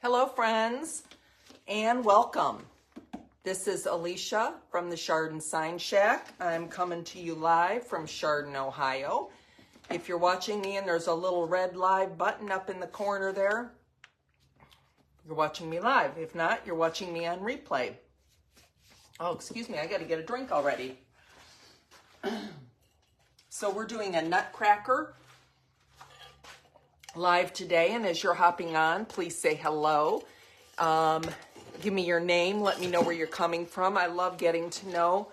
Hello, friends, and welcome. This is Alicia from the Chardon Sign Shack. I'm coming to you live from Chardon, Ohio. If you're watching me and there's a little red live button up in the corner there, you're watching me live. If not, you're watching me on replay. Oh, excuse me, I got to get a drink already. So we're doing a Nutcracker live today, and as you're hopping on, please say hello. Give me your name. Let me know where you're coming from. I love getting to know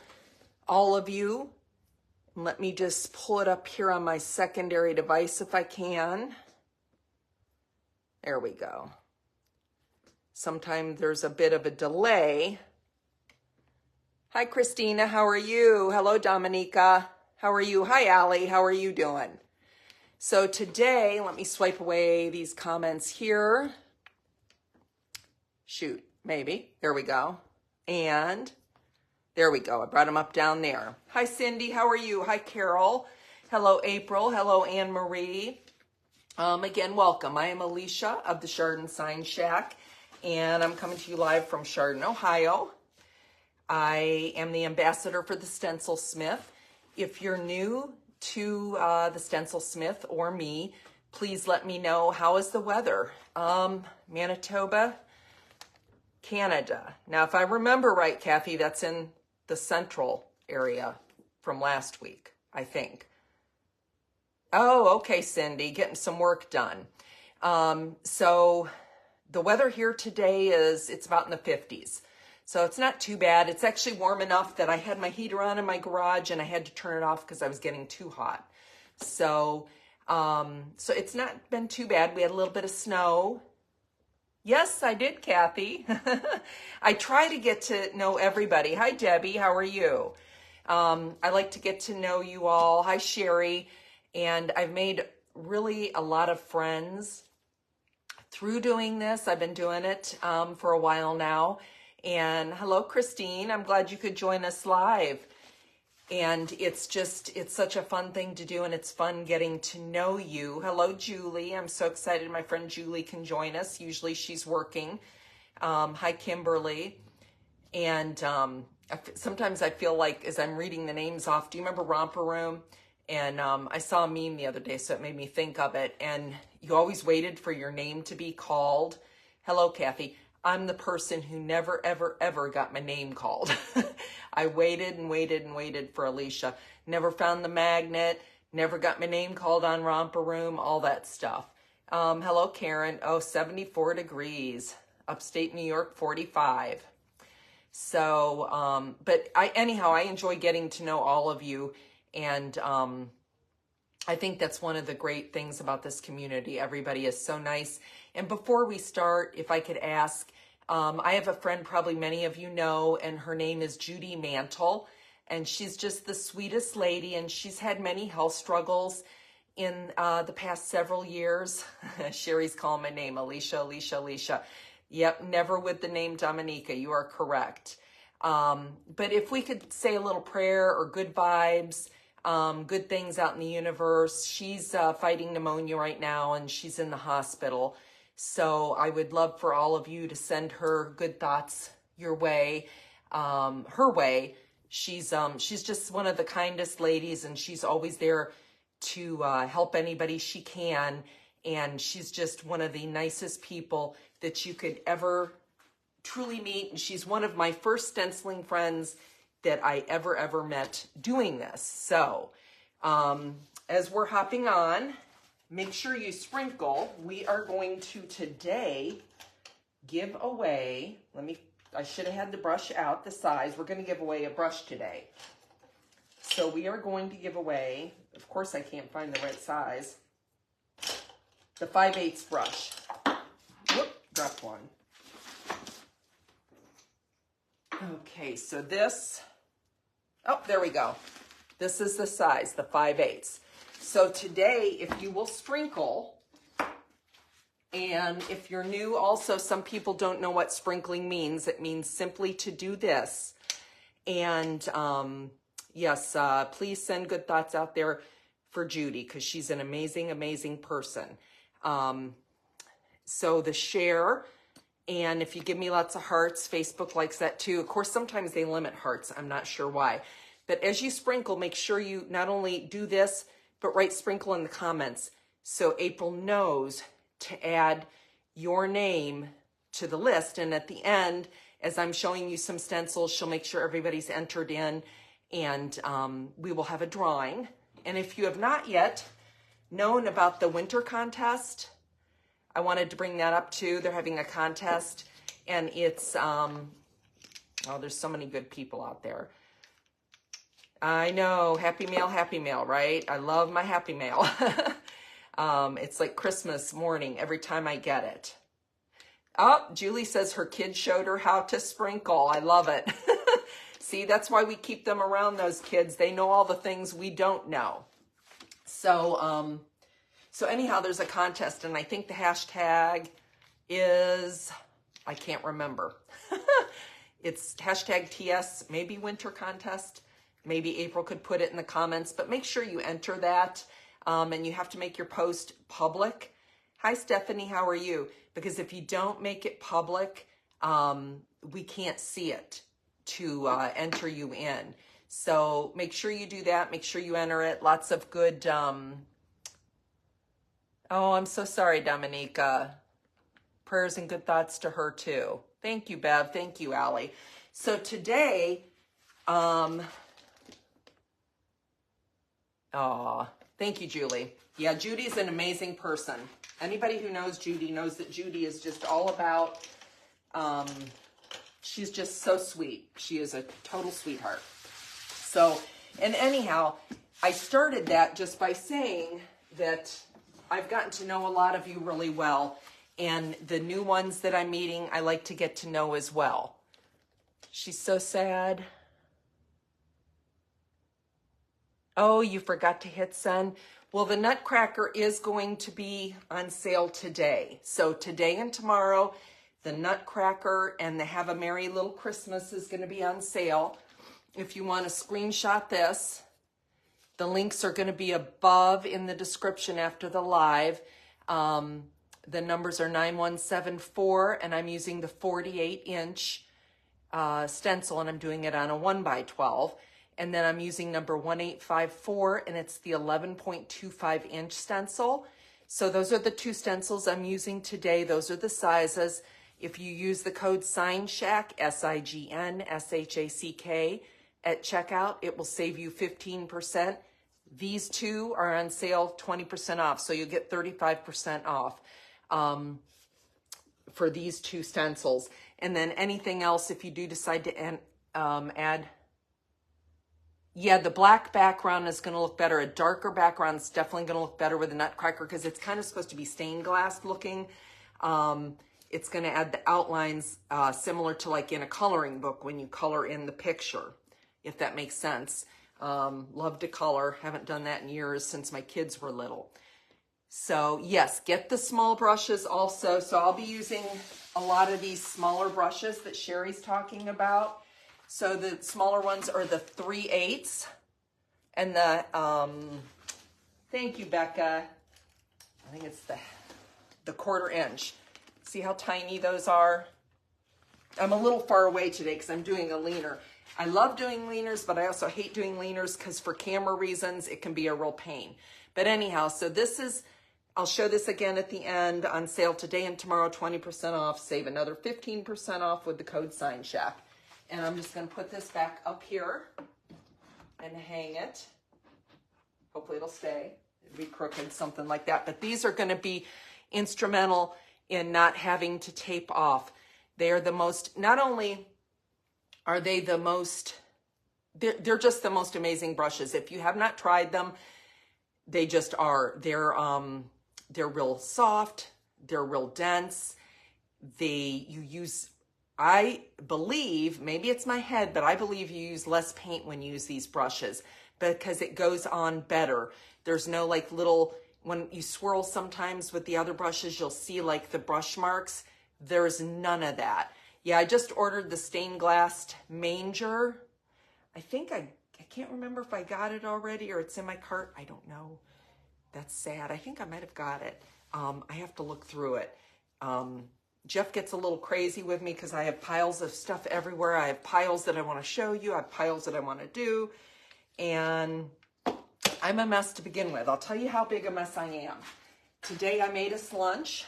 all of you. Let me just pull it up here on my secondary device if I can. There we go. Sometimes there's a bit of a delay. Hi, Christina. How are you? Hello, Dominica. How are you? Hi, Allie. How are you doing? So today, let me swipe away these comments here. Shoot, maybe. There we go. And there we go. I brought them up down there. Hi, Cindy. How are you? Hi, Carol. Hello, April. Hello, Anne Marie. Again, welcome. I am Alicia of the Chardon Sign Shack, and I'm coming to you live from Chardon, Ohio. I am the ambassador for the Stencil Smith. If you're new to the Stencil Smith or me, please let me know, how is the weather? Manitoba, Canada. Now, if I remember right, Kathy, that's in the central area from last week, I think. Oh, okay, Cindy, getting some work done. So the weather here today it's about in the 50s. So it's not too bad. It's actually warm enough that I had my heater on in my garage and I had to turn it off because I was getting too hot. So, so it's not been too bad. We had a little bit of snow. Yes, I did, Kathy. I try to get to know everybody. Hi, Debbie. How are you? I like to get to know you all. Hi, Sherry. And I've made really a lot of friends through doing this. I've been doing it for a while now. And hello, Christine. I'm glad you could join us live. And it's such a fun thing to do, and it's fun getting to know you. Hello, Julie. I'm so excited my friend Julie can join us. Usually she's working. Hi, Kimberly. And sometimes I feel like as I'm reading the names off, do you remember Romper Room? And I saw a meme the other day, so it made me think of it. And you always waited for your name to be called. Hello, Kathy. I'm the person who never, ever, ever got my name called. I waited and waited and waited for Alicia. Never found the magnet, never got my name called on Romper Room, all that stuff. Hello, Karen. Oh, 74 degrees. Upstate New York, 45. So, but anyhow, I enjoy getting to know all of you. And I think that's one of the great things about this community. Everybody is so nice. And before we start, if I could ask, I have a friend probably many of you know, and her name is Judy Mantle. And she's just the sweetest lady, and she's had many health struggles in the past several years. Sherry's calling my name, Alicia, Alicia, Alicia. Yep, never with the name Dominica. You are correct. But if we could say a little prayer or good vibes, good things out in the universe. She's fighting pneumonia right now, and she's in the hospital. So I would love for all of you to send her good thoughts your way, her way. She's just one of the kindest ladies, and she's always there to help anybody she can. And she's just one of the nicest people that you could ever truly meet. And she's one of my first stenciling friends that I ever met doing this. So as we're hopping on, make sure you sprinkle. We are going to today give away, I should have had the brush out, the size. We're going to give away a brush today. So we are going to give away, of course I can't find the right size, the 5/8 brush. Whoop, dropped one. Okay, so this, oh, there we go. This is the size, the 5/8. So today, if you will sprinkle, and if you're new, also some people don't know what sprinkling means. It means simply to do this. And yes, please send good thoughts out there for Judy, because she's an amazing, amazing person. So the share And if you give me lots of hearts, Facebook likes that too. Of course, sometimes they limit hearts. I'm not sure why. But as you sprinkle, make sure you not only do this, but write sprinkle in the comments so April knows to add your name to the list. And at the end, as I'm showing you some stencils, she'll make sure everybody's entered in, and we will have a drawing. And if you have not yet known about the winter contest, I wanted to bring that up too. They're having a contest, and it's, oh, there's so many good people out there. I know, Happy Mail, right? I love my Happy Mail. It's like Christmas morning every time I get it. Oh, Julie says her kids showed her how to sprinkle. I love it. See, that's why we keep them around, those kids. They know all the things we don't know. So, so anyhow, there's a contest, and I think the hashtag is, I can't remember. It's hashtag TS, maybe winter contest. Maybe April could put it in the comments, but make sure you enter that. And you have to make your post public. Hi, Stephanie, how are you? Because if you don't make it public, we can't see it to enter you in. So make sure you do that. Make sure you enter it. Lots of good, oh, I'm so sorry, Dominica. Prayers and good thoughts to her too. Thank you, Bev. Thank you, Allie. So today, oh, thank you, Julie. Yeah, Judy's an amazing person. Anybody who knows Judy knows that Judy is just all about, she's just so sweet. She is a total sweetheart. So, and anyhow, I started that just by saying that I've gotten to know a lot of you really well, and the new ones that I'm meeting, I like to get to know as well. She's so sad. Oh, you forgot to hit send. Well, the Nutcracker is going to be on sale today. So today and tomorrow, the Nutcracker and the Have a Merry Little Christmas is going to be on sale. If you want to screenshot this, the links are going to be above in the description after the live. The numbers are 9174, and I'm using the 48-inch stencil, and I'm doing it on a 1x12. And then I'm using number 1854, and it's the 11.25-inch stencil. So those are the two stencils I'm using today. Those are the sizes. If you use the code SIGNSHACK, SIGNSHACK, at checkout, it will save you 15%. These two are on sale 20% off, so you'll get 35% off for these two stencils. And then anything else, if you do decide to add, yeah, the black background is going to look better. A darker background is definitely going to look better with the Nutcracker because it's kind of supposed to be stained glass looking. It's going to add the outlines similar to like in a coloring book when you color in the picture, if that makes sense. Love to color. Haven't done that in years since my kids were little. So yes, get the small brushes also. So I'll be using a lot of these smaller brushes that Sherry's talking about. So the smaller ones are the 3/8 and the, thank you, Becca. I think it's the 1/4 inch. See how tiny those are? I'm a little far away today because I'm doing a leaner. I love doing leaners, but I also hate doing leaners because for camera reasons, it can be a real pain. But anyhow, so this is, I'll show this again at the end, on sale today and tomorrow, 20% off, save another 15% off with the code SIGNSHACK. And I'm just going to put this back up here and hang it. Hopefully it'll stay. It'll be crooked, something like that. But these are going to be instrumental in not having to tape off. They are the most, not only are they the most, they're just the most amazing brushes. If you have not tried them, they just are. They're real soft. They're real dense. You use, I believe, maybe it's my head, but I believe you use less paint when you use these brushes because it goes on better. There's no like little, when you swirl sometimes with the other brushes, you'll see like the brush marks. There's none of that. Yeah, I just ordered the stained glass manger. I think I can't remember if I got it already or it's in my cart. I don't know. That's sad. I think I might have got it. I have to look through it. Jeff gets a little crazy with me because I have piles of stuff everywhere. I have piles that I want to show you. I have piles that I want to do. And I'm a mess to begin with. I'll tell you how big a mess I am. Today I made us lunch.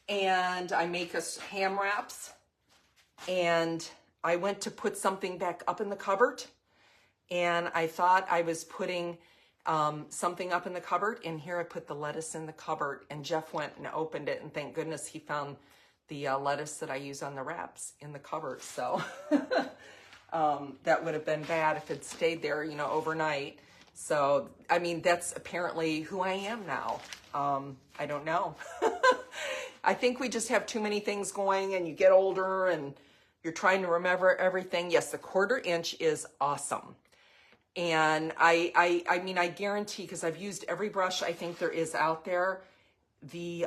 And I make us ham wraps. And I went to put something back up in the cupboard. And I thought I was putting something up in the cupboard, and here I put the lettuce in the cupboard, and Jeff went and opened it, and thank goodness he found the lettuce that I use on the wraps in the cupboard. So that would have been bad if it stayed there, you know, overnight. So, I mean, that's apparently who I am now. I don't know. I think we just have too many things going, and you get older and you're trying to remember everything. Yes, the 1/4 inch is awesome. And I mean, I guarantee, because I've used every brush I think there is out there, the,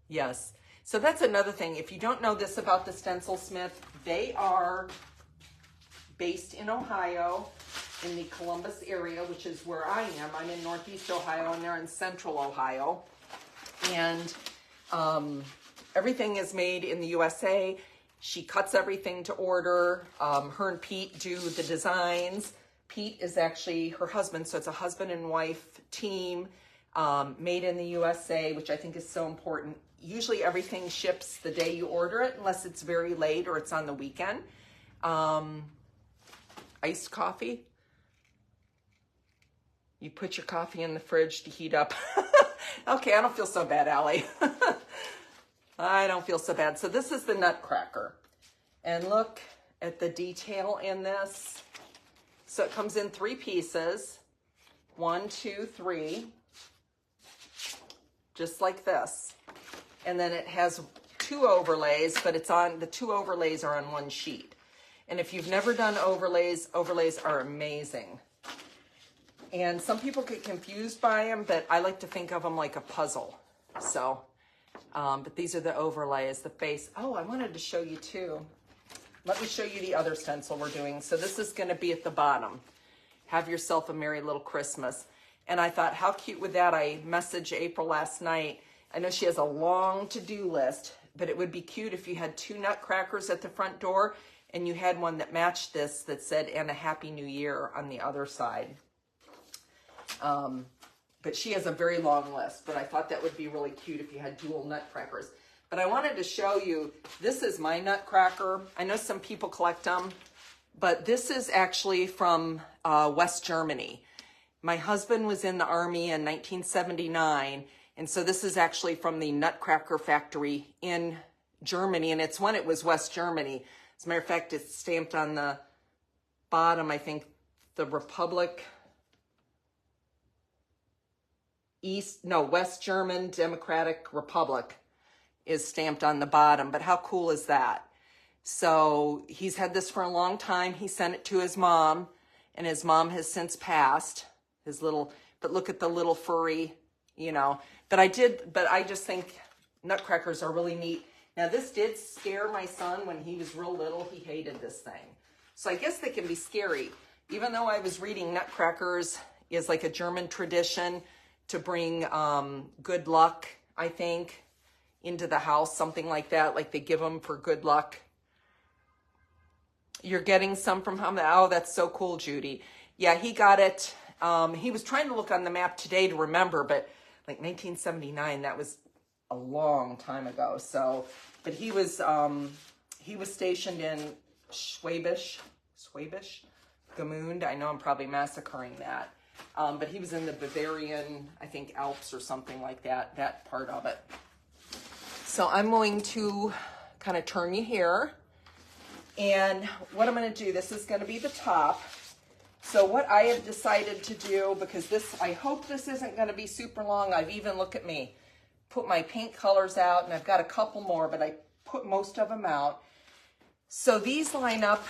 yes. So that's another thing. If you don't know this about the Stencil Smith, they are based in Ohio, in the Columbus area, which is where I am. I'm in Northeast Ohio, and they're in Central Ohio. And everything is made in the USA. She cuts everything to order. Her and Pete do the designs. Pete is actually her husband, so it's a husband and wife team, made in the USA, which I think is so important. Usually everything ships the day you order it, unless it's very late or it's on the weekend. Iced coffee. You put your coffee in the fridge to heat up. Okay, I don't feel so bad, Allie. I don't feel so bad. So this is the Nutcracker. And look at the detail in this. So it comes in 3 pieces. 1, 2, 3. Just like this. And then it has 2 overlays, but it's on, the 2 overlays are on 1 sheet. And if you've never done overlays, overlays are amazing. And some people get confused by them, but I like to think of them like a puzzle. So, but these are the overlays, the face. Oh, I wanted to show you too. Let me show you the other stencil we're doing. So this is going to be at the bottom. Have yourself a merry little Christmas. And I thought, how cute would that? I messaged April last night. I know she has a long to-do list, but it would be cute if you had 2 nutcrackers at the front door and you had one that matched this that said, and a Happy New Year on the other side. But she has a very long list, but I thought that would be really cute if you had dual nutcrackers. But I wanted to show you, this is my nutcracker. I know some people collect them, but this is actually from West Germany. My husband was in the Army in 1979, and so this is actually from the Nutcracker factory in Germany, and it's when it was West Germany. As a matter of fact, it's stamped on the bottom, I think, the Republic... West German Democratic Republic is stamped on the bottom. But how cool is that? So he's had this for a long time. He sent it to his mom, and his mom has since passed. His little, but look at the little furry, you know. But I just think nutcrackers are really neat. Now this did scare my son when he was real little. He hated this thing. So I guess they can be scary. Even though I was reading nutcrackers is like a German tradition to bring good luck, I think, into the house, something like that, like they give them for good luck. You're getting some from home. Oh, that's so cool, Judy. Yeah, he got it. He was trying to look on the map today to remember, but like 1979, that was a long time ago. So, but he was stationed in Schwäbisch Gmünd. I know I'm probably massacring that. But he was in the Bavarian, I think, Alps or something like that, that part of it. So I'm going to kind of turn you here. And what I'm going to do, this is going to be the top. So what I have decided to do, because this, I hope this isn't going to be super long. I've even, look at me, put my paint colors out, and I've got a couple more, but I put most of them out. So these line up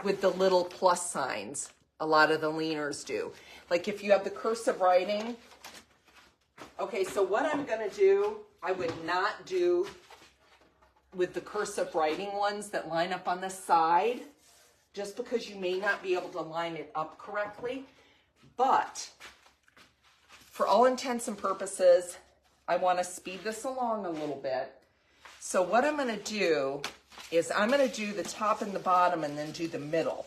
with the little plus signs. A lot of the leaners do. Like if you have the cursive writing. Okay, so what I'm going to do, I would not do with the cursive writing ones that line up on the side, just because you may not be able to line it up correctly. But for all intents and purposes, I want to speed this along a little bit. So what I'm going to do is I'm going to do the top and the bottom and then do the middle.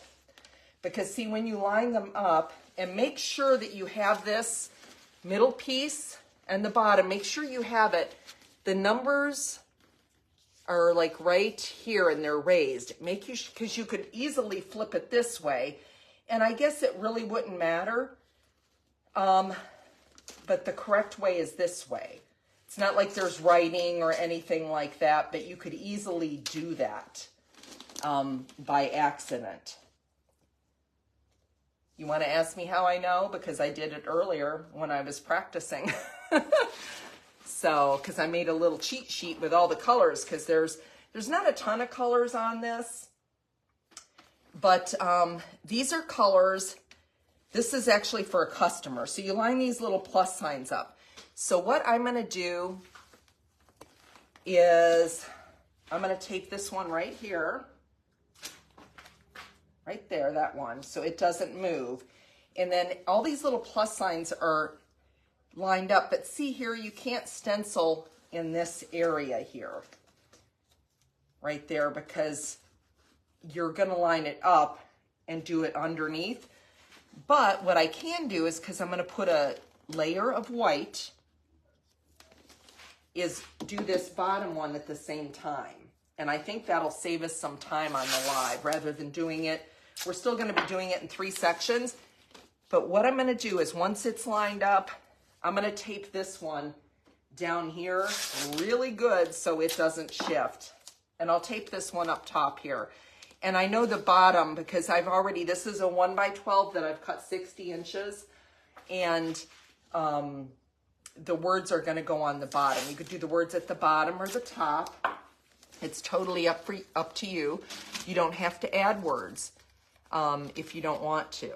Because see, when you line them up, and make sure that you have this middle piece and the bottom, make sure you have it. The numbers are like right here and they're raised. Make you, because you could easily flip it this way. And I guess it really wouldn't matter. But the correct way is this way. It's not like there's writing or anything like that, but you could easily do that by accident. You want to ask me how I know? Because I did it earlier when I was practicing. So, because I made a little cheat sheet with all the colors, because there's not a ton of colors on this. But these are colors. This is actually for a customer. So you line these little plus signs up. So what I'm going to do is I'm going to take this one right here. Right there, that one, so it doesn't move. And then all these little plus signs are lined up. But see here, you can't stencil in this area here. Right there, because you're going to line it up and do it underneath. But what I can do is, because I'm going to put a layer of white, is do this bottom one at the same time. And I think that'll save us some time on the live rather than doing it. We're still going to be doing it in 3 sections. But what I'm going to do is once it's lined up, I'm going to tape this one down here really good so it doesn't shift. And I'll tape this one up top here. And I know the bottom because I've already, this is a 1x12 that I've cut 60 inches. And the words are going to go on the bottom. You could do the words at the bottom or the top. It's totally up to you. You don't have to add words if you don't want to.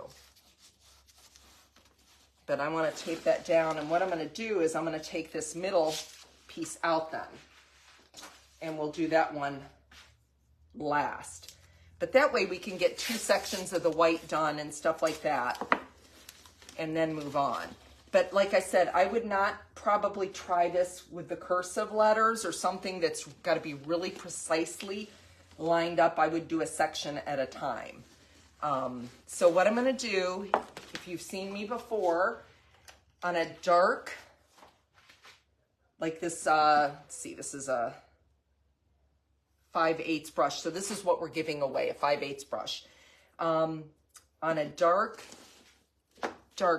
But I want to tape that down. And what I'm going to do is I'm going to take this middle piece out then. And we'll do that one last. But that way we can get 2 sections of the white done and stuff like that. And then move on. But like I said, I would not probably try this with the cursive letters or something that's got to be really precisely lined up. I would do a section at a time. So what I'm going to do, if you've seen me before, on a dark, like this, let's see, this is a 5/8 brush. So this is what we're giving away, a 5/8 brush. On a dark,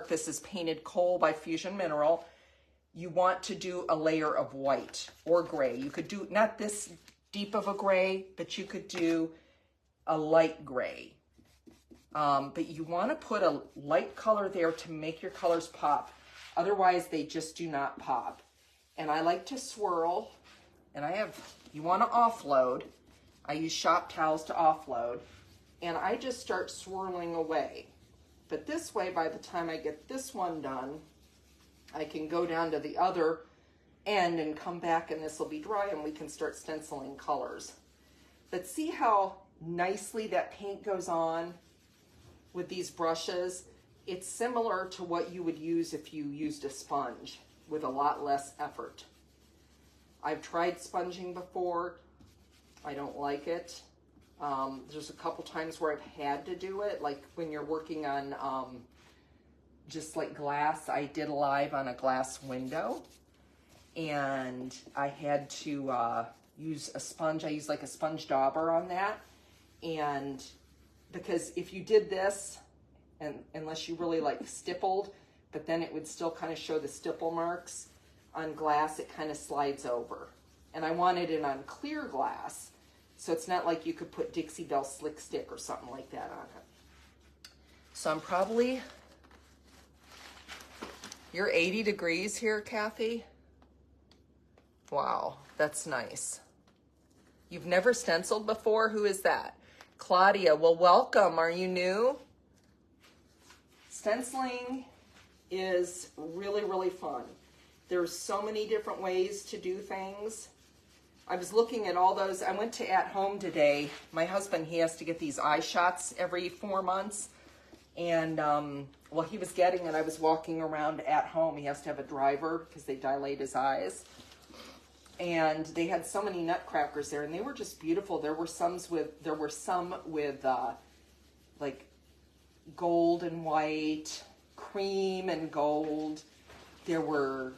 this is Painted Coal by Fusion Mineral. You want to do a layer of white or gray. You could do, not this deep of a gray, but you could do a light gray. But you want to put a light color there to make your colors pop. Otherwise, they just do not pop. And I like to swirl, and you want to offload. I use shop towels to offload, and I just start swirling away. But this way, by the time I get this one done, I can go down to the other end and come back, and this will be dry, and we can start stenciling colors. But see how nicely that paint goes on with these brushes? It's similar to what you would use if you used a sponge with a lot less effort. I've tried sponging before. I don't like it. There's a couple times where I've had to do it, like when you're working on just like glass. I did a live on a glass window, and I had to use a sponge. I used like a sponge dauber on that, and because if you did this, and unless you really like stippled, but then it would still kind of show the stipple marks on glass, it kind of slides over. And I wanted it on clear glass, so it's not like you could put Dixie Belle Slick Stick or something like that on it. So I'm probably, you're 80 degrees here, Kathy? Wow, that's nice. You've never stenciled before? Who is that? Claudia, well, welcome. Are you new? Stenciling is really, really fun. There's so many different ways to do things. I was looking at all those. I went to At Home today. My husband, he has to get these eye shots every 4 months. And while he was getting it, I was walking around at home. He has to have a driver because they dilate his eyes. And they had so many Nutcrackers there, and they were just beautiful. There were some with like gold and white, cream and gold. There were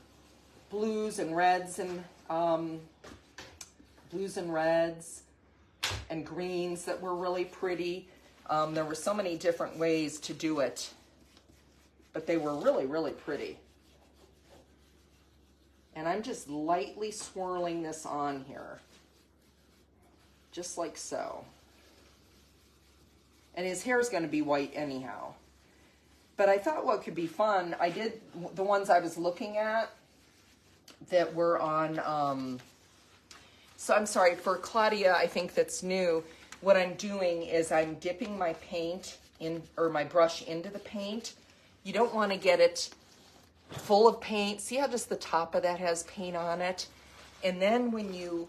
blues and reds and greens that were really pretty. There were so many different ways to do it, but they were really, really pretty. And I'm just lightly swirling this on here, just like so. And his hair is going to be white anyhow. But I thought what could be fun, I did the ones I was looking at that were on, so I'm sorry, for Claudia, I think that's new. What I'm doing is I'm dipping my paint in, or my brush into the paint. You don't want to get it full of paint. See how just the top of that has paint on it? And then when you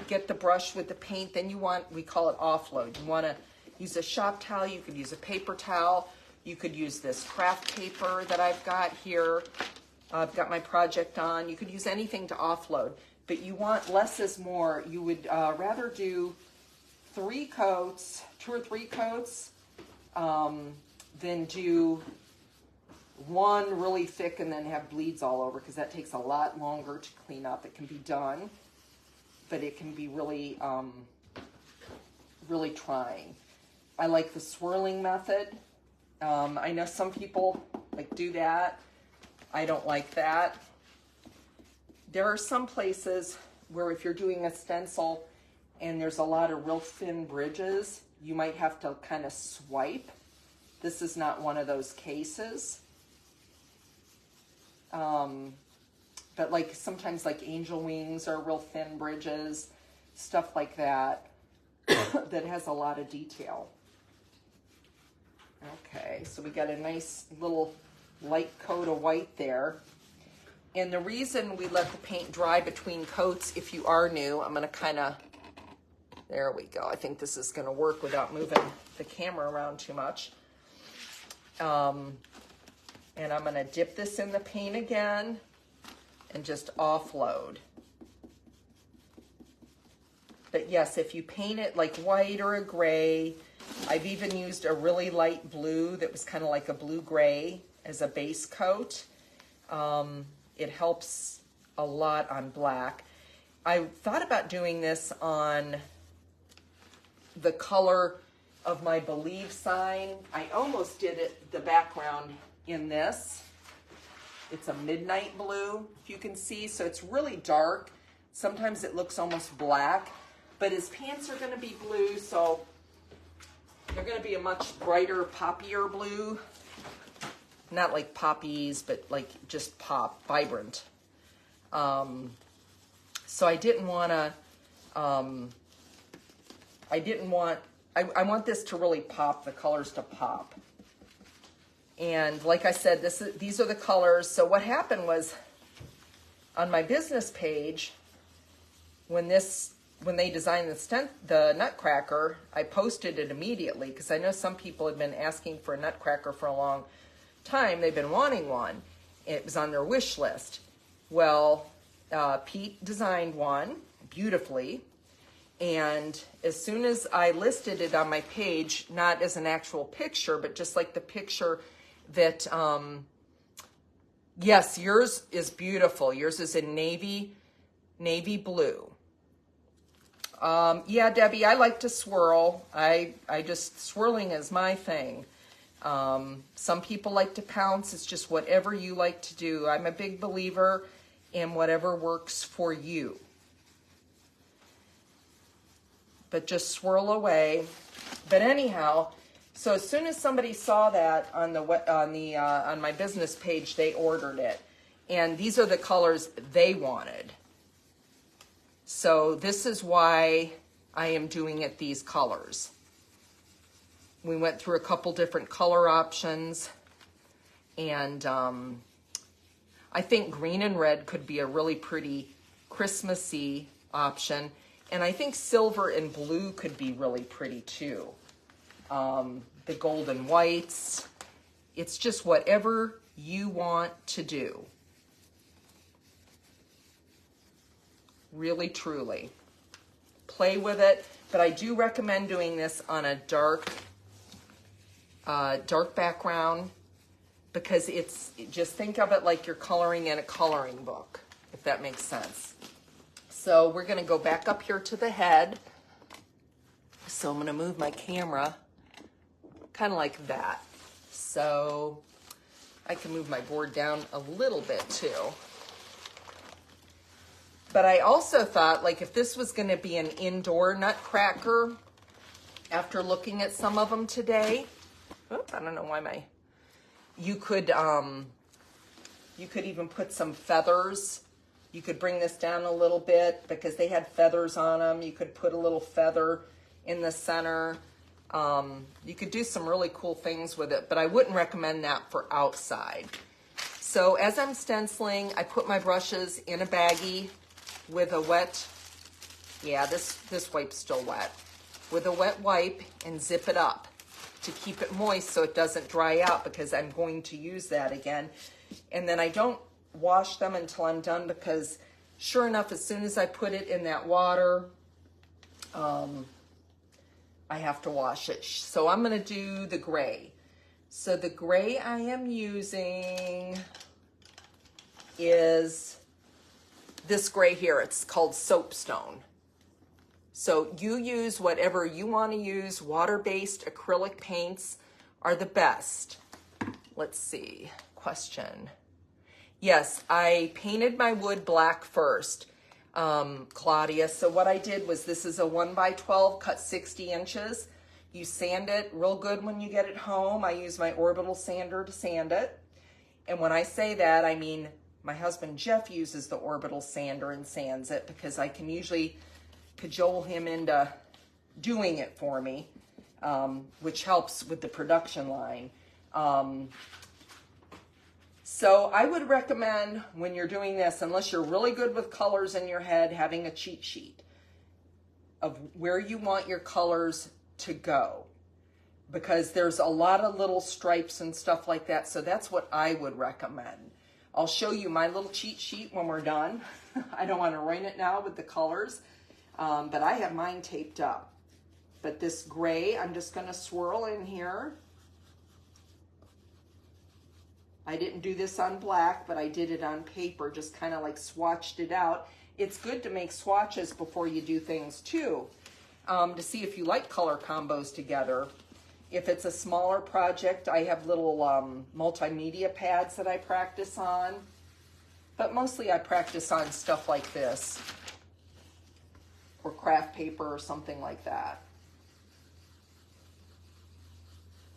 get the brush with the paint, then you want, we call it offload. You want to use a shop towel. You could use a paper towel. You could use this craft paper that I've got here. I've got my project on. You could use anything to offload, but you want less is more. You would rather do 3 coats, 2 or 3 coats, than do one really thick and then have bleeds all over, because that takes a lot longer to clean up. It can be done, but it can be really, really trying. I like the swirling method. I know some people like do that. I don't like that. There are some places where if you're doing a stencil and there's a lot of real thin bridges, you might have to kind of swipe. This is not one of those cases. But like sometimes like angel wings are real thin bridges, stuff like that, that has a lot of detail. Okay, so we got a nice little light coat of white there. And the reason we let the paint dry between coats, if you are new, I'm gonna kind of, there we go. I think this is gonna work without moving the camera around too much. And I'm gonna dip this in the paint again and just offload. But yes, if you paint it like white or a gray, I've even used a really light blue that was kind of like a blue-gray as a base coat. It helps a lot on black. I thought about doing this on the color of my Believe sign. I almost did it, the background in this. It's a midnight blue, if you can see, so it's really dark. Sometimes it looks almost black, but his pants are gonna be blue, so they're gonna be a much brighter, poppier blue. Not like poppies, but like just pop, vibrant. So I didn't wanna, I want this to really pop, the colors to pop. And like I said, these are the colors. So what happened was on my business page, when they designed the Nutcracker, I posted it immediately because I know some people have been asking for a Nutcracker for a long time. They've been wanting one. It was on their wish list. Well, Pete designed one beautifully. And as soon as I listed it on my page, not as an actual picture, but just like the picture that, yes, yours is beautiful. Yours is in navy blue. Yeah, Debbie, I like to swirl. I just, swirling is my thing. Some people like to pounce. It's just whatever you like to do. I'm a big believer in whatever works for you. But just swirl away. But anyhow, so as soon as somebody saw that on my business page, they ordered it. And these are the colors they wanted. So this is why I am doing it these colors. We went through a couple different color options, and I think green and red could be a really pretty Christmassy option. And I think silver and blue could be really pretty too. The golden whites. It's just whatever you want to do. Really, truly. Play with it, but I do recommend doing this on a dark background, because just think of it like you're coloring in a coloring book, if that makes sense. So we're going to go back up here to the head. So I'm going to move my camera kind of like that. So I can move my board down a little bit too. But I also thought, like, if this was going to be an indoor nutcracker, after looking at some of them today, I don't know why you could even put some feathers. You could bring this down a little bit because they had feathers on them. You could put a little feather in the center. You could do some really cool things with it, but I wouldn't recommend that for outside. So as I'm stenciling, I put my brushes in a baggie with a wet, this wipe's still wet, with a wet wipe, and zip it up to keep it moist so it doesn't dry out, because I'm going to use that again. And then I don't wash them until I'm done, because sure enough, as soon as I put it in that water, I have to wash it. So I'm going to do the gray. So the gray I am using is this gray here. It's called soapstone. So you use whatever you want to use. Water-based acrylic paints are the best. Let's see. Question. Yes, I painted my wood black first, Claudia. So what I did was, this is a 1x12 cut 60 inches. You sand it real good when you get it home. I use my orbital sander to sand it. And when I say that, I mean my husband Jeff uses the orbital sander and sands it, because I can usually cajole him into doing it for me, which helps with the production line. So I would recommend, when you're doing this, unless you're really good with colors in your head, having a cheat sheet of where you want your colors to go, because there's a lot of little stripes and stuff like that. So that's what I would recommend. I'll show you my little cheat sheet when we're done. I don't want to ruin it now with the colors, but I have mine taped up. But this gray, I'm just going to swirl in here. I didn't do this on black, but I did it on paper, just kind of like swatched it out. It's good to make swatches before you do things too, to see if you like color combos together. If it's a smaller project, I have little multimedia pads that I practice on, but mostly I practice on stuff like this, or craft paper or something like that.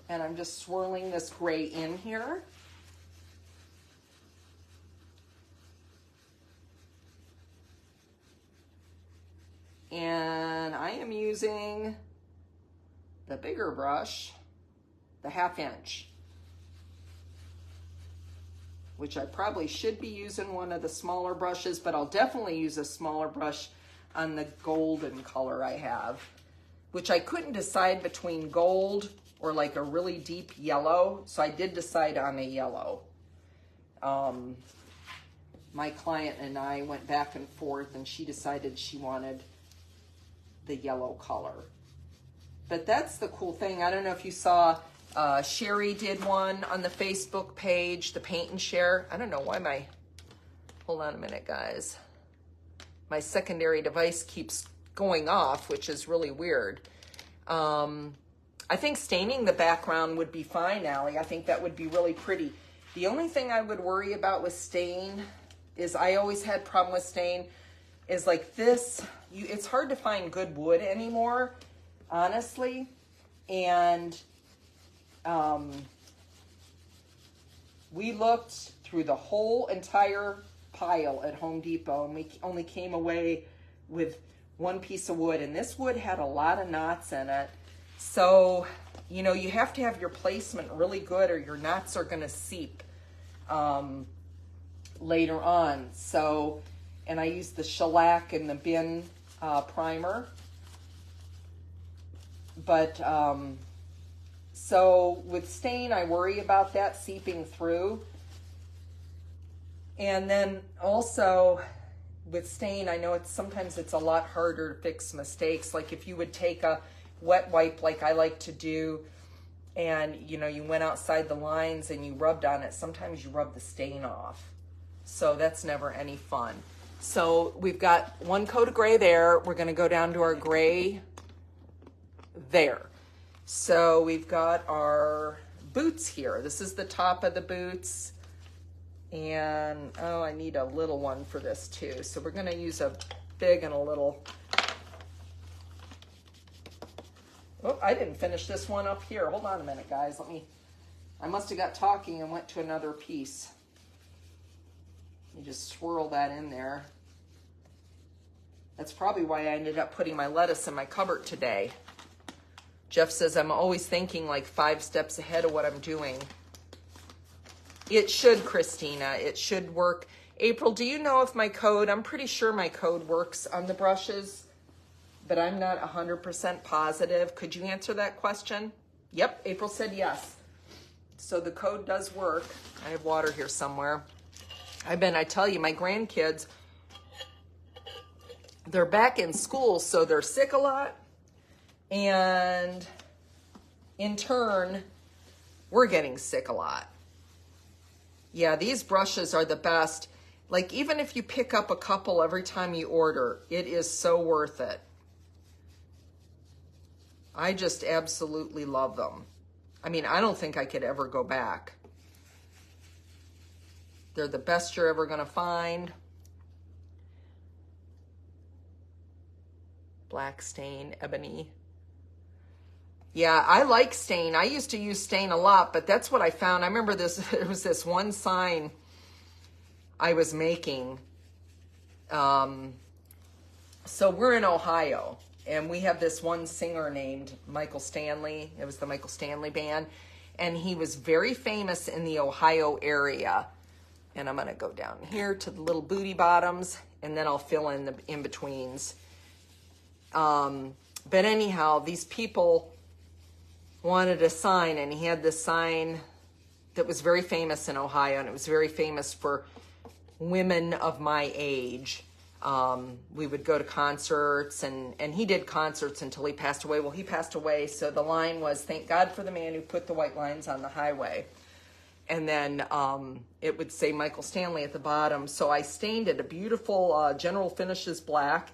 And I'm just swirling this gray in here. And I am using the bigger brush, the 1/2 inch, which I probably should be using one of the smaller brushes, but I'll definitely use a smaller brush on the golden color I have, which I couldn't decide between gold or like a really deep yellow, so I did decide on a yellow. My client and I went back and forth, and she decided she wanted the yellow color. But that's the cool thing. I don't know if you saw, Sherry did one on the Facebook page, the Paint and Share. I don't know why hold on a minute, guys. My secondary device keeps going off, which is really weird. I think staining the background would be fine, Allie. I think that would be really pretty. The only thing I would worry about with stain is, I always had problem with stain, is like this, it's hard to find good wood anymore, honestly. And we looked through the whole entire pile at Home Depot, and we only came away with one piece of wood, and this wood had a lot of knots in it. So, you know, you have to have your placement really good, or your knots are going to seep later on. So, and I used the shellac and the bin primer. But So with stain, I worry about that seeping through. And then also with stain, I know sometimes it's a lot harder to fix mistakes. Like if you would take a wet wipe like I like to do, and you went outside the lines and you rubbed on it, sometimes you rub the stain off. So that's never any fun. So we've got one coat of gray there. We're gonna go down to our gray there. So we've got our boots here. This is the top of the boots. And, oh, I need a little one for this too. So we're gonna use a big and a little. Oh, I didn't finish this one up here. Hold on a minute, guys. I must have got talking and went to another piece. You just swirl that in there. That's probably why I ended up putting my lettuce in my cupboard today. Jeff says I'm always thinking like 5 steps ahead of what I'm doing. It should, Christina. It should work. April, do you know if my code, I'm pretty sure my code works on the brushes, but I'm not 100% positive. Could you answer that question? Yep, April said yes. So the code does work. I have water here somewhere. I tell you, my grandkids, they're back in school, so they're sick a lot. And in turn, we're getting sick a lot. Yeah, these brushes are the best. Like even if you pick up a couple every time you order, it is so worth it. I just absolutely love them. I mean, I don't think I could ever go back. They're the best you're ever gonna find. Black stain, ebony. Yeah, I like stain. I used to use stain a lot, but that's what I found. I remember there was this one sign I was making. So we're in Ohio, and we have this one singer named Michael Stanley. It was the Michael Stanley Band, and he was very famous in the Ohio area. And I'm gonna go down here to the little booty bottoms, and then I'll fill in the in-betweens. But anyhow, these people wanted a sign, and he had this sign that was very famous in Ohio, and it was very famous for women of my age. We would go to concerts, and he did concerts until he passed away. Well, he passed away, so the line was, "Thank God for the man who put the white lines on the highway." And then it would say Michael Stanley at the bottom. So I stained it a beautiful General Finishes black,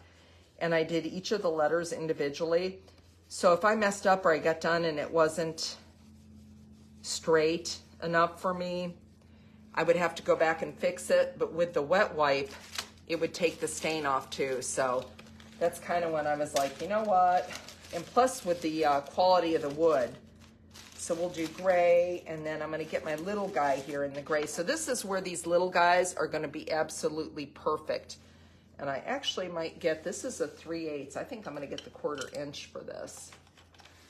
and I did each of the letters individually. So if I messed up or I got done and it wasn't straight enough for me, I would have to go back and fix it. But with the wet wipe, it would take the stain off too. So that's kind of when I was like, you know what? And plus with the quality of the wood. So we'll do gray, and then I'm going to get my little guy here in the gray. So this is where these little guys are going to be absolutely perfect. And I actually might get, this is a 3/8. I think I'm going to get the 1/4 inch for this.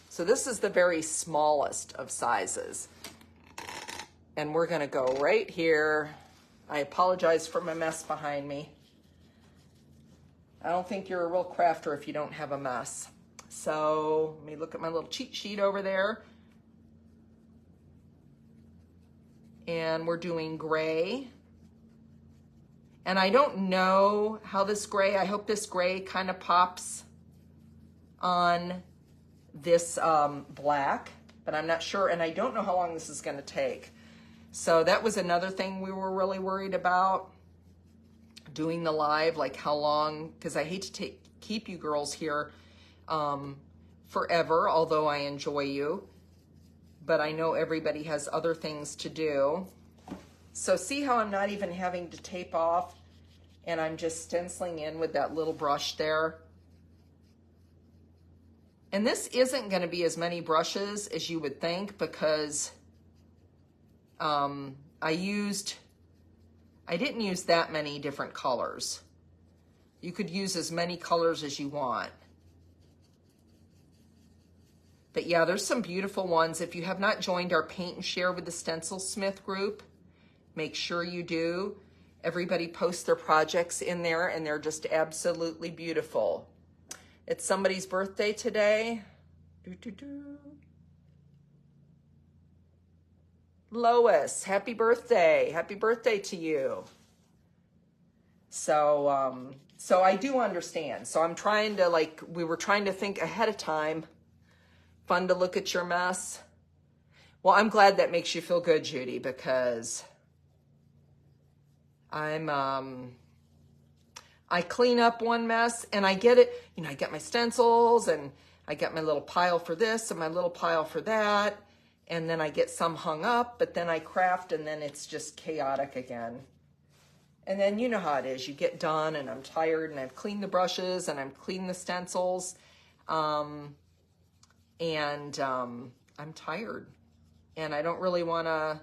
So this is the very smallest of sizes. And we're going to go right here. I apologize for my mess behind me. I don't think you're a real crafter if you don't have a mess. So let me look at my little cheat sheet over there. And we're doing gray. And I don't know how this gray, I hope this gray kind of pops on this black, but I'm not sure, and I don't know how long this is going to take. So that was another thing we were really worried about, doing the live, like how long, because I hate to keep you girls here forever, although I enjoy you, but I know everybody has other things to do. So see how I'm not even having to tape off, and I'm just stenciling in with that little brush there. And this isn't going to be as many brushes as you would think, because I didn't use that many different colors. You could use as many colors as you want. But yeah, there's some beautiful ones. If you have not joined our Paint and Share with the Stencil Smith group, make sure you do. Everybody posts their projects in there, and they're just absolutely beautiful. It's somebody's birthday today. Lois, happy birthday. Happy birthday to you. So, so I do understand. So I'm trying to, like, we were trying to think ahead of time. Fun to look at your mess. Well, I'm glad that makes you feel good, Judy, because I clean up one mess and I get it, you know, I get my stencils and I get my little pile for this and my little pile for that. And then I get some hung up, but then I craft and then it's just chaotic again. And then you know how it is. You get done and I'm tired and I've cleaned the brushes and I've cleaned the stencils. I'm tired and I don't really want to,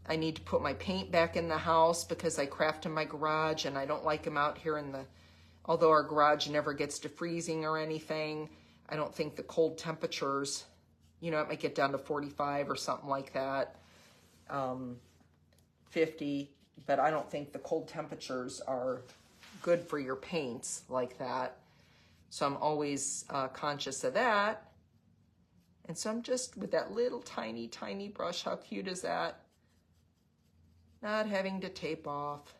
I need to put my paint back in the house because I craft in my garage and I don't like them out here in the, although our garage never gets to freezing or anything, I don't think the cold temperatures, you know, it might get down to 45 or something like that, 50, but I don't think the cold temperatures are good for your paints like that. So I'm always conscious of that. And so I'm just with that little tiny, tiny brush. How cute is that? Not having to tape off.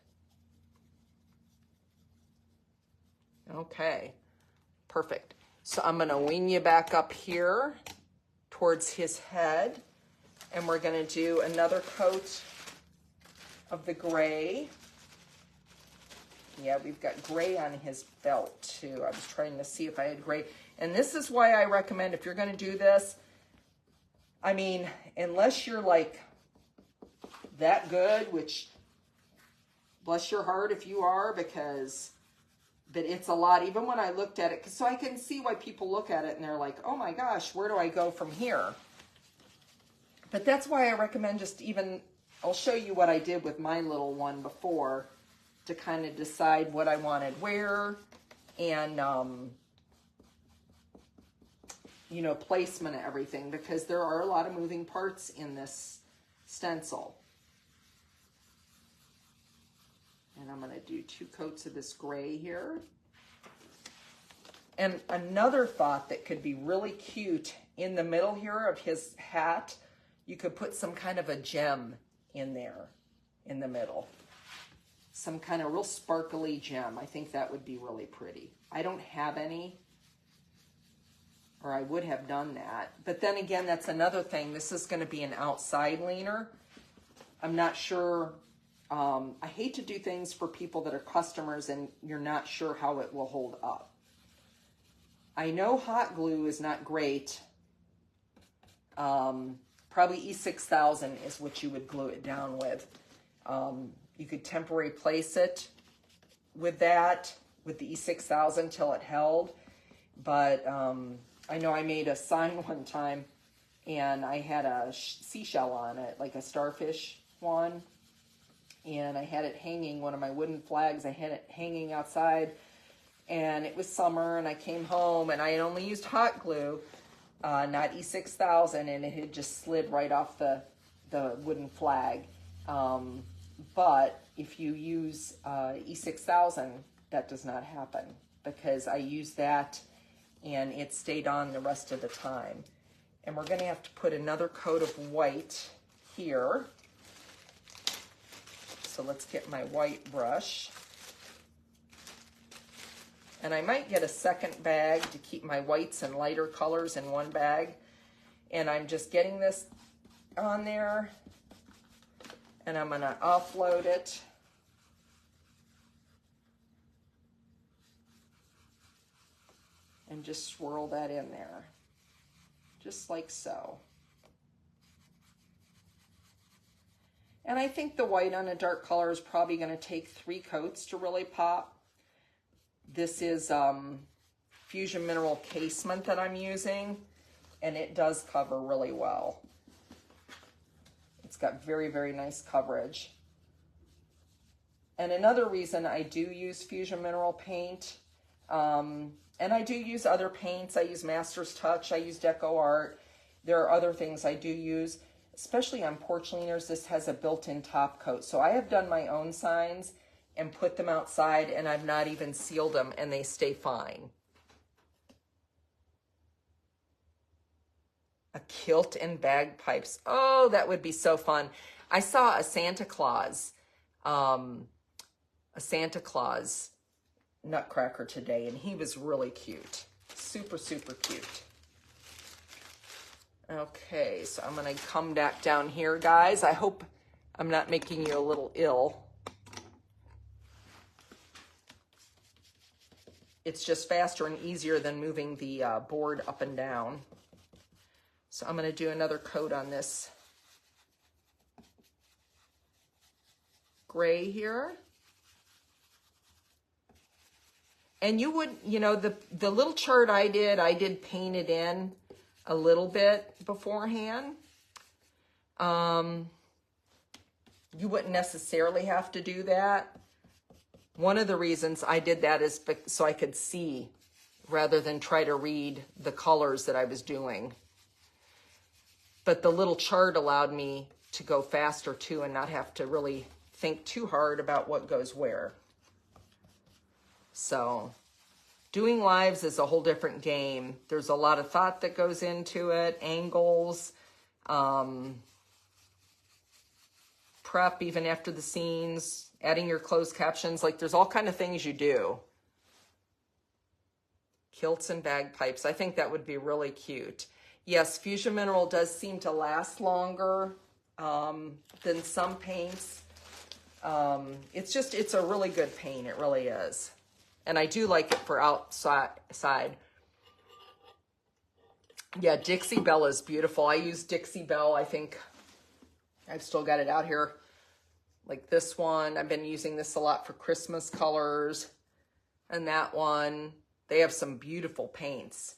Okay, perfect. So I'm gonna wing you back up here towards his head. And we're gonna do another coat of the gray. Yeah, we've got gray on his belt too. I was trying to see if I had gray. And this is why I recommend if you're gonna do this, I mean, unless you're like that good, which bless your heart if you are, because, but it's a lot, even when I looked at it, so I can see why people look at it and they're like, oh my gosh, where do I go from here? But that's why I recommend just even, I'll show you what I did with my little one before to kind of decide what I wanted where and, you know, placement of everything, because there are a lot of moving parts in this stencil. And I'm going to do 2 coats of this gray here. And another thought that could be really cute in the middle here of his hat, you could put some kind of a gem in there in the middle. Some kind of real sparkly gem. I think that would be really pretty. I don't have any, or I would have done that. But then again, that's another thing. This is going to be an outside leaner. I'm not sure. I hate to do things for people that are customers and you're not sure how it will hold up. I know hot glue is not great. Probably E6000 is what you would glue it down with. You could temporary place it with that, with the E6000 till it held. But I know I made a sign one time and I had a seashell on it, like a starfish one. And I had it hanging, one of my wooden flags, I had it hanging outside, and it was summer, and I came home, and I had only used hot glue, not E6000, and it had just slid right off the wooden flag. But if you use E6000, that does not happen, because I used that, and it stayed on the rest of the time. And we're going to have to put another coat of white here. So let's get my white brush. And I might get a second bag to keep my whites and lighter colors in one bag. And I'm just getting this on there. And I'm going to offload it. And just swirl that in there. Just like so. And I think the white on a dark color is probably going to take 3 coats to really pop. This is Fusion Mineral Casement that I'm using, and it does cover really well. It's got very, very nice coverage. And another reason I do use Fusion Mineral paint, and I do use other paints. I use Master's Touch, I use Deco Art. There are other things I do use. Especially on porch leaners, this has a built-in top coat. So I have done my own signs and put them outside, and I've not even sealed them, and they stay fine. A kilt and bagpipes. Oh, that would be so fun. I saw a Santa Claus Nutcracker today, and he was really cute. Super, super cute. Okay, so I'm going to come back down here, guys. I hope I'm not making you a little ill. It's just faster and easier than moving the board up and down. So I'm going to do another coat on this gray here. And you would, you know, the little chart I did paint it in a little bit beforehand. You wouldn't necessarily have to do that. One of the reasons I did that is so I could see rather than try to read the colors that I was doing. But the little chart allowed me to go faster too and not have to really think too hard about what goes where. So doing lives is a whole different game. There's a lot of thought that goes into it, angles, prep even after the scenes, adding your closed captions. Like there's all kind of things you do. Kilts and bagpipes. I think that would be really cute. Yes, Fusion Mineral does seem to last longer than some paints. It's a really good paint. It really is. And I do like it for outside. Yeah, Dixie Belle is beautiful. I use Dixie Belle. I think I've still got it out here. Like this one. I've been using this a lot for Christmas colors. And that one. They have some beautiful paints.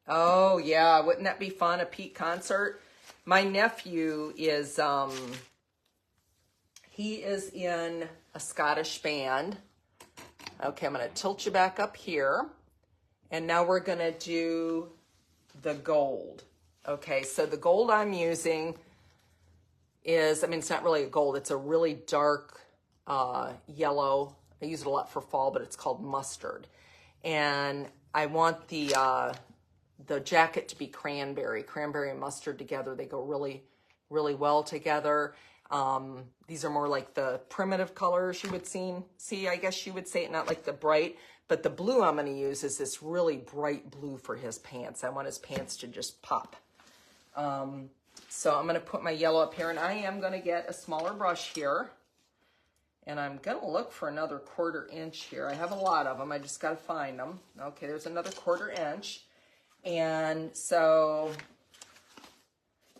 Oh, yeah. Wouldn't that be fun? A Pete concert? My nephew is, he is in a Scottish band. Okay, I'm going to tilt you back up here. And now we're going to do the gold. Okay, so the gold I'm using is, I mean, it's not really a gold. It's a really dark yellow. I use it a lot for fall, but it's called mustard. And I want the jacket to be cranberry and mustard together. They go really, really well together. These are more like the primitive colors you would see, I guess you would say it, not like the bright, but the blue I'm going to use is this really bright blue for his pants. I want his pants to just pop. So I'm going to put my yellow up here, and I am going to get a smaller brush here. And I'm going to look for another 1/4 inch here. I have a lot of them. I just got to find them. Okay, there's another 1/4 inch. And so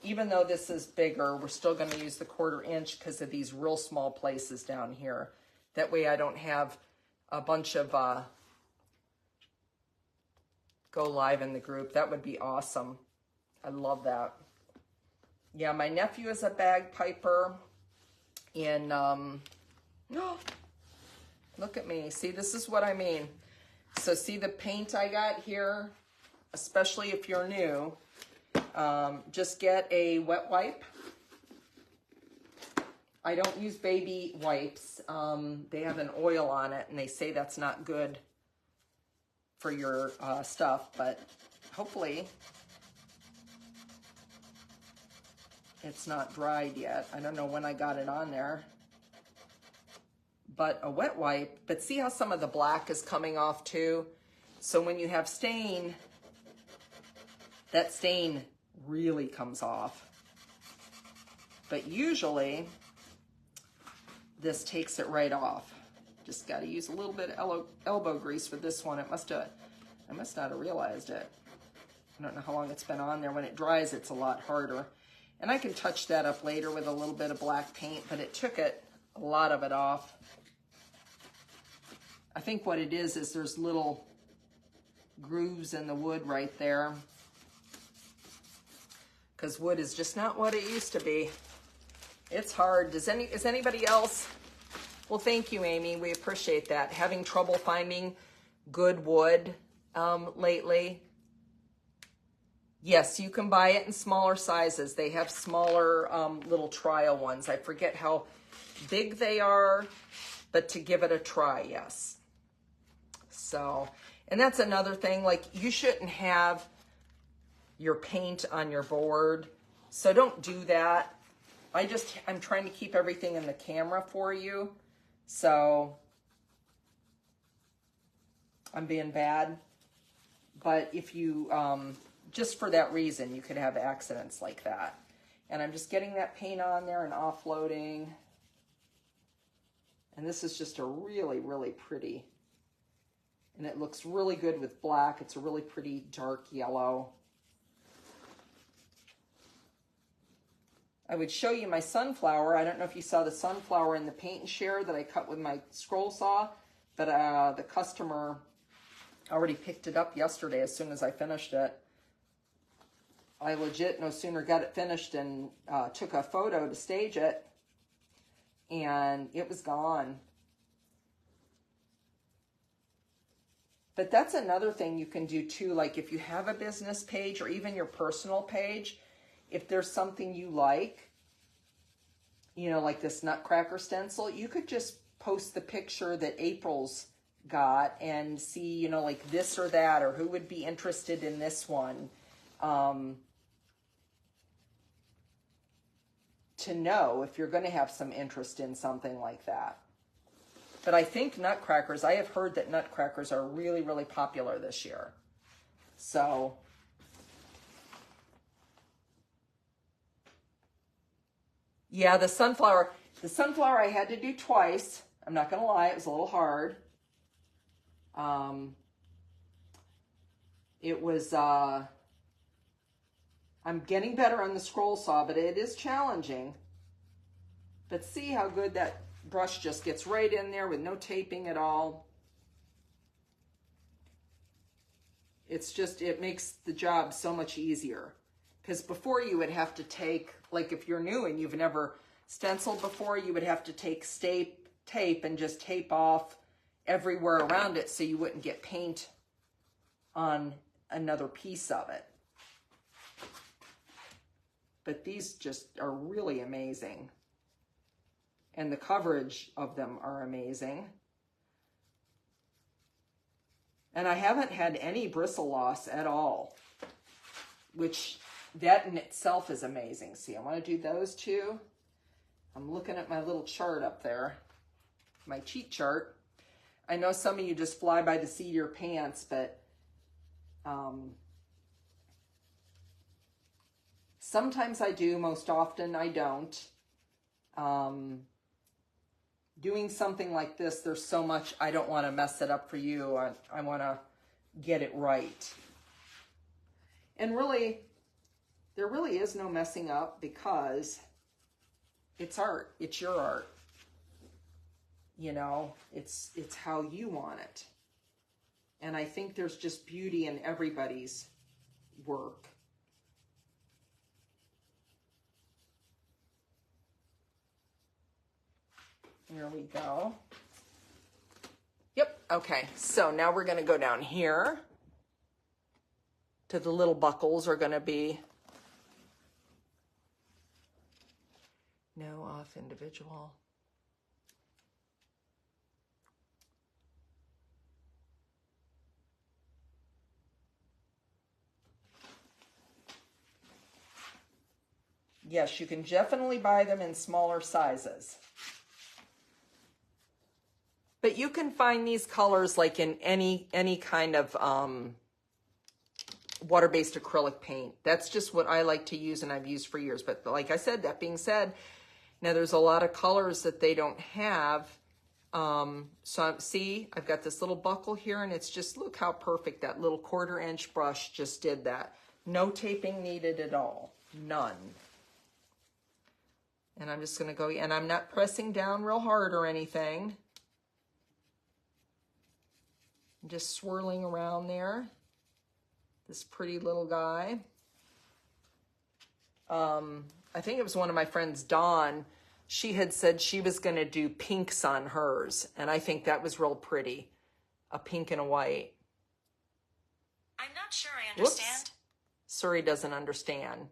even though this is bigger, we're still going to use the 1/4 inch because of these real small places down here. That way I don't have a bunch of go live in the group. That would be awesome. I love that. Yeah, my nephew is a bagpiper in, look at me. See, this is what I mean. So see the paint I got here, especially if you're new, just get a wet wipe. I don't use baby wipes. They have an oil on it, and they say that's not good for your stuff, but hopefully it's not dried yet. I don't know when I got it on there. But a wet wipe, but see how some of the black is coming off too? So when you have stain, that stain really comes off. But usually, this takes it right off. Just got to use a little bit of elbow grease for this one. I must not have realized it. I don't know how long it's been on there. When it dries, it's a lot harder. And I can touch that up later with a little bit of black paint, but it took a lot of it off. I think what it is there's little grooves in the wood right there. Because wood is just not what it used to be. It's hard. Is anybody else? Well, thank you, Amy. We appreciate that. Having trouble finding good wood lately? Yes, you can buy it in smaller sizes. They have smaller little trial ones. I forget how big they are, but to give it a try, yes. So, and that's another thing, like you shouldn't have your paint on your board. So don't do that. I'm trying to keep everything in the camera for you. So I'm being bad. But if you, just for that reason, you could have accidents like that. And I'm just getting that paint on there and offloading. And this is just a really, really pretty. And it looks really good with black. It's a really pretty dark yellow. I would show you my sunflower. I don't know if you saw the sunflower in the paint and share that I cut with my scroll saw, but the customer already picked it up yesterday as soon as I finished it. I legit no sooner got it finished and took a photo to stage it, and it was gone. But that's another thing you can do too, like if you have a business page or even your personal page, if there's something you like, you know, like this Nutcracker stencil, you could just post the picture that April's got and see, you know, like this or that, or who would be interested in this one. To know if you're going to have some interest in something like that. But I think Nutcrackers, I have heard that Nutcrackers are really, really popular this year. So yeah, the sunflower I had to do twice. I'm not going to lie, it was a little hard. It was, I'm getting better on the scroll saw, but it is challenging. But see how good that brush just gets right in there with no taping at all. It's just, it makes the job so much easier. Because before you would have to take, like if you're new and you've never stenciled before, you would have to take tape and just tape off everywhere around it so you wouldn't get paint on another piece of it. But these just are really amazing. And the coverage of them are amazing. And I haven't had any bristle loss at all, which that in itself is amazing. See, I want to do those two. I'm looking at my little chart up there, my cheat chart. I know some of you just fly by the seat of your pants, but sometimes I do, most often I don't. Doing something like this, there's so much, I don't want to mess it up for you. I want to get it right. And really, there really is no messing up because it's art. It's your art. You know, it's how you want it. And I think there's just beauty in everybody's work. Here we go. Yep, okay. So now we're going to go down here to the little buckles are going to be no off individual. Yes, you can definitely buy them in smaller sizes. But you can find these colors like in any kind of water-based acrylic paint. That's just what I like to use and I've used for years. But like I said, that being said, now there's a lot of colors that they don't have. So see, I've got this little buckle here and it's just, look how perfect that little 1/4 inch brush just did that. No taping needed at all, none. And I'm just gonna go, and I'm not pressing down real hard or anything. I'm just swirling around there. This pretty little guy. I think it was one of my friends, Dawn. She had said she was going to do pinks on hers. And I think that was real pretty. A pink and a white. I'm not sure I understand. Whoops. Suri doesn't understand.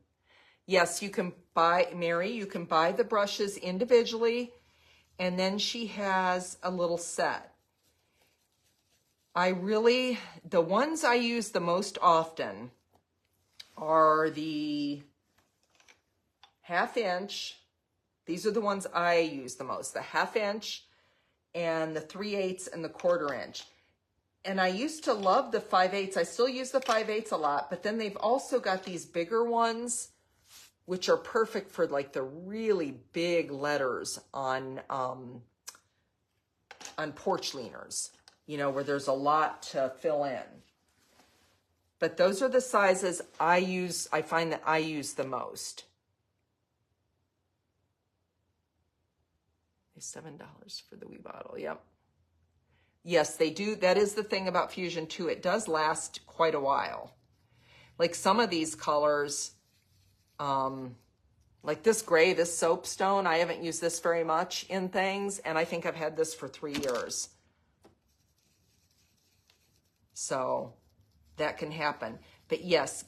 Yes, you can buy, Mary, you can buy the brushes individually. And then she has a little set. The ones I use the most often are the 1/2 inch. These are the ones I use the most, the 1/2 inch and the 3/8 and the 1/4 inch. And I used to love the 5/8. I still use the 5/8 a lot, but then they've also got these bigger ones, which are perfect for like the really big letters on porch leaners, you know, where there's a lot to fill in. But those are the sizes I use. I find that I use the most. $7 for the wee bottle. Yep. Yes, they do. That is the thing about Fusion too. It does last quite a while. Like some of these colors, like this gray, this soapstone, I haven't used this very much in things, and I think I've had this for 3 years. So that can happen. But yes,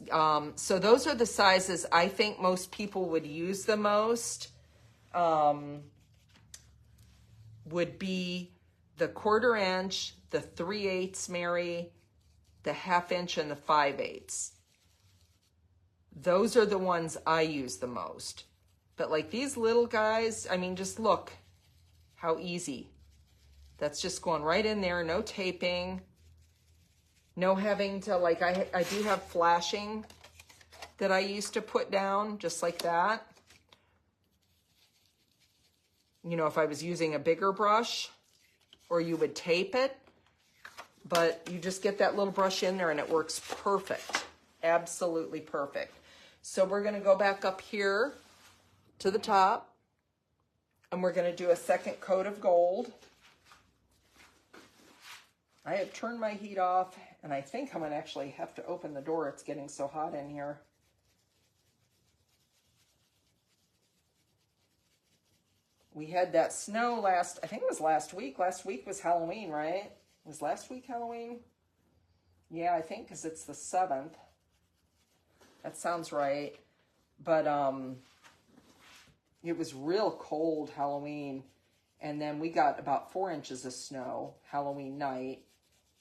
so those are the sizes I think most people would use the most. Would be the 1/4 inch, the 3/8 Mary, the 1/2 inch, and the 5/8. Those are the ones I use the most. But like these little guys, I mean, just look how easy. That's just going right in there, no taping, no having to, like, I do have flashing that I used to put down just like that. You know, if I was using a bigger brush, or you would tape it, but you just get that little brush in there and it works perfect. Absolutely perfect. So we're going to go back up here to the top, and we're going to do a second coat of gold. I have turned my heat off, and I think I'm going to actually have to open the door. It's getting so hot in here. We had that snow I think it was last week. Last week was Halloween, right? Was last week Halloween? Yeah, I think, because it's the 7th. That sounds right. But it was real cold Halloween. And then we got about 4 inches of snow Halloween night.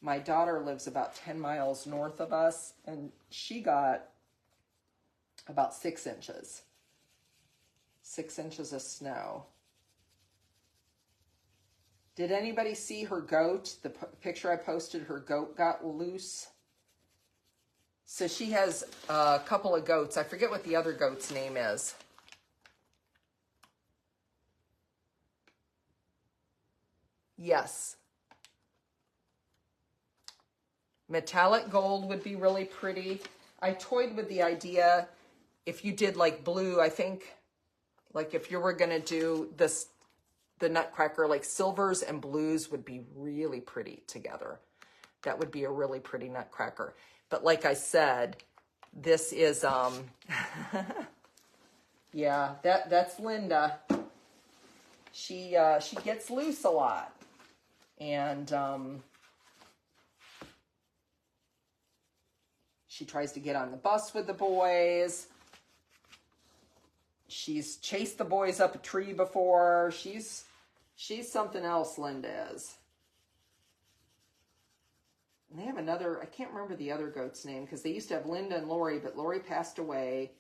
My daughter lives about 10 miles north of us, and she got about 6 inches. 6 inches of snow. Did anybody see her goat? The picture I posted, her goat got loose. So she has a couple of goats. I forget what the other goat's name is. Yes. Metallic gold would be really pretty. I toyed with the idea, if you did like blue, I think, like if you were going to do this, the Nutcracker, like silvers and blues would be really pretty together. That would be a really pretty Nutcracker. But like I said, this is, yeah, that's Linda. She gets loose a lot. And she tries to get on the bus with the boys. She's chased the boys up a tree before. She's something else, Linda is. And they have another, I can't remember the other goat's name, because they used to have Linda and Lori, but Lori passed away.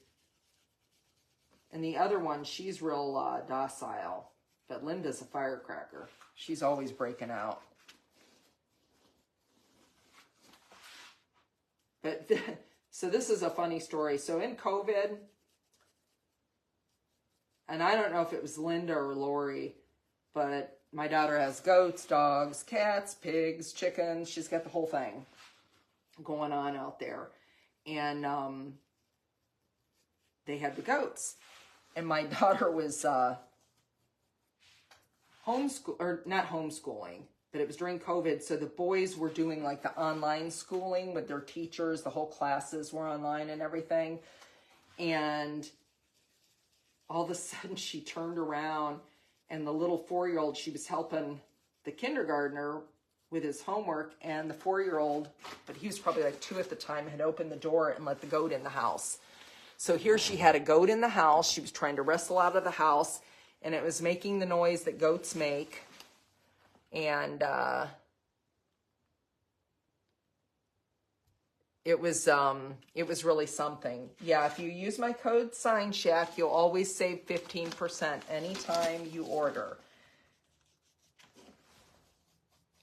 And the other one, she's real docile. But Linda's a firecracker. She's always breaking out. But so this is a funny story. So in COVID, and I don't know if it was Linda or Lori, but my daughter has goats, dogs, cats, pigs, chickens. She's got the whole thing going on out there. And they had the goats. And my daughter was not homeschooling, but it was during COVID. So the boys were doing like the online schooling with their teachers. The whole classes were online and everything. And all of a sudden she turned around, and the little 4-year-old, she was helping the kindergartner with his homework, and the 4-year-old, but he was probably like 2 at the time, had opened the door and let the goat in the house. So here she had a goat in the house. She was trying to wrestle out of the house, and it was making the noise that goats make. And it was really something. Yeah, if you use my code Sign Shack, you'll always save 15% anytime you order.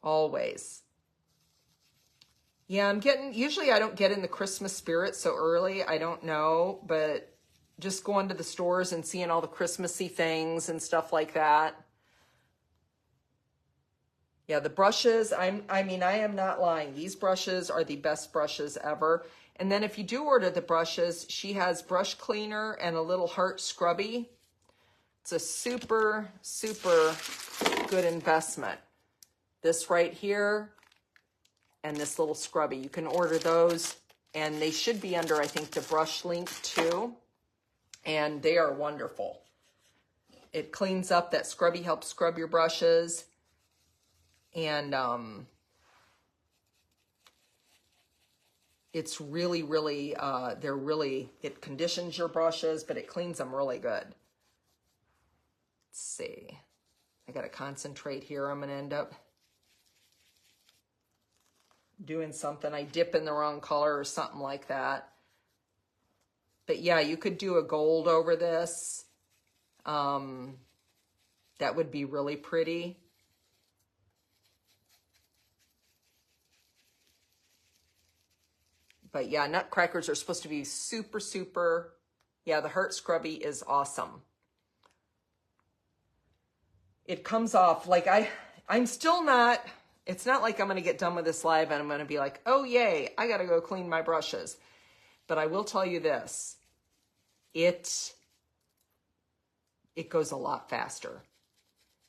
Always. Yeah, usually I don't get in the Christmas spirit so early. I don't know, but just going to the stores and seeing all the Christmassy things and stuff like that. Yeah, the brushes, I am not lying. These brushes are the best brushes ever. And then if you do order the brushes, she has brush cleaner and a little heart scrubby. It's a super, super good investment. This right here and this little scrubby. You can order those and they should be under, I think, the brush link too. And they are wonderful. It cleans up. That scrubby helps scrub your brushes. And it's really, really, it conditions your brushes, but it cleans them really good. Let's see. I got to concentrate here. I'm going to end up doing something. I dip in the wrong color or something like that. But yeah, you could do a gold over this. That would be really pretty. But yeah, nutcrackers are supposed to be super, super. Yeah, the Heart Scrubby is awesome. It comes off like I'm still not, it's not like I'm going to get done with this live and I'm going to be like, oh yay, I got to go clean my brushes. But I will tell you this, it goes a lot faster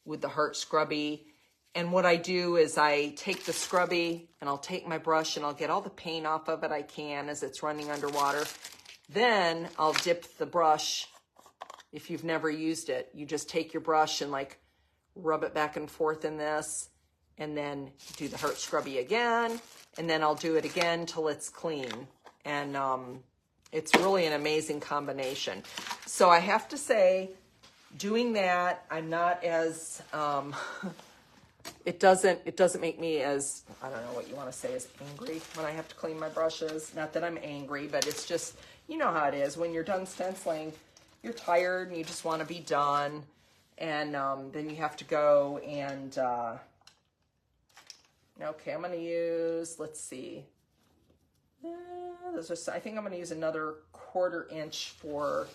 with the Heart Scrubby. And what I do is I take the scrubby and I'll take my brush and I'll get all the paint off of it I can as it's running underwater. Then I'll dip the brush. If you've never used it, you just take your brush and like rub it back and forth in this and then do the Heart Scrubby again. And then I'll do it again till it's clean. And it's really an amazing combination. So I have to say, doing that, I'm not as... It doesn't make me as, I don't know what you want to say, as angry when I have to clean my brushes. Not that I'm angry, but it's just, you know how it is. When you're done stenciling, you're tired and you just want to be done. And then you have to go and, okay, I'm going to use, let's see. I think I'm going to use another 1/4 inch for,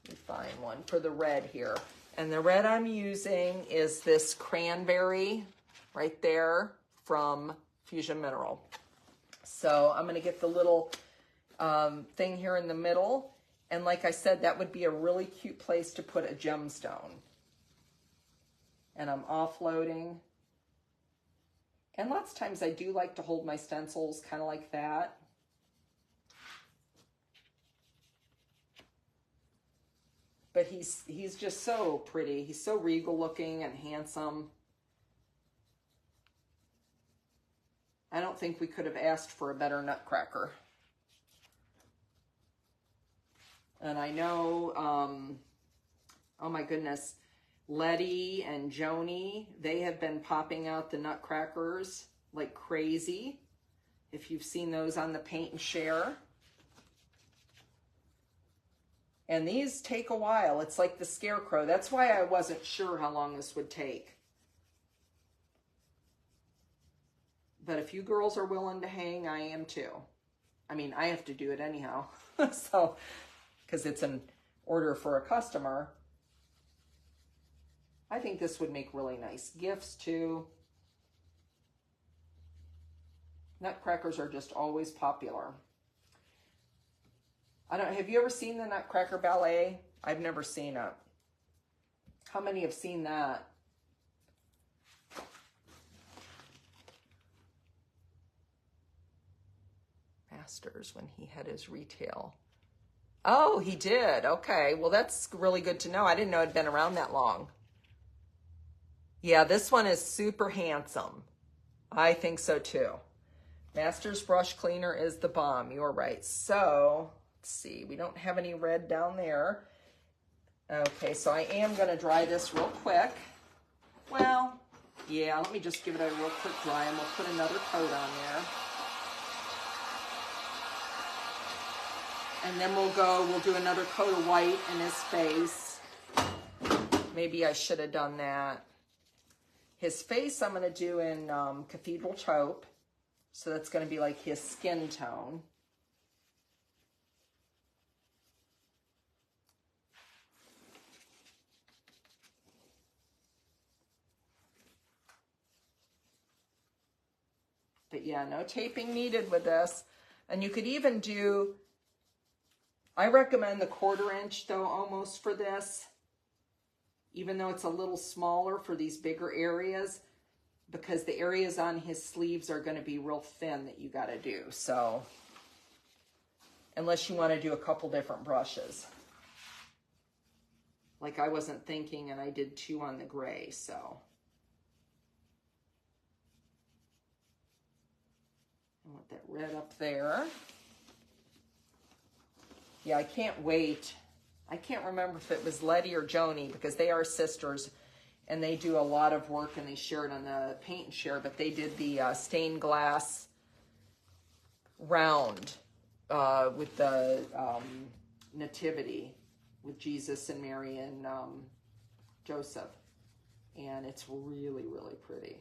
let me find one, for the red here. And the red I'm using is this cranberry right there from Fusion Mineral. So I'm going to get the little thing here in the middle. And like I said, that would be a really cute place to put a gemstone. And I'm offloading. And lots of times I do like to hold my stencils kind of like that. But he's just so pretty. He's so regal looking and handsome. I don't think we could have asked for a better nutcracker. And I know, oh my goodness, Letty and Joni, they have been popping out the nutcrackers like crazy. If you've seen those on the Paint and Share. And these take a while. It's like the Scarecrow. That's why I wasn't sure how long this would take. But if you girls are willing to hang, I am too. I mean, I have to do it anyhow. So, because it's an order for a customer. I think this would make really nice gifts too. Nutcrackers are just always popular. Have you ever seen the Nutcracker Ballet? I've never seen it. How many have seen that? Masters, when he had his retail. Oh, he did. Okay. Well, that's really good to know. I didn't know it'd been around that long. Yeah, this one is super handsome. I think so too. Masters brush cleaner is the bomb. You're right. So... let's see, we don't have any red down there. Okay, so I am going to dry this real quick. Well, yeah, let me just give it a real quick dry and we'll put another coat on there. And then we'll do another coat of white in his face. Maybe I should have done that. His face I'm going to do in Cathedral Taupe. So that's going to be like his skin tone. But yeah, no taping needed with this. And you could even do, I recommend the 1/4 inch though almost for this. Even though it's a little smaller for these bigger areas, because the areas on his sleeves are going to be real thin that you got to do. So, unless you want to do a couple different brushes. Like I wasn't thinking, and I did 2 on the gray, so. I want that red up there. Yeah, I can't wait. I can't remember if it was Letty or Joni, because they are sisters and they do a lot of work and they share it on the Paint and Share, but they did the stained glass round with the nativity with Jesus and Mary and Joseph. And it's really, really pretty.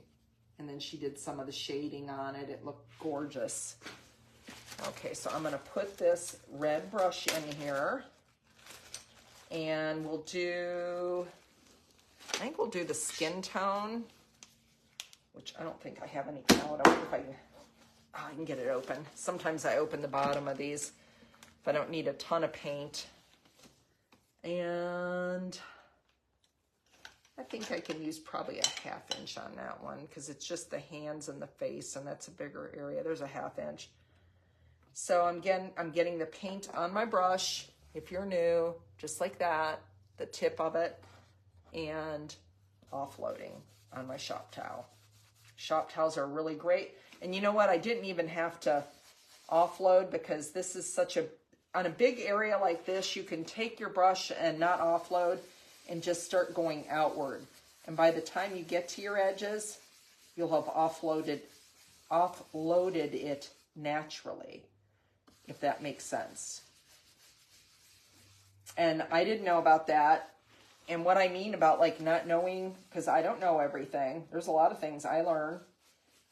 And then she did some of the shading on it. It looked gorgeous. Okay, so I'm going to put this red brush in here. And we'll do, I think we'll do the skin tone, which I don't think I have any out. I wonder if I can get it open. Sometimes I open the bottom of these if I don't need a ton of paint. And I think I can use probably a 1/2 inch on that one because it's just the hands and the face, and that's a bigger area. There's a 1/2 inch. So I'm getting the paint on my brush. If you're new, just like that, the tip of it, and offloading on my shop towel. Shop towels are really great. And you know what? I didn't even have to offload because this is such a, on a big area like this, you can take your brush and not offload and just start going outward. And by the time you get to your edges, you'll have offloaded it naturally, if that makes sense. And I didn't know about that. And what I mean about like not knowing, because I don't know everything. There's a lot of things I learn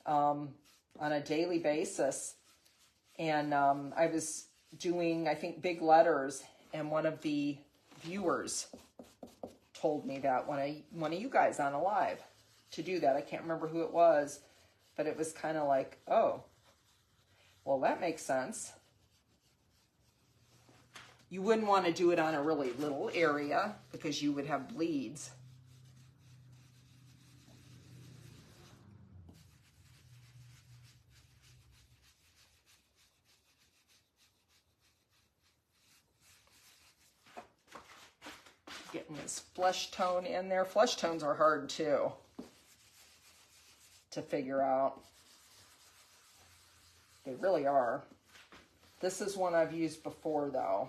on a daily basis. And I was doing, I think, big letters, and one of the viewers told me that one of you guys on a live to do that. I can't remember who it was, but it was kind of like, oh, well, that makes sense. You wouldn't want to do it on a really little area because you would have bleeds. Getting this flesh tone in there. Flesh tones are hard too to figure out. They really are. This is one I've used before though,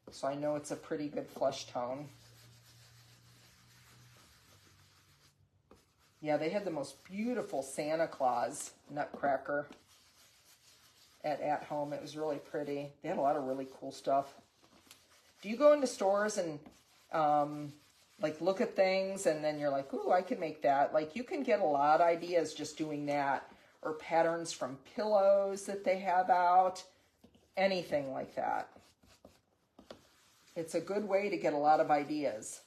so I know it's a pretty good flesh tone. Yeah, they had the most beautiful Santa Claus Nutcracker at home. It was really pretty. They had a lot of really cool stuff. Do you go into stores and like look at things and then you're like, ooh, I can make that? Like you can get a lot of ideas just doing that, or patterns from pillows that they have out, anything like that. It's a good way to get a lot of ideas.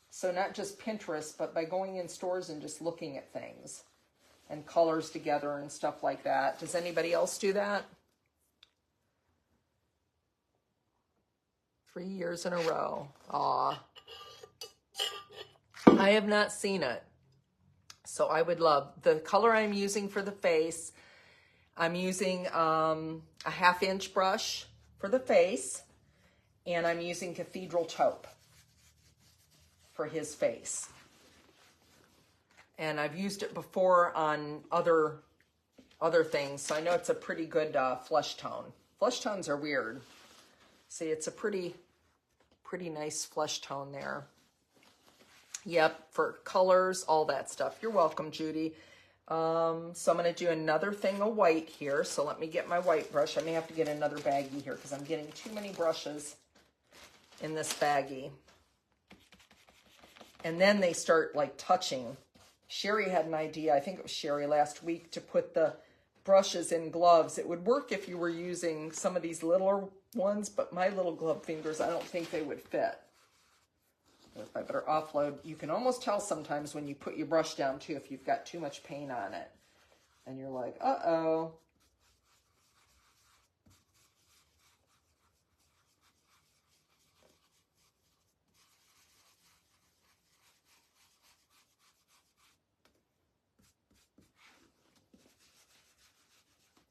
So not just Pinterest, but by going in stores and just looking at things and colors together and stuff like that. Does anybody else do that? 3 years in a row. Aw. I have not seen it. So I would love the color I'm using for the face. I'm using a 1/2 inch brush for the face, and I'm using Cathedral Taupe for his face. And I've used it before on other things, so I know it's a pretty good flesh tone. Flesh tones are weird. See, it's a pretty nice flesh tone there. Yep, for colors, all that stuff. You're welcome, Judy. So I'm going to do another thing of white here. So let me get my white brush. I may have to get another baggie here because I'm getting too many brushes in this baggie. And then they start like touching. Sherry had an idea, I think it was Sherry last week, to put the brushes in gloves. It would work if you were using some of these littler ones, but my little glove fingers, I don't think they would fit. I better offload. You can almost tell sometimes when you put your brush down too if you've got too much paint on it. And you're like, uh-oh.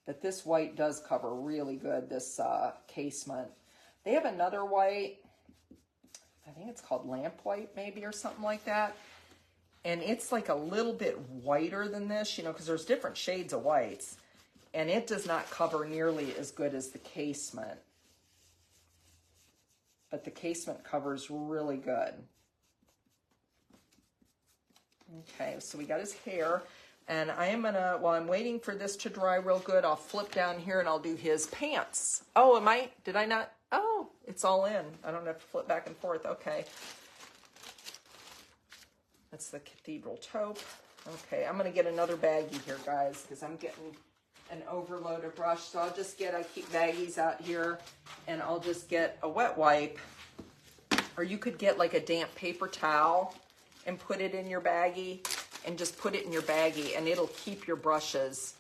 But this white does cover really good, this casement. They have another white, I think it's called lamp white maybe or something like that. And it's like a little bit whiter than this, you know, because there's different shades of whites. And it does not cover nearly as good as the casement. But the casement covers really good. Okay, so we got his hair. And I am gonna, while I'm waiting for this to dry real good, I'll flip down here and I'll do his pants. Oh, did I not? Oh, it's all in. I don't have to flip back and forth. Okay. That's the cathedral taupe. Okay, I'm gonna get another baggie here, guys, because I'm getting an overload of brush. So I'll just I keep baggies out here, and I'll just get a wet wipe. Or you could get like a damp paper towel and put it in your baggie. And just put it in your baggie and it'll keep your brushes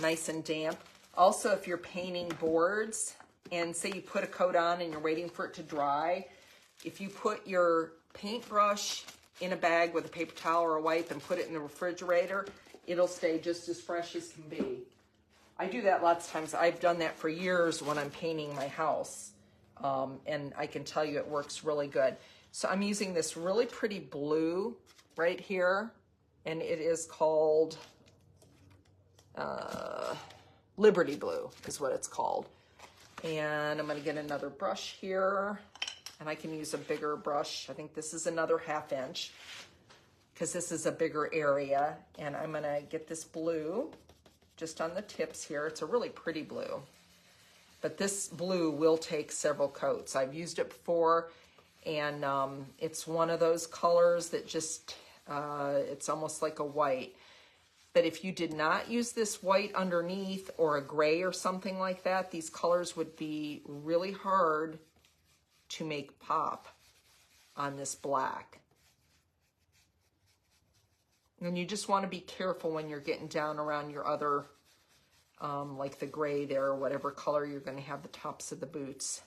nice and damp. Also, if you're painting boards and say you put a coat on and you're waiting for it to dry, if you put your paintbrush in a bag with a paper towel or a wipe and put it in the refrigerator, it'll stay just as fresh as can be. I do that lots of times. I've done that for years when I'm painting my house. And I can tell you it works really good. So I'm using this really pretty blue right here. And it is called Liberty Blue is what it's called. And I'm going to get another brush here. And I can use a bigger brush. I think this is another 1/2 inch because this is a bigger area. And I'm going to get this blue just on the tips here. It's a really pretty blue. But this blue will take several coats. I've used it before. And it's one of those colors that just... it's almost like a white. But if you did not use this white underneath or a gray or something like that, these colors would be really hard to make pop on this black. And you just want to be careful when you're getting down around your other, like the gray there, or whatever color you're going to have the tops of the boots.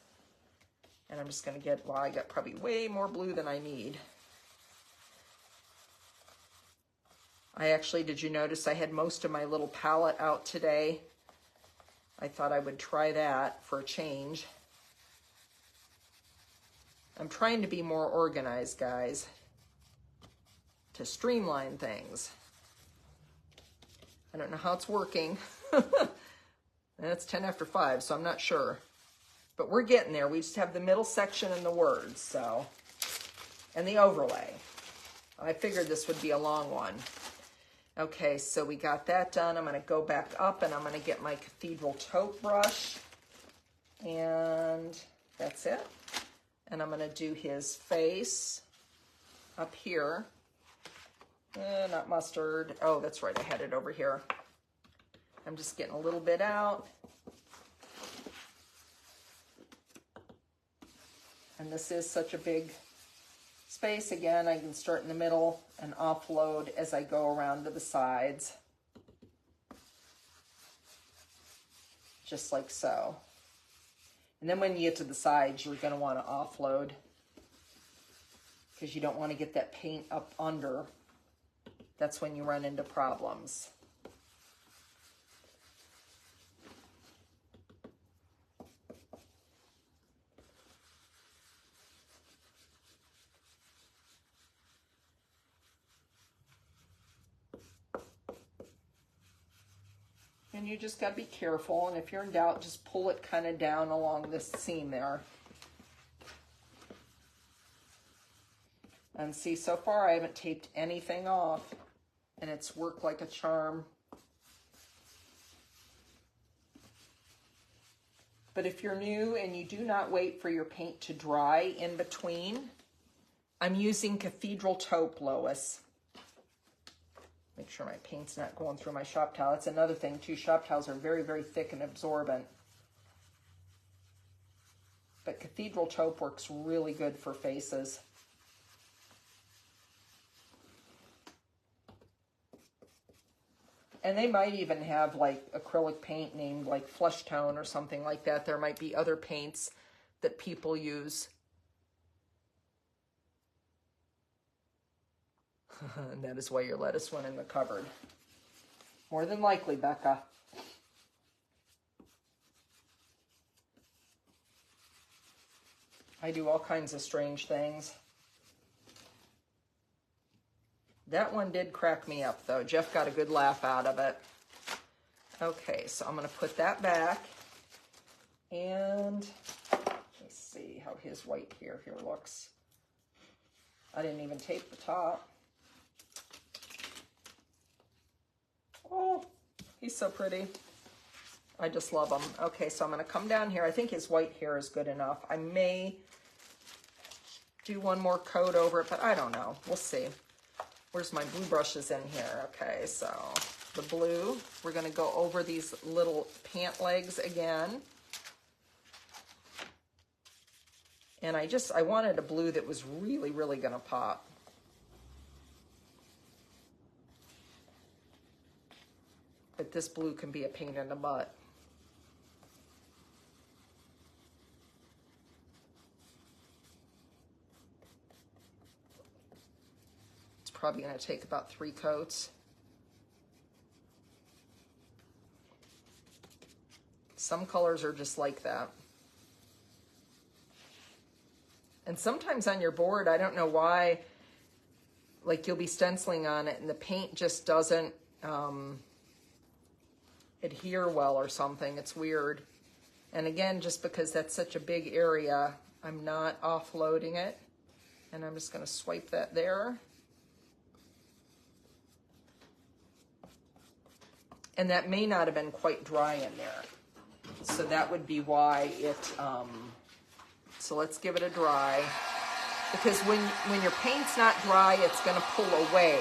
And I'm just going to get, well, I got probably way more blue than I need. Did you notice I had most of my little palette out today? I thought I would try that for a change. I'm trying to be more organized, guys, to streamline things. I don't know how it's working. And it's 10 after 5, so I'm not sure. But we're getting there. We just have the middle section and the words, so, and the overlay. I figured this would be a long one. Okay, so we got that done. I'm going to go back up and I'm going to get my cathedral taupe brush. And that's it. And I'm going to do his face up here. Not mustard. Oh, that's right. I had it over here. I'm just getting a little bit out. And this is such a big space. Again, I can start in the middle and offload as I go around to the sides. Just like so. And then when you get to the sides, you're going to want to offload because you don't want to get that paint up under. That's when you run into problems. And you just got to be careful, and if you're in doubt, just pull it kind of down along this seam there. And see, so far I haven't taped anything off. and it's worked like a charm. But if you're new and you do not wait for your paint to dry in between, I'm using Cathedral Taupe, Lois. Make sure my paint's not going through my shop towel. That's another thing too. Shop towels are very, very thick and absorbent. But Cathedral Taupe works really good for faces. And they might even have like acrylic paint named like Flesh Tone or something like that. There might be other paints that people use. And that is why your lettuce went in the cupboard. More than likely, Becca. I do all kinds of strange things. That one did crack me up, though. Jeff got a good laugh out of it. Okay, so I'm going to put that back. And let's see how his white here looks. I didn't even tape the top. Oh, he's so pretty. I just love him. Okay, so I'm going to come down here. I think his white hair is good enough. I may do one more coat over it, but I don't know. We'll see. Where's my blue brushes in here? Okay, so the blue. We're going to go over these little pant legs again. And I wanted a blue that was really, really going to pop. But this blue can be a pain in the butt. It's probably going to take about 3 coats. Some colors are just like that. And sometimes on your board, I don't know why, like you'll be stenciling on it and the paint just doesn't adhere well or something. It's weird. And again, just because that's such a big area, I'm not offloading it. And I'm just going to swipe that there. And that may not have been quite dry in there. So that would be why it, so let's give it a dry. Because when your paint's not dry, it's going to pull away.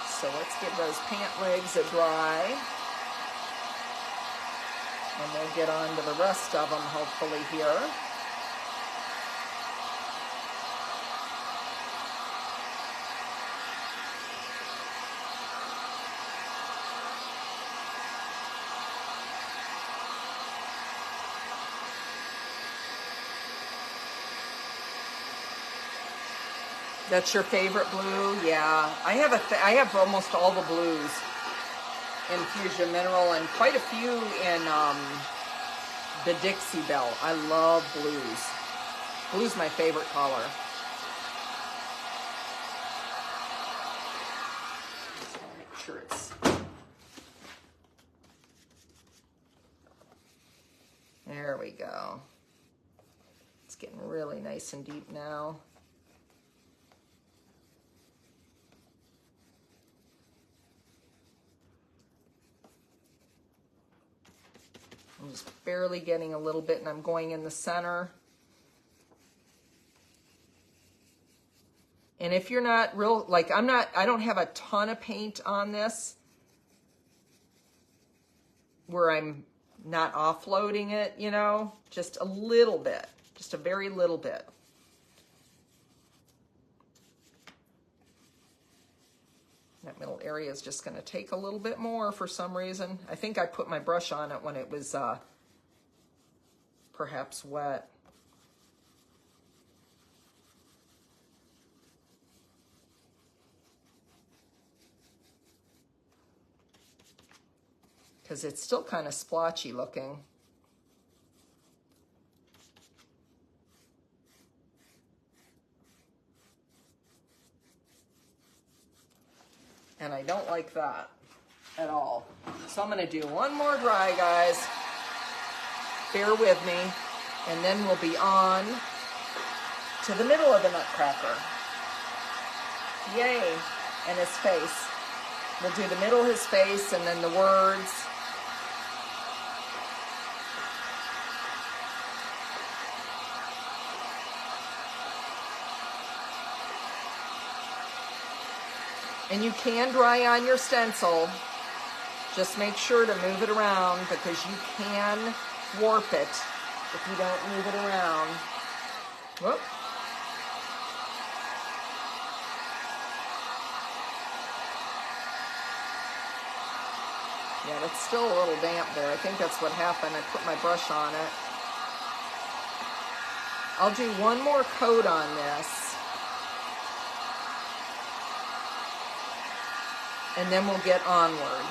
So let's give those pant legs a dry. And we'll get on to the rest of them hopefully here. That's your favorite blue? Yeah, I have almost all the blues in Fusion Mineral and quite a few in the Dixie Belle. I love blues. Blue's my favorite color. Just want to make sure it's... There we go. It's getting really nice and deep now. I'm just barely getting a little bit and I'm going in the center. And if you're not real, like I don't have a ton of paint on this where I'm not offloading it, you know, just a little bit, just a very little bit. That middle area is just going to take a little bit more for some reason. I think I put my brush on it when it was perhaps wet. Because it's still kind of splotchy looking. And I don't like that at all. So I'm going to do one more dry, guys. Bear with me. And then we'll be on to the middle of the Nutcracker. Yay. And his face. We'll do the middle of his face and then the words. And you can dry on your stencil. Just make sure to move it around because you can warp it if you don't move it around. Whoop. Yeah, it's still a little damp there. I think that's what happened. I put my brush on it. I'll do one more coat on this. And then we'll get onward.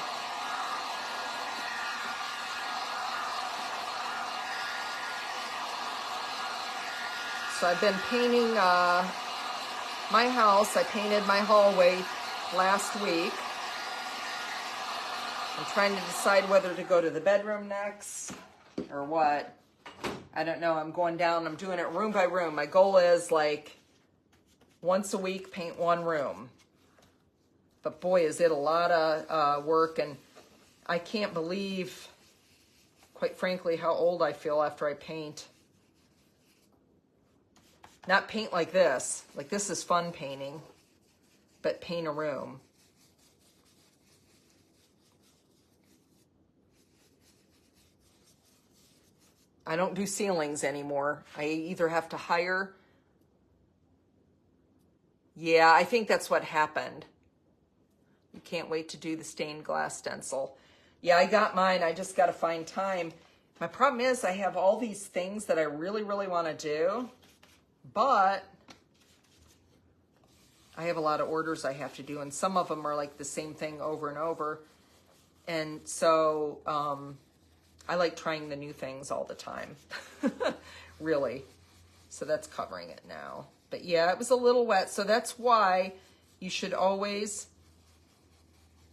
So I've been painting my house. I painted my hallway last week. I'm trying to decide whether to go to the bedroom next or what. I don't know. I'm going down. I'm doing it room by room. My goal is like once a week, paint one room. But boy, is it a lot of work, and I can't believe, quite frankly, how old I feel after I paint. Not paint like this. Like this is fun painting, but paint a room. I don't do ceilings anymore. I either have to hire. Yeah, I think that's what happened. You can't wait to do the stained glass stencil. Yeah, I got mine. I just got to find time. My problem is I have all these things that I really, really want to do, but I have a lot of orders I have to do, and some of them are like the same thing over and over. And so I like trying the new things all the time, really. So that's covering it now. But yeah, it was a little wet, so that's why you should always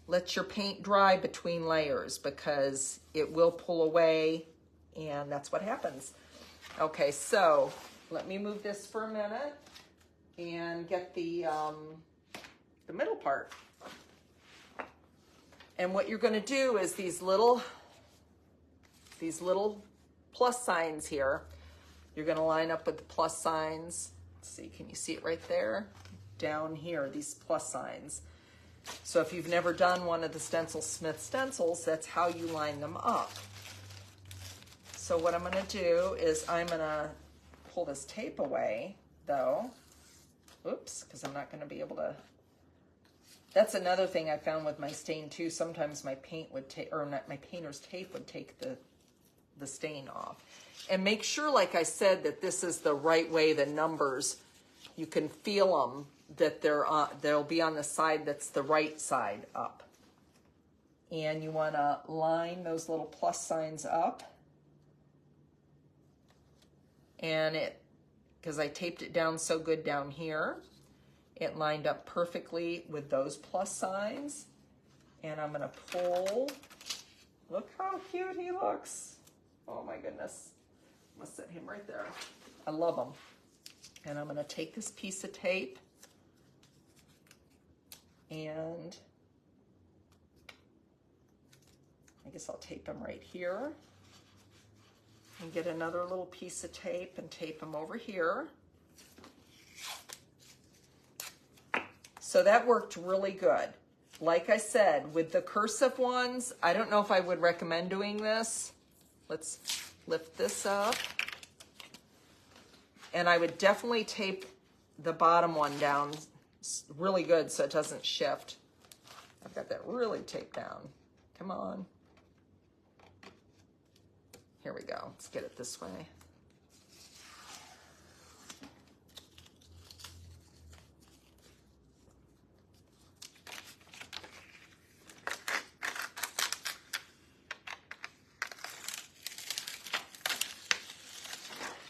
let your paint dry between layers because it will pull away, and that's what happens. Okay, so let me move this for a minute and get the middle part. And what you're going to do is these little plus signs here, you're going to line up with the plus signs. Let's see, can you see it right there? Down here, these plus signs. So if you've never done one of the Stencil Smith stencils, that's how you line them up. So what I'm going to do is I'm going to pull this tape away, though. Oops, because I'm not going to be able to. That's another thing I found with my stain too. Sometimes my paint would take, or not, my painter's tape would take the stain off. And make sure, like I said, that this is the right way. The numbers, you can feel them, that they'll be on the side that's the right side up. And you want to line those little plus signs up. And because I taped it down so good down here, it lined up perfectly with those plus signs. And I'm going to pull. Look how cute he looks. Oh my goodness. I'm going to set him right there. I love him. And I'm going to take this piece of tape and I guess I'll tape him right here and get another little piece of tape and tape him over here. So that worked really good. Like I said, with the cursive ones, I don't know if I would recommend doing this. Let's lift this up. And I would definitely tape the bottom one down really good so it doesn't shift. I've got that really taped down. Come on. Here we go. Let's get it this way.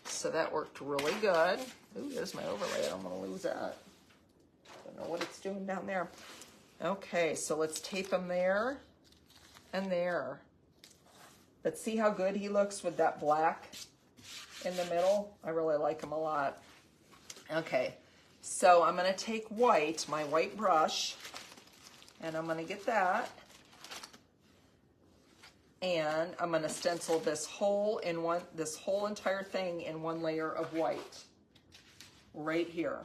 So that worked really good. Ooh, there's my overlay. I don't want to lose that. Don't know what it's doing down there. Okay, so let's tape him there and there. But see how good he looks with that black in the middle? I really like him a lot. Okay, so I'm going to take white, my white brush, and I'm going to get that. And I'm going to stencil this whole entire thing in one layer of white right here.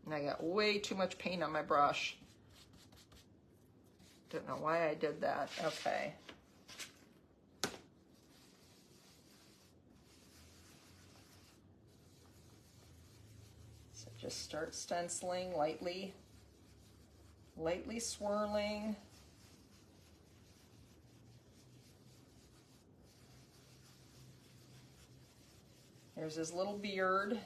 And I got way too much paint on my brush. Don't know why I did that. Okay. So just start stenciling lightly, lightly swirling. There's his little beard.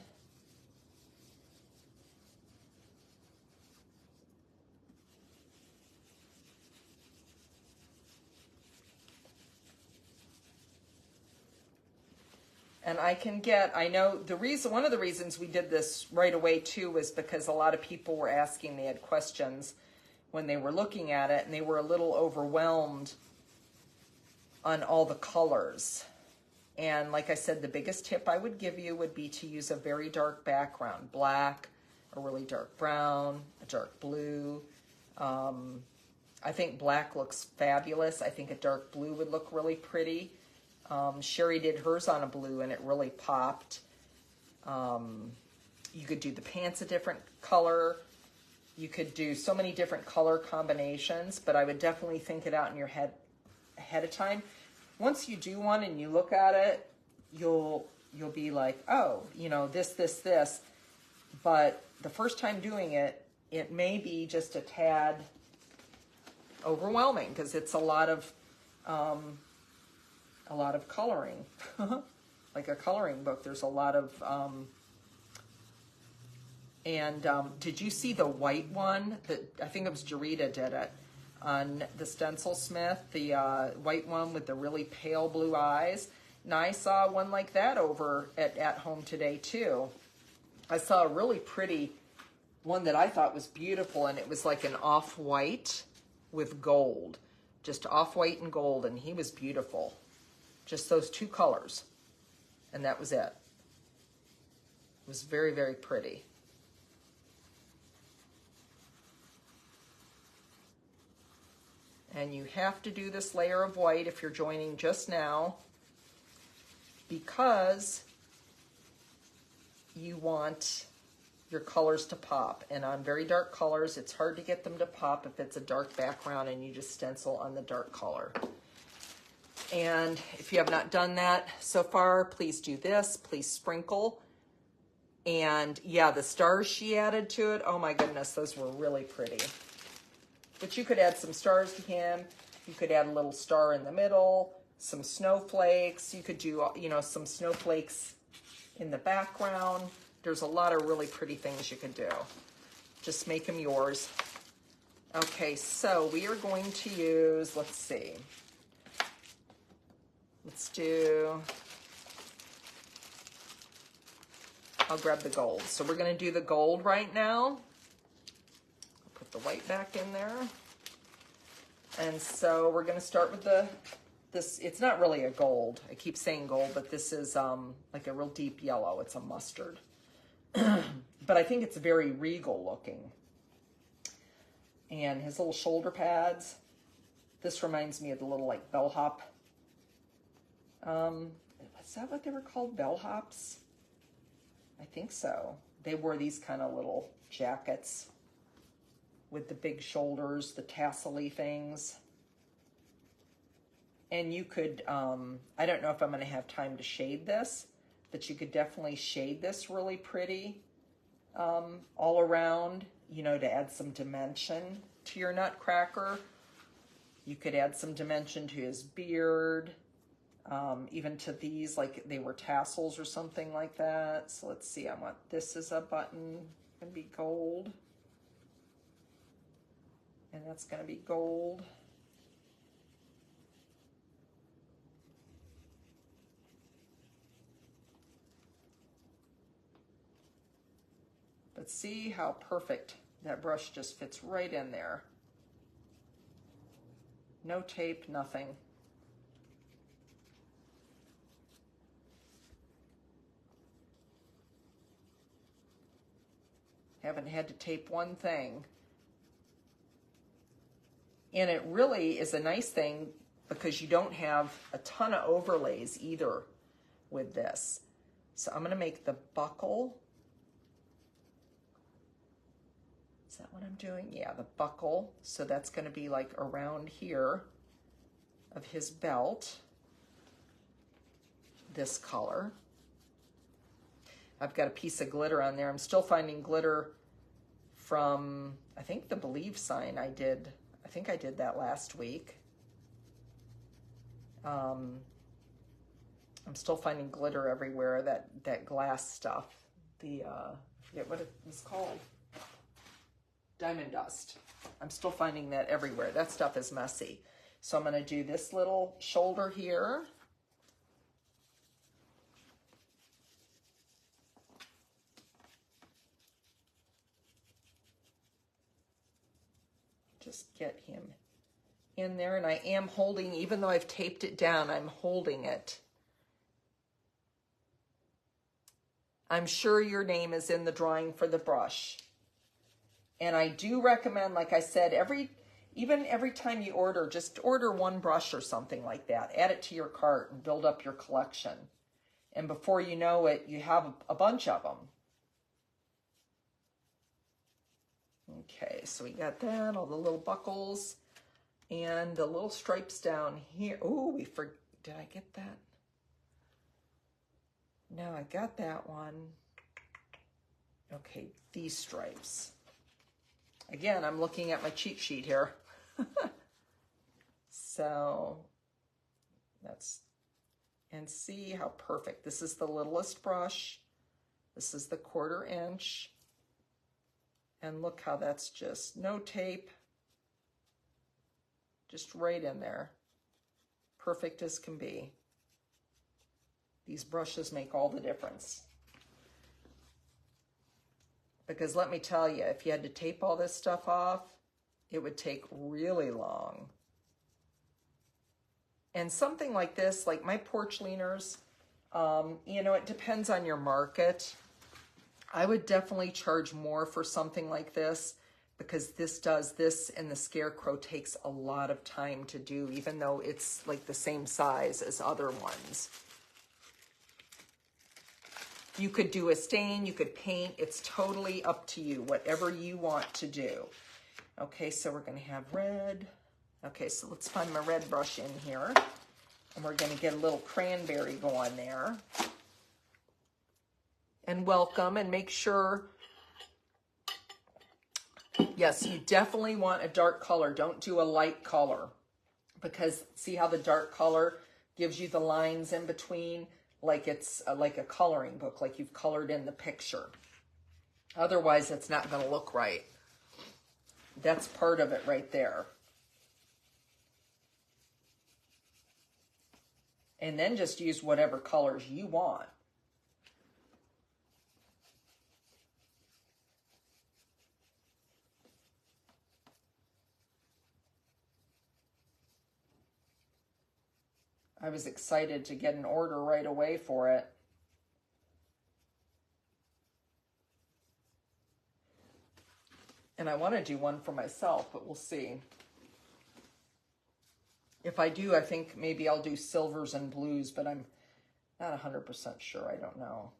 And I know one of the reasons we did this right away too was because a lot of people were asking, they had questions when they were looking at it, and they were a little overwhelmed on all the colors. And like I said, the biggest tip I would give you would be to use a very dark background, black, a really dark brown, a dark blue. I think black looks fabulous. I think a dark blue would look really pretty. Sherry did hers on a blue and it really popped. You could do the pants a different color. You could do so many different color combinations, but I would definitely think it out in your head ahead of time. Once you do one and you look at it, you'll be like, oh, you know, this. But the first time doing it, it may be just a tad overwhelming because it's a lot of coloring. Like a coloring book, there's a lot of did you see the white one that I think it was Jarita did it on the Stencil Smith, the white one with the really pale blue eyes? And I saw one like that over at home today too. I saw a really pretty one that I thought was beautiful, and it was like an off-white with gold, just off-white and gold, and he was beautiful. Just those two colors, and that was it. It was very, very pretty. And you have to do this layer of white if you're joining just now, because you want your colors to pop. And on very dark colors, it's hard to get them to pop if it's a dark background and you just stencil on the dark color. And if you have not done that so far, please do this. Please sprinkle. And yeah, the stars she added to it, oh my goodness, those were really pretty. But you could add some stars to him. You could add a little star in the middle, some snowflakes. You could do, you know, some snowflakes in the background. There's a lot of really pretty things you could do. Just make them yours. Okay, so we are going to use, let's see. Let's do, I'll grab the gold. So we're going to do the gold right now. Put the white back in there. And so we're going to start with this, it's not really a gold. I keep saying gold, but this is like a real deep yellow. It's a mustard. But I think it's very regal looking. And his little shoulder pads. This reminds me of the little like bellhop. Is that what they were called? Bellhops? I think so. They wore these kind of little jackets with the big shoulders, the tassel-y things. And you could, I don't know if I'm going to have time to shade this, but you could definitely shade this really pretty all around, you know, to add some dimension to your Nutcracker. You could add some dimension to his beard, even to these, like they were tassels or something like that. So let's see, I want this as a button, going to be gold. And that's going to be gold. But see how perfect that brush just fits right in there. No tape, nothing. Haven't had to tape one thing. And it really is a nice thing because you don't have a ton of overlays either with this. So I'm going to make the buckle. Is that what I'm doing? Yeah, the buckle. So that's going to be like around here of his belt. This color. I've got a piece of glitter on there. I'm still finding glitter from, I think, the Believe sign I did. I think I did that last week. I'm still finding glitter everywhere, that glass stuff. I forget what it was called. Diamond dust. I'm still finding that everywhere. That stuff is messy. So I'm going to do this little shoulder here. Just get him in there, and I am holding, even though I've taped it down, I'm holding it. I'm sure your name is in the drawing for the brush. And I do recommend, like I said, even every time you order, just order one brush or something like that. Add it to your cart and build up your collection. And before you know it, you have a bunch of them. Okay, so we got that, all the little buckles and the little stripes down here. Oh, did I get that? No, I got that one. Okay, these stripes. Again, I'm looking at my cheat sheet here. So and see how perfect. This is the littlest brush. This is the 1/4 inch. And look how that's just no tape. Just right in there. Perfect as can be. These brushes make all the difference. Because let me tell you, if you had to tape all this stuff off, it would take really long. And something like this, like my porch leaners, you know, it depends on your market. I would definitely charge more for something like this because this and the Scarecrow takes a lot of time to do, even though it's like the same size as other ones. You could do a stain, you could paint, it's totally up to you, whatever you want to do. Okay, so we're gonna have red. Okay, so let's find my red brush in here. And we're gonna get a little cranberry going there. And welcome, and make sure, yes, you definitely want a dark color. Don't do a light color because see how the dark color gives you the lines in between, like it's like a coloring book, like you've colored in the picture. Otherwise, it's not going to look right. That's part of it right there. And then just use whatever colors you want. I was excited to get an order right away for it. And I want to do one for myself, but we'll see. If I do, I think maybe I'll do silvers and blues, but I'm not 100% sure. I don't know.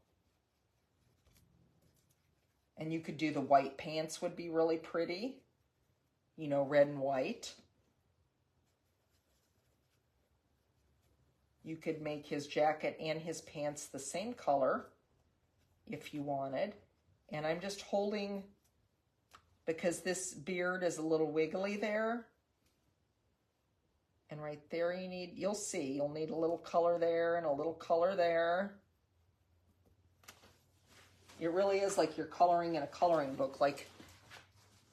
And you could do the white pants would be really pretty. You know, red and white. You could make his jacket and his pants the same color if you wanted. And I'm just holding, because this beard is a little wiggly there. And right there you'll see, you'll need a little color there and a little color there. It really is like you're coloring in a coloring book, like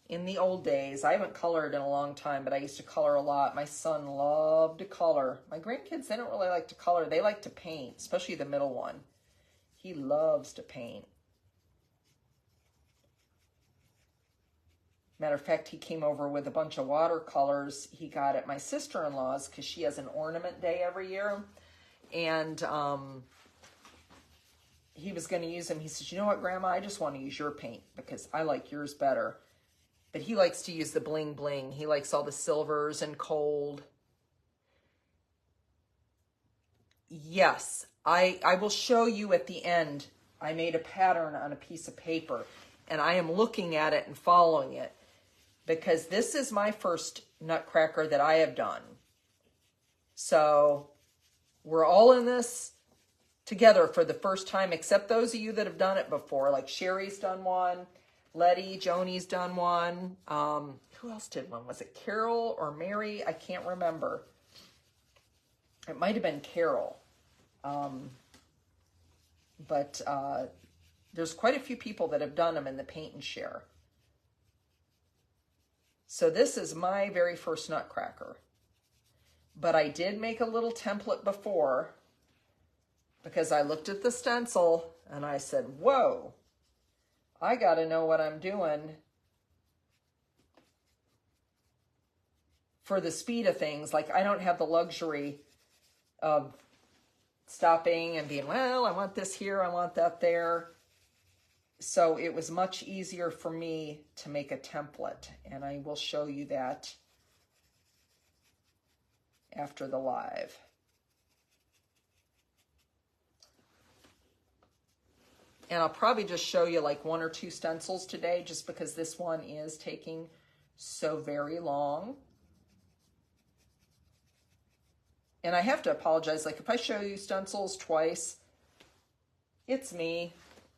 in the old days. I haven't colored in a long time, but I used to color a lot. My son loved to color. My grandkids, they don't really like to color. They like to paint, especially the middle one. He loves to paint. Matter of fact, he came over with a bunch of watercolors he got at my sister-in-law's because she has an ornament day every year. And he was going to use them. He says, you know what, Grandma, I just want to use your paint because I like yours better. But he likes to use the bling bling. He likes all the silvers and gold. Yes, I will show you at the end. I made a pattern on a piece of paper, and I am looking at it and following it because this is my first Nutcracker that I have done. So we're all in this together for the first time, except those of you that have done it before. Like Sherry's done one, Letty, Joni's done one. Who else did one? Was it Carol or Mary? I can't remember. It might have been Carol. But there's quite a few people that have done them in the paint and share. So this is my very first Nutcracker. But I did make a little template before because I looked at the stencil and I said, whoa, I got to know what I'm doing for the speed of things. Like, I don't have the luxury of stopping and being, well, I want this here, I want that there. So it was much easier for me to make a template, and I will show you that after the live. And I'll probably just show you like 1 or 2 stencils today, just because this one is taking so very long. And I have to apologize, like if I show you stencils twice, it's me.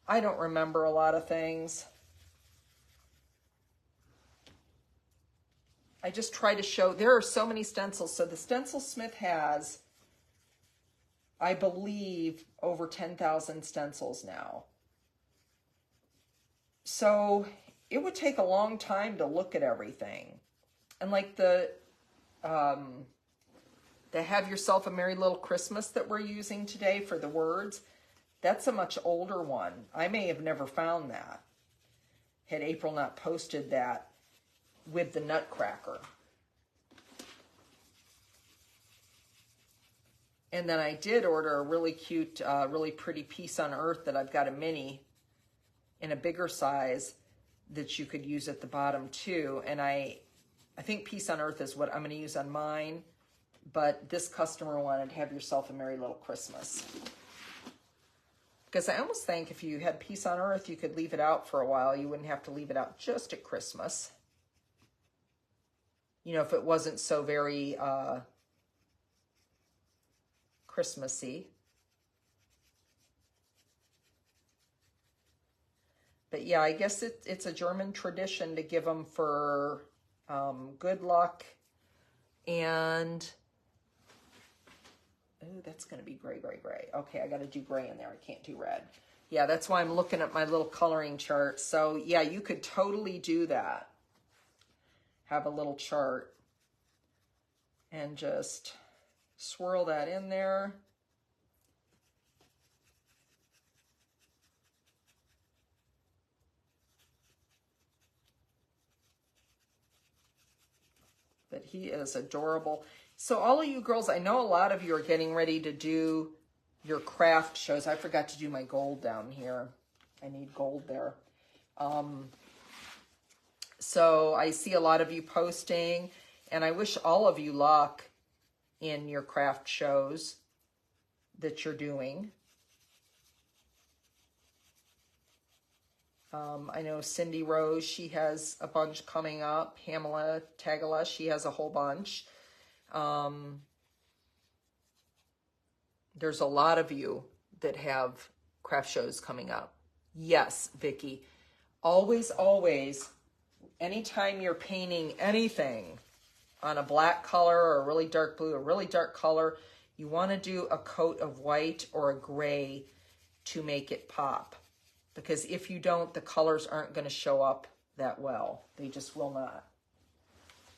I don't remember a lot of things. I just try to show, there are so many stencils. So the Stencil Smith has, I believe, over 10,000 stencils now. So it would take a long time to look at everything. And like the Have Yourself a Merry Little Christmas that we're using today for the words, that's a much older one. I may have never found that had April not posted that with the Nutcracker. And then I did order a really cute, really pretty Peace on Earth that I've got a mini in a bigger size that you could use at the bottom too. And I think Peace on Earth is what I'm going to use on mine. But this customer wanted Have Yourself a Merry Little Christmas. Because I almost think if you had Peace on Earth, you could leave it out for a while. You wouldn't have to leave it out just at Christmas. You know, if it wasn't so very Christmassy. But yeah, I guess it's a German tradition to give them for good luck. And, oh, that's going to be gray, gray, gray. Okay, I got to do gray in there. I can't do red. Yeah, that's why I'm looking at my little coloring chart. So yeah, you could totally do that. Have a little chart and just swirl that in there. But he is adorable. So all of you girls, I know a lot of you are getting ready to do your craft shows. I forgot to do my gold down here. I need gold there. So I see a lot of you posting, and I wish all of you luck in your craft shows that you're doing. I know Cindy Rose, she has a bunch coming up. Pamela Tagala, she has a whole bunch. There's a lot of you that have craft shows coming up. Yes, Vicki. Always, always, anytime you're painting anything on a black color or a really dark blue, a really dark color, you want to do a coat of white or a gray to make it pop. Because if you don't, the colors aren't going to show up that well. They just will not.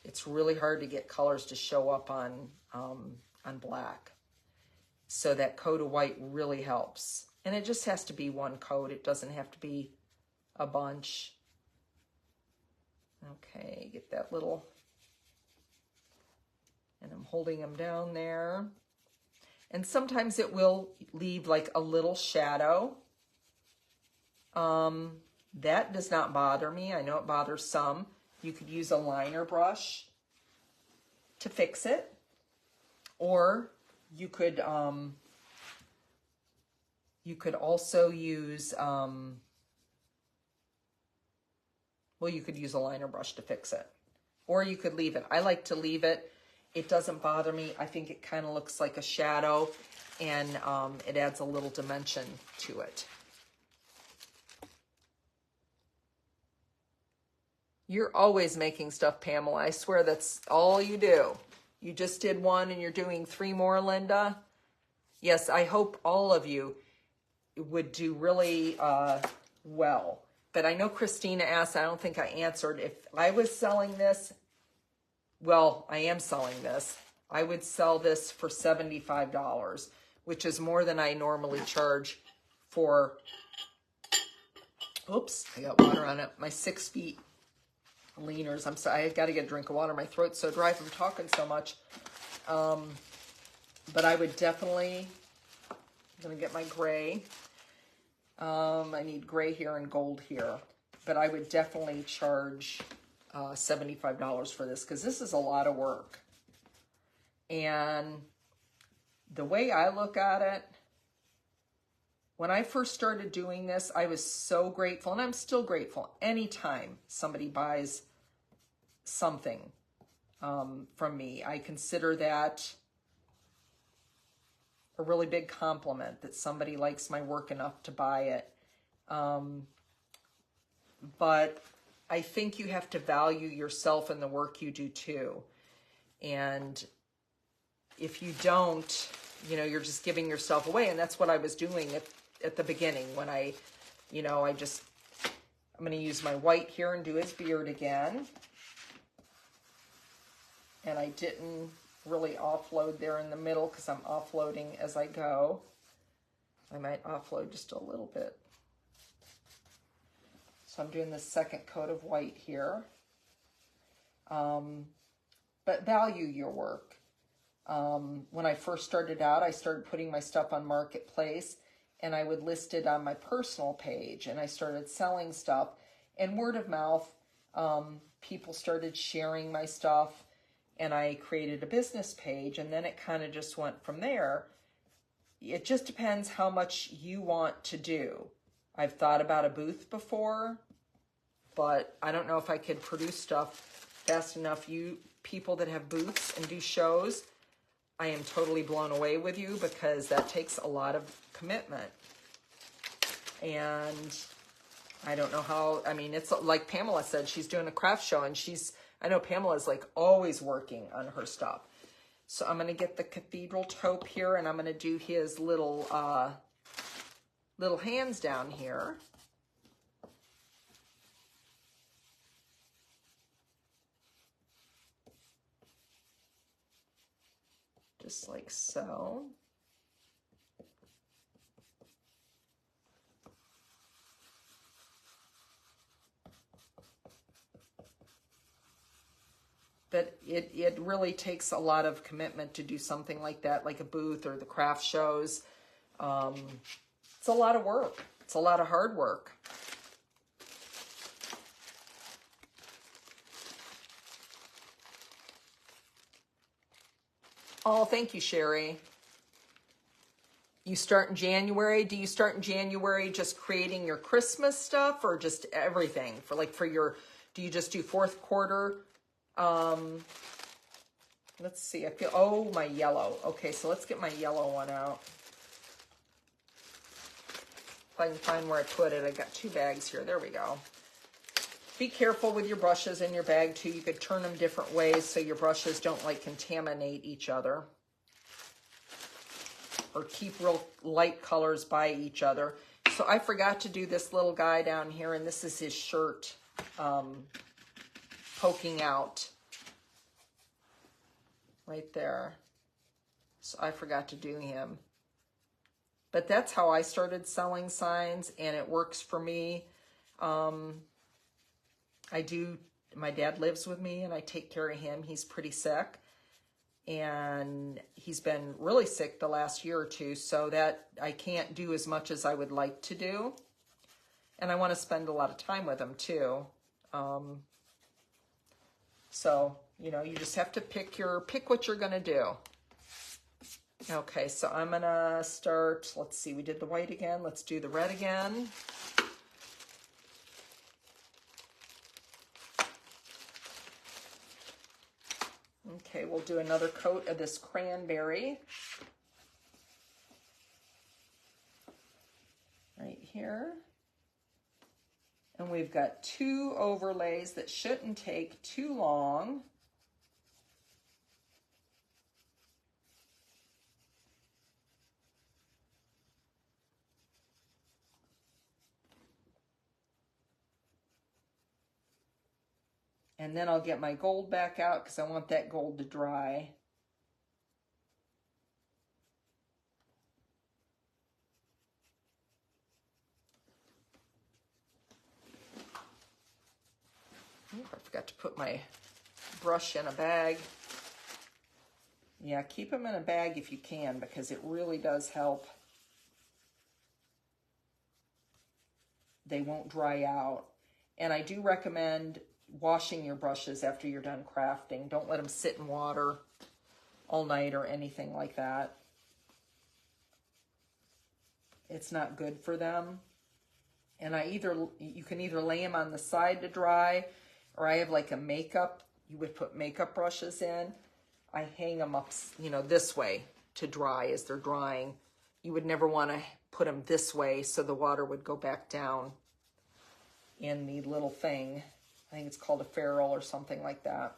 It's really hard to get colors to show up on black. So that coat of white really helps. And it just has to be one coat. It doesn't have to be a bunch. Okay, get that little, and I'm holding them down there. And sometimes it will leave like a little shadow. That does not bother me. I know it bothers some. You could use a liner brush to fix it. Or you could also use, well, you could use a liner brush to fix it. Or you could leave it. I like to leave it. It doesn't bother me. I think it kind of looks like a shadow, and it adds a little dimension to it. You're always making stuff, Pamela. I swear that's all you do. You just did one and you're doing 3 more, Linda. Yes, I hope all of you would do really well. But I know Christina asked, I don't think I answered. If I was selling this, well, I am selling this. I would sell this for $75, which is more than I normally charge for, oops, I got water on it, my 6 feet leaners. I'm sorry, I got to get a drink of water. My throat's so dry from talking so much. But I would definitely, I'm going to get my gray. I need gray here and gold here. But I would definitely charge $75 for this, because this is a lot of work. And the way I look at it, when I first started doing this, I was so grateful, and I'm still grateful anytime somebody buys something from me. I consider that a really big compliment, that somebody likes my work enough to buy it. But I think you have to value yourself and the work you do too. And if you don't, you know, you're just giving yourself away. And that's what I was doing at the beginning when I, you know, I'm going to use my white here and do his beard again. And I didn't really offload there in the middle because I'm offloading as I go. I might offload just a little bit. So I'm doing the second coat of white here. But value your work. When I first started out, I started putting my stuff on Marketplace, and I would list it on my personal page, and I started selling stuff. And word of mouth, people started sharing my stuff, and I created a business page, and then it kind of just went from there. It just depends how much you want to do. I've thought about a booth before, but I don't know if I could produce stuff fast enough. You people that have booths and do shows, I am totally blown away with you, because that takes a lot of commitment. And I don't know how, I mean, it's like Pamela said, she's doing a craft show, and I know Pamela's like always working on her stuff. So I'm going to get the cathedral taupe here, and I'm going to do his little hands down here. Just like so. But it really takes a lot of commitment to do something like that, like a booth or the craft shows. It's a lot of work. It's a lot of hard work. Oh, thank you, Sherry. You start in January. Do you start in January just creating your Christmas stuff, or just everything? Do you just do fourth quarter? Let's see. Oh, my yellow. Okay, so let's get my yellow one out. If I can find where I put it. I got 2 bags here. There we go. Be careful with your brushes in your bag too. You could turn them different ways so your brushes don't like contaminate each other. Or keep real light colors by each other. So I forgot to do this little guy down here, and this is his shirt poking out right there. So I forgot to do him. But that's how I started selling signs, and it works for me. I do my dad lives with me and I take care of him. He's pretty sick. And he's been really sick the last year or two, so that I can't do as much as I would like to do. And I want to spend a lot of time with him too. So, you know, you just have to pick what you're going to do. Okay, so I'm going to start, let's see, we did the white again. Let's do the red again. Okay, we'll do another coat of this cranberry. Right here. And we've got 2 overlays that shouldn't take too long. And then I'll get my gold back out because I want that gold to dry. I forgot to put my brush in a bag. Yeah, keep them in a bag if you can because it really does help. They won't dry out. And I do recommend washing your brushes after you're done crafting. Don't let them sit in water all night or anything like that. It's not good for them. And you can either lay them on the side to dry, or I have like a makeup, you would put makeup brushes in. I hang them up, you know, this way to dry as they're drying. You would never want to put them this way so the water would go back down in the little thing. I think it's called a ferrule or something like that.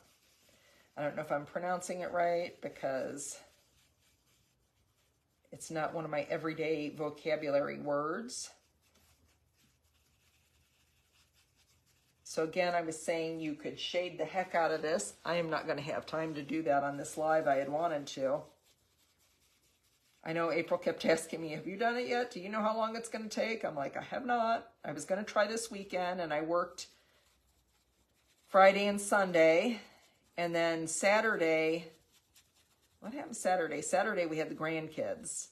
I don't know if I'm pronouncing it right because it's not one of my everyday vocabulary words. So again, I was saying you could shade the heck out of this. I am not going to have time to do that on this live. I had wanted to. I know April kept asking me, have you done it yet? Do you know how long it's going to take? I'm like, I have not. I was going to try this weekend, and I worked Friday and Sunday. And then Saturday, what happened Saturday? Saturday we had the grandkids.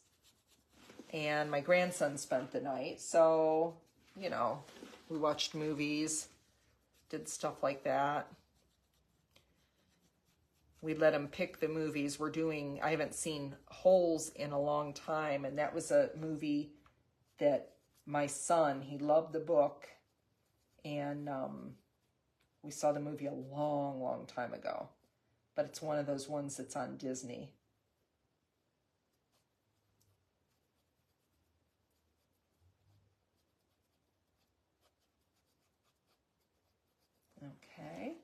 And my grandson spent the night. So, you know, we watched movies, did stuff like that. We let him pick the movies. I haven't seen Holes in a long time, and that was a movie that my son, he loved the book, and we saw the movie a long, long time ago. But it's one of those ones that's on Disney. Okay.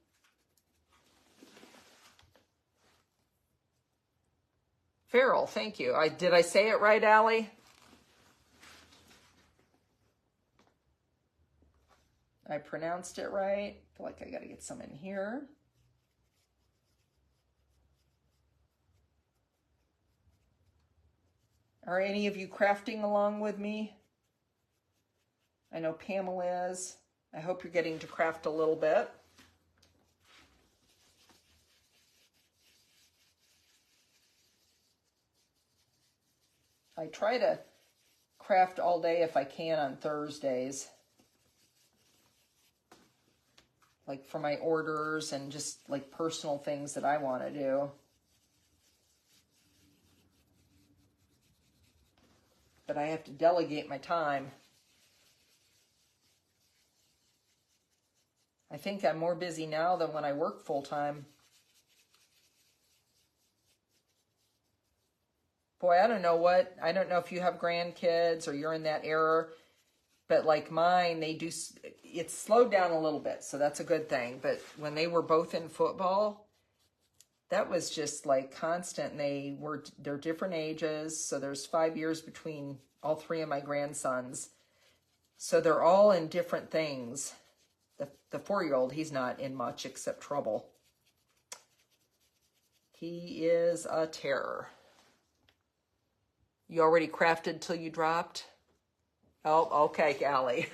Farrell, thank you. Did I say it right, Allie? I pronounced it right. I feel like I got to get some in here. Are any of you crafting along with me? I know Pamela is. I hope you're getting to craft a little bit. I try to craft all day if I can on Thursdays. Like for my orders and just like personal things that I want to do. But I have to delegate my time. I think I'm more busy now than when I work full time. Boy, I don't know if you have grandkids or you're in that era, but like mine, it's slowed down a little bit, so that's a good thing. But when they were both in football, that was just like constant. They're different ages, so there's 5 years between all 3 of my grandsons. So they're all in different things. The 4-year-old, he's not in much except trouble. He is a terror. You already crafted till you dropped? Oh, okay, Allie.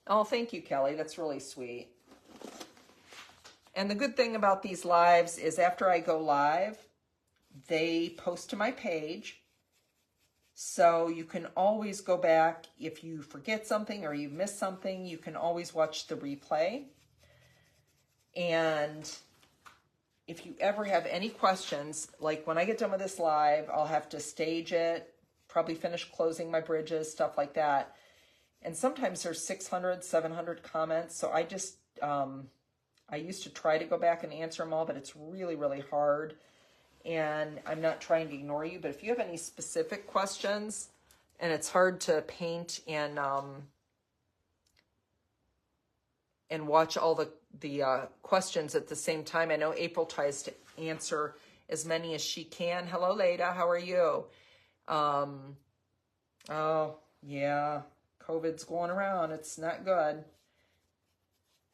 Oh, thank you, Kelly. That's really sweet. And the good thing about these lives is after I go live, they post to my page. So you can always go back if you forget something or you miss something, you can always watch the replay. And if you ever have any questions, like when I get done with this live, I'll have to stage it, probably finish closing my bridges, stuff like that. And sometimes there's 600, 700 comments. So I just, I used to try to go back and answer them all, but it's really, really hard. And I'm not trying to ignore you, but if you have any specific questions, and it's hard to paint and watch all the questions at the same time. I know April tries to answer as many as she can. Hello, Leda. How are you? Oh, yeah. COVID's going around. It's not good.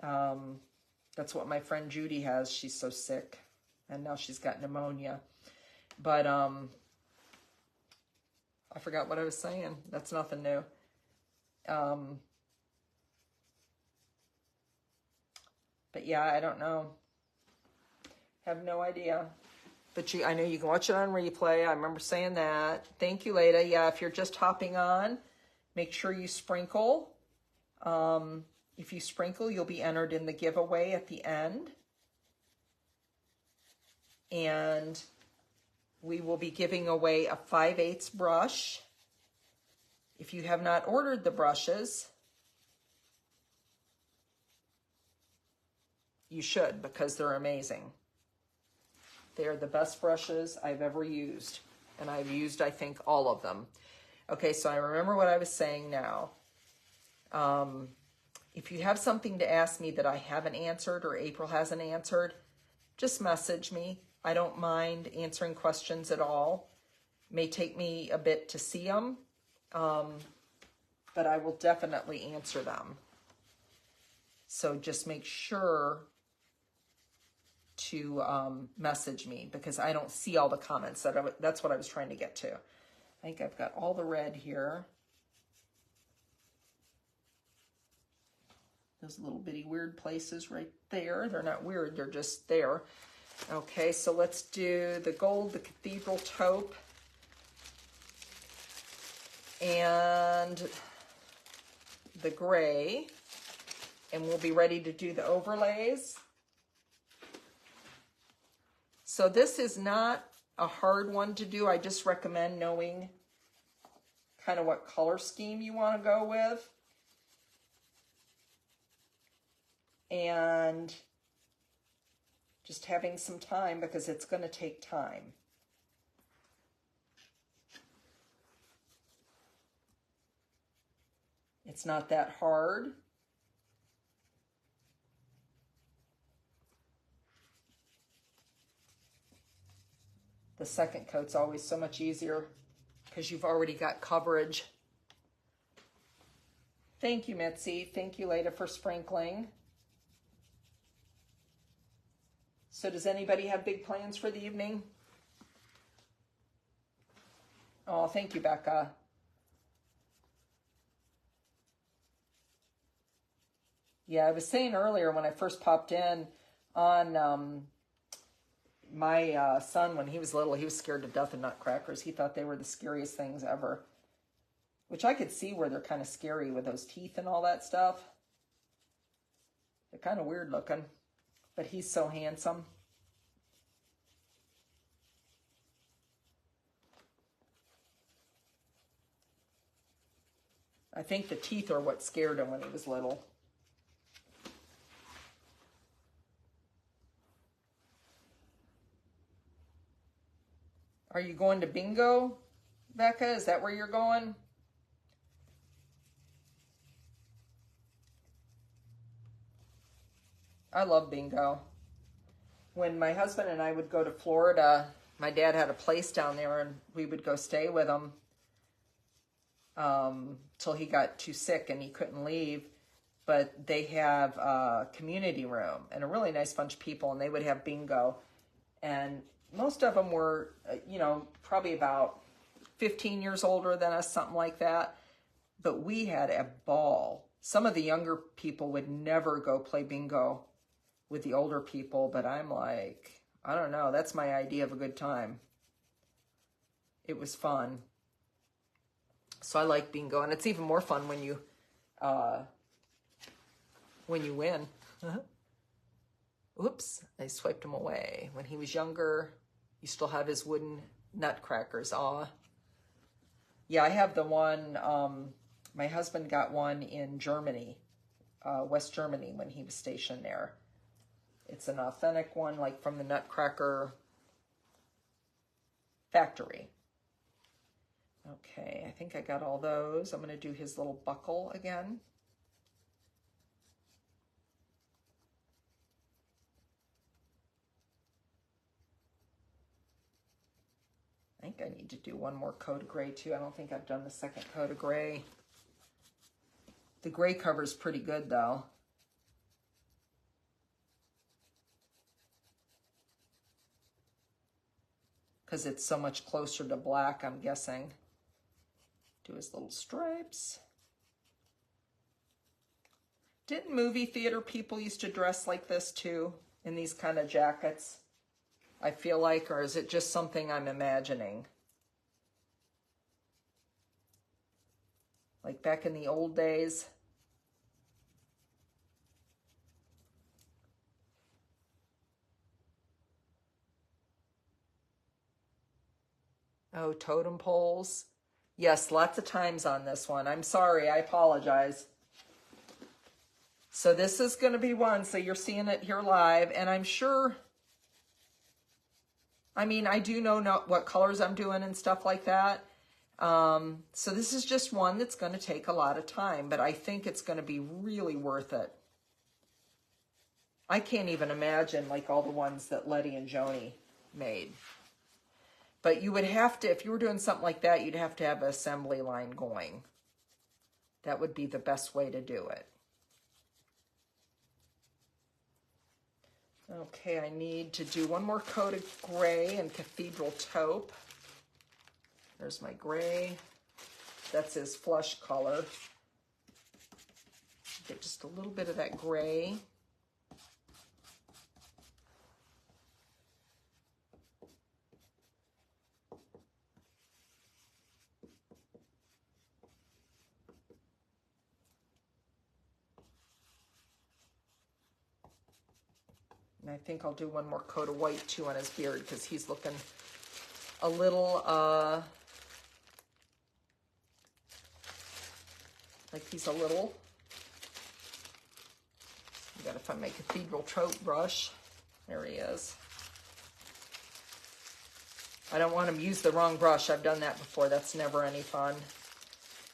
That's what my friend Judy has. She's so sick. And now she's got pneumonia. But I forgot what I was saying. That's nothing new. But yeah, I don't know. Have no idea. But I know you can watch it on replay. I remember saying that. Thank you, Leda. Yeah, if you're just hopping on, make sure you sprinkle. If you sprinkle, you'll be entered in the giveaway at the end. And we will be giving away a 5/8 brush. If you have not ordered the brushes, you should, because they're amazing. They are the best brushes I've ever used. And I've used, I think, all of them. Okay, so I remember what I was saying now. If you have something to ask me that I haven't answered or April hasn't answered, just message me. I don't mind answering questions at all. It may take me a bit to see them, but I will definitely answer them. So just make sure to message me, because I don't see all the comments. That's what I was trying to get to. I think I've got all the red here. Those little bitty weird places right there. They're not weird, they're just there. Okay, so let's do the gold, the cathedral taupe, and the gray. And we'll be ready to do the overlays. So this is not a hard one to do. I just recommend knowing kind of what color scheme you want to go with. And just having some time, because it's going to take time. It's not that hard. The second coat's always so much easier because you've already got coverage. Thank you, Mitzi. Thank you, Leda, for sprinkling. So does anybody have big plans for the evening? Oh, thank you, Becca. Yeah, I was saying earlier when I first popped in on my son, when he was little, he was scared to death of nutcrackers. He thought they were the scariest things ever, which I could see where they're kind of scary with those teeth and all that stuff. They're kind of weird looking, but he's so handsome. I think the teeth are what scared him when he was little. Are you going to bingo, Becca? Is that where you're going? I love bingo. When my husband and I would go to Florida, my dad had a place down there and we would go stay with him till he got too sick and he couldn't leave. But they have a community room and a really nice bunch of people, and they would have bingo. And most of them were, you know, probably about 15 years older than us, something like that. But we had a ball. Some of the younger people would never go play bingo with the older people, but I'm like, I don't know. That's my idea of a good time. It was fun. So I like bingo, and it's even more fun when you win. Oops, I swiped him away. When he was younger, you still have his wooden nutcrackers. Aw. Yeah, I have the one, my husband got one in Germany, West Germany, when he was stationed there. It's an authentic one, like from the Nutcracker factory. Okay, I think I got all those. I'm going to do his little buckle again. I think I need to do one more coat of gray too. I don't think I've done the second coat of gray. The gray cover is pretty good though. Because it's so much closer to black, I'm guessing. Do his little stripes. Didn't movie theater people used to dress like this too, in these kind of jackets? I feel like, or is it just something I'm imagining? Like back in the old days. Oh, totem poles. Yes, lots of times on this one. I'm sorry, I apologize. So this is going to be one, so you're seeing it here live, and I'm sure, I mean, I do know what colors I'm doing and stuff like that. So this is just one that's going to take a lot of time, but I think it's going to be really worth it. I can't even imagine like all the ones that Letty and Joni made. But you would have to, if you were doing something like that, you'd have to have an assembly line going. That would be the best way to do it. Okay, I need to do one more coat of gray and cathedral taupe. There's my gray. That's his flush color. Get just a little bit of that gray. And I think I'll do one more coat of white too on his beard because he's looking a little, like he's a little, I gotta find my cathedral taupe brush. There he is. I don't want him to use the wrong brush. I've done that before. That's never any fun.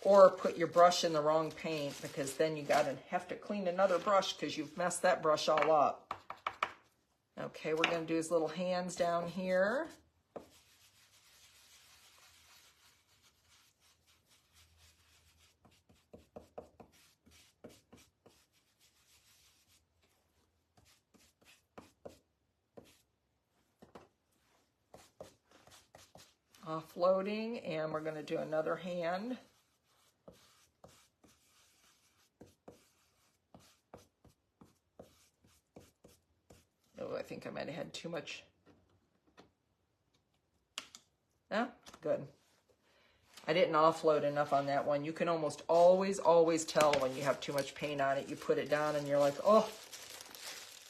Or put your brush in the wrong paint because then you have to clean another brush because you've messed that brush all up. Okay, we're going to do his little hands down here. Offloading, and we're going to do another hand. Oh, I think I might have had too much. Yeah, good. I didn't offload enough on that one. You can almost always tell when you have too much paint on it. You put it down and you're like, oh,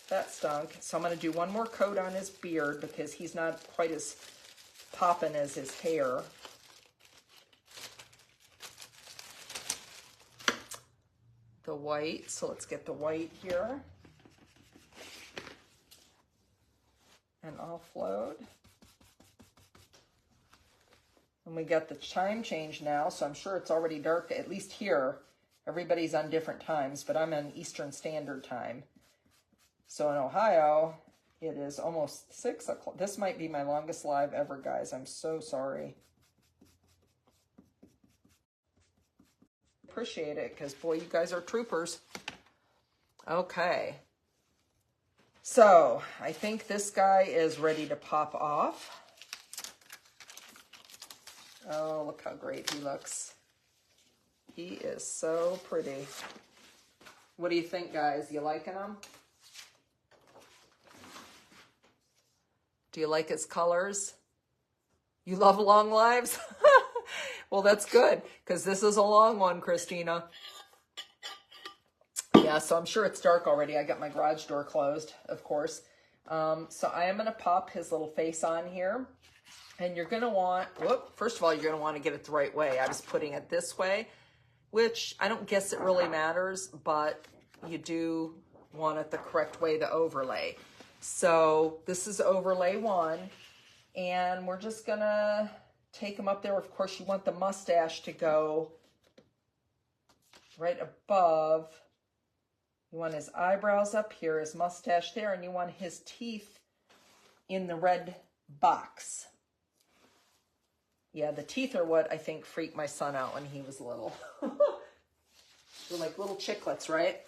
that stunk. So I'm going to do one more coat on his beard because he's not quite as popping as his hair. The white, so let's get the white here. And offload. And we got the time change now, so I'm sure it's already dark, at least here. Everybody's on different times, but I'm on Eastern Standard Time. So in Ohio, it is almost 6 o'clock. This might be my longest live ever, guys. I'm so sorry. Appreciate it, because boy, you guys are troopers. Okay. So, I think this guy is ready to pop off. Oh, look how great he looks. He is so pretty. What do you think, guys? You liking him? Do you like his colors? You love long lives? Well, that's good, because this is a long one, Christina. Yeah, so I'm sure it's dark already. I got my garage door closed, of course. So I am going to pop his little face on here. And you're going to want, first of all, you're going to want to get it the right way. I was putting it this way, which I don't guess it really matters, but you do want it the correct way to overlay. So this is overlay 1, and we're just going to take him up there. Of course, you want the mustache to go right above. You want his eyebrows up here, his mustache there, and you want his teeth in the red box. Yeah, the teeth are what I think freaked my son out when he was little. They're like little chiclets, right?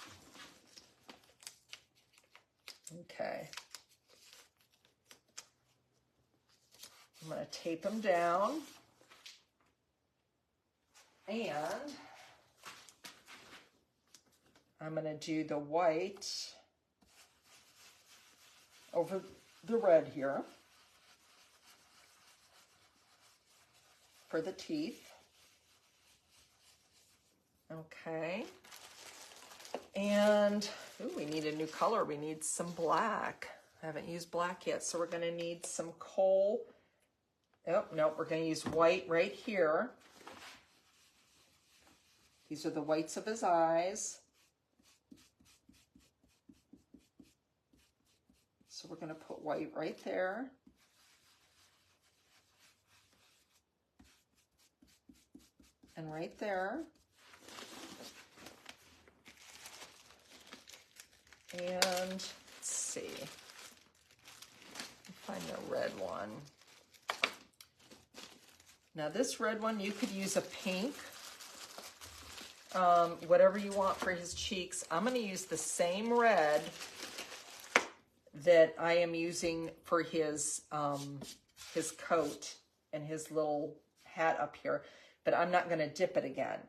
Okay. I'm going to tape them down. And I'm going to do the white over the red here for the teeth. Okay. And ooh, we need a new color. We need some black. I haven't used black yet, so we're going to need some coal. Oh, no, we're going to use white right here. These are the whites of his eyes. So we're going to put white right there. And right there. And let's see. Find the red one. Now this red one, you could use a pink. Whatever you want for his cheeks. I'm going to use the same red that I am using for his coat and his little hat up here, but I'm not going to dip it again.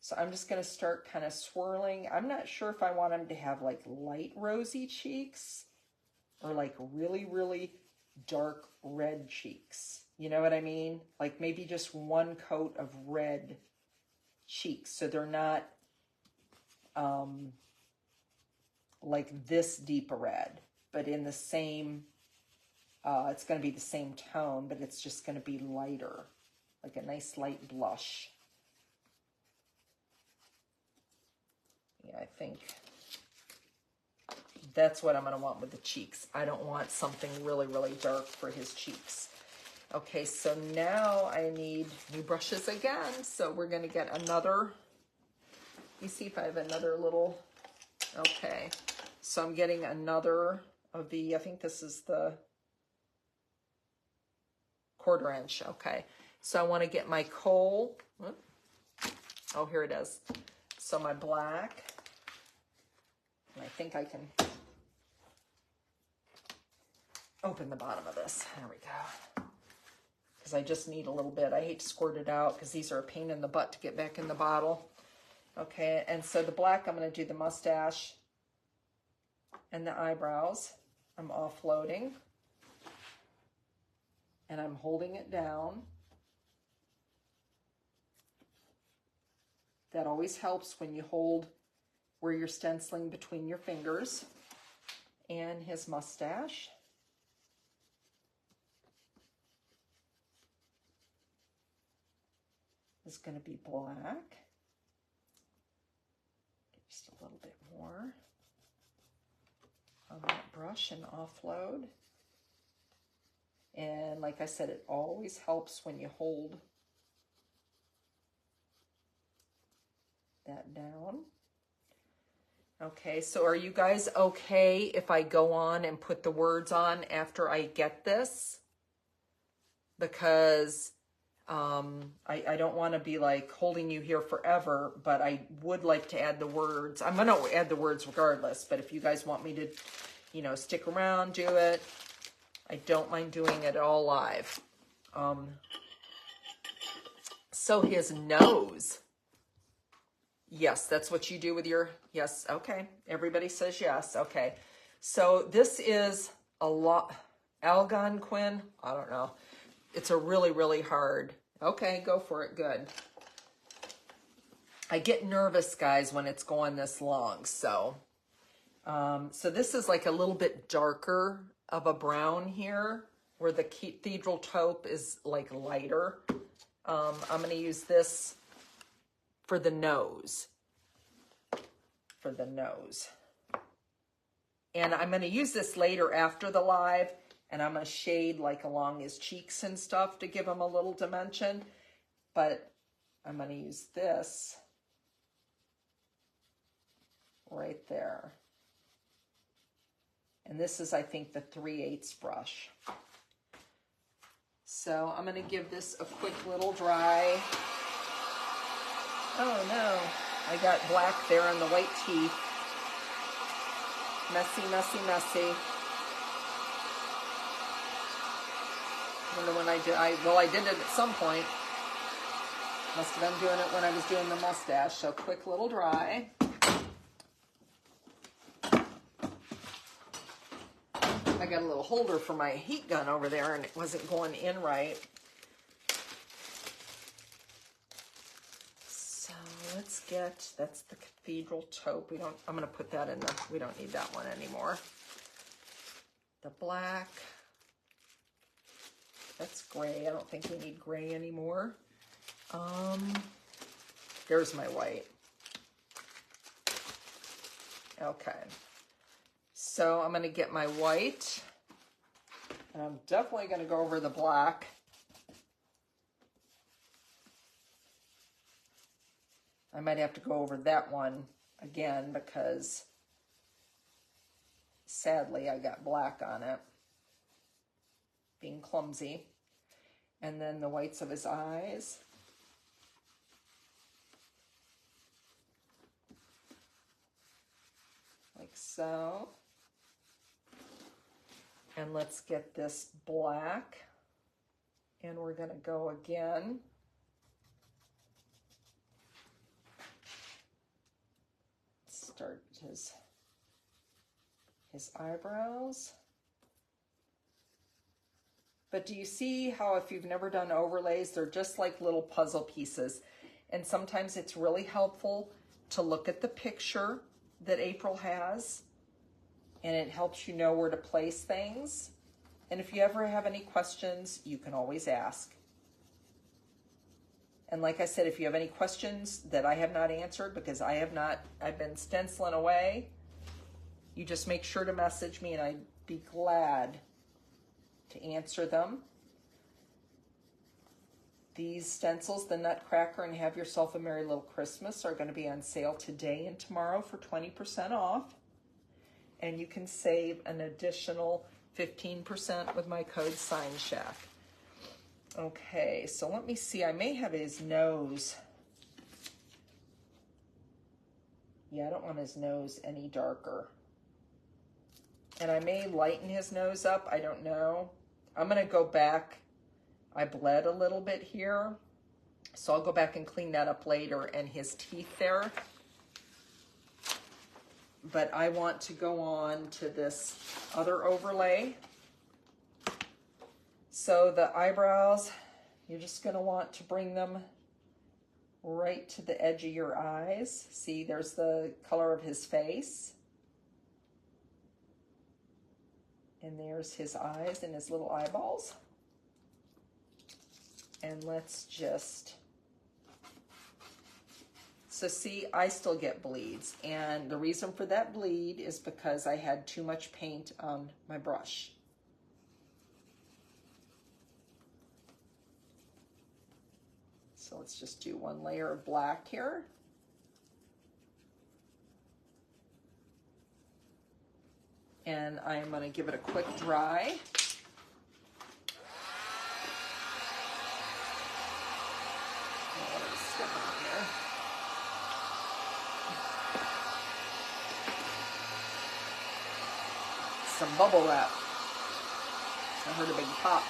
So I'm just going to start kind of swirling. I'm not sure if I want him to have like light rosy cheeks or like really, really dark red cheeks. You know what I mean? Like maybe just one coat of red cheeks, so they're not like this deep a red, but in the same, it's going to be the same tone, but it's just going to be lighter, like a nice light blush. Yeah, I think that's what I'm going to want with the cheeks. I don't want something really, really dark for his cheeks. Okay, so now I need new brushes again. So we're going to get another, let me see if I have another little, okay. So I'm getting another of the, I think this is the 1/4 inch, okay. So I want to get my coal, oh, here it is. So my black, and I think I can open the bottom of this. There we go. Because I just need a little bit. I hate to squirt it out because these are a pain in the butt to get back in the bottle. Okay, and so the black, I'm going to do the mustache and the eyebrows. I'm offloading. And I'm holding it down. That always helps when you hold where you're stenciling between your fingers. And his mustache. Is going to be black. Just a little bit more on that brush and offload. And like I said, it always helps when you hold that down. Okay, so are you guys okay if I go on and put the words on after I get this? Because I don't want to be like holding you here forever, but I would like to add the words. I'm going to add the words regardless, but if you guys want me to, you know, stick around, do it. I don't mind doing it all live. So his nose. Yes, that's what you do with your, yes, okay. Everybody says yes, okay. So this is a lot, Algonquin. I don't know. It's a really, really hard. Okay, go for it. Good. I get nervous, guys, when it's going this long. So this is like a little bit darker of a brown here, where the cathedral taupe is like lighter. I'm going to use this for the nose. For the nose. And I'm going to use this later after the live, and I'm going to shade like along his cheeks and stuff to give him a little dimension. But I'm going to use this right there. And this is, I think, the 3/8 brush. So I'm going to give this a quick little dry. Oh no, I got black there on the white teeth. Messy, messy, messy. I wonder when I did, well, I did it at some point. Must have been doing it when I was doing the mustache. So quick little dry. I got a little holder for my heat gun over there and it wasn't going in right. So let's get, that's the cathedral taupe. I'm going to put that in we don't need that one anymore. The black. That's gray. I don't think we need gray anymore. There's my white. Okay. So I'm going to get my white, and I'm definitely going to go over the black. I might have to go over that one again because sadly I got black on it, being clumsy. And then the whites of his eyes. Like so. And let's get this black, and we're going to go again. Start his eyebrows. But do you see how if you've never done overlays, they're just like little puzzle pieces. And sometimes it's really helpful to look at the picture that April has, and it helps you know where to place things. And if you ever have any questions, you can always ask. And like I said, if you have any questions that I have not answered, because I've been stenciling away, you just make sure to message me and I'd be glad to answer them. These stencils, the Nutcracker and Have Yourself a Merry Little Christmas, are going to be on sale today and tomorrow for 20% off. And you can save an additional 15% with my code SignShack. Okay, so let me see. I may have his nose. Yeah, I don't want his nose any darker. And I may lighten his nose up. I don't know. I'm going to go back. I bled a little bit here. So I'll go back and clean that up later. And his teeth there. But I want to go on to this other overlay. So the eyebrows, you're just going to want to bring them right to the edge of your eyes. See, there's the color of his face. And there's his eyes and his little eyeballs. And let's just... So see, I still get bleeds, and the reason for that bleed is because I had too much paint on my brush. So let's just do one layer of black here. And I'm going to give it a quick dry. Some bubble wrap. I heard a big pop.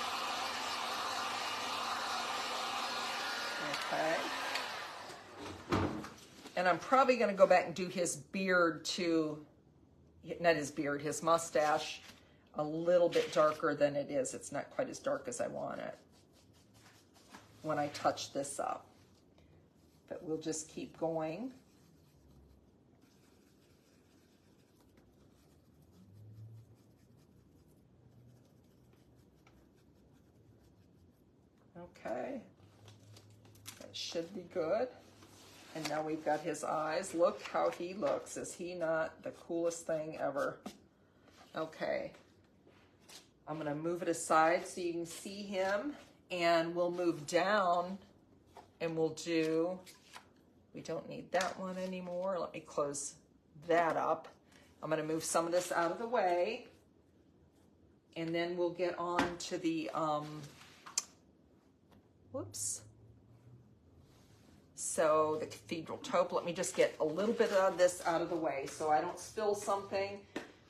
Okay. And I'm probably going to go back and do his beard too. Not his beard, his mustache. a little bit darker than it is. It's not quite as dark as I want it when I touch this up. But we'll just keep going. Okay, that should be good. And now we've got his eyes. Look how he looks. Is he not the coolest thing ever? Okay, I'm gonna move it aside so you can see him, and we'll move down and we'll do, we don't need that one anymore. Let me close that up. I'm gonna move some of this out of the way, and then we'll get on to the, whoops. So the cathedral taupe, let me just get a little bit of this out of the way so I don't spill something.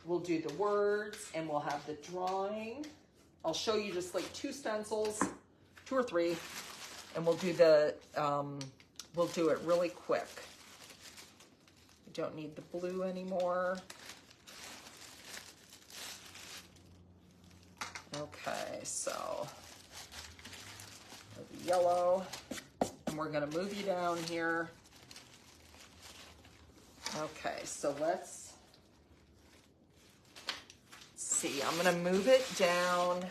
We'll do the words and we'll have the drawing. I'll show you just like 2 stencils, 2 or 3, and we'll do the, we'll do it really quick. We don't need the blue anymore. Okay, so the yellow, and we're gonna move you down here. Okay, so let's see. I'm gonna move it down.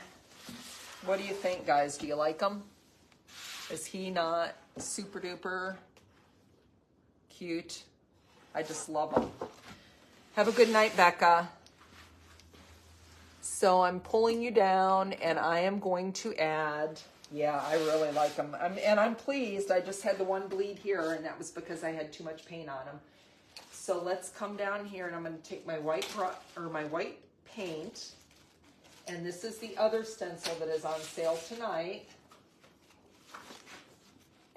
What do you think, guys? Do you like him? Is he not super duper cute? I just love him. Have a good night, Becca. So I'm pulling you down, and I am going to add, yeah, I really like him. And I'm pleased. I just had the one bleed here, and that was because I had too much paint on him. So let's come down here, and I'm going to take my white paint, and this is the other stencil that is on sale tonight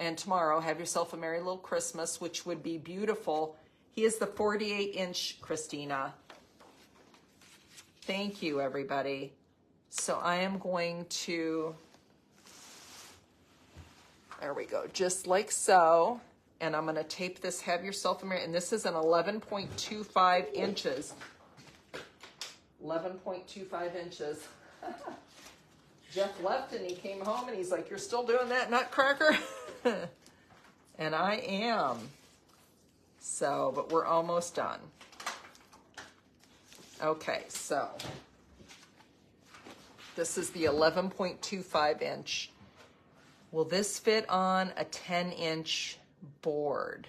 and tomorrow. Have yourself a merry little Christmas, which would be beautiful. He is the 48-inch, Christina. Thank you, everybody. So I am going to, there we go, just like so. And I'm going to tape this, have yourself a merry, and this is an 11.25 inches. 11.25 inches. Jeff left and he came home and he's like, "You're still doing that, Nutcracker?" And I am. So, but we're almost done. Okay, so this is the 11.25 inch. Will this fit on a 10-inch board?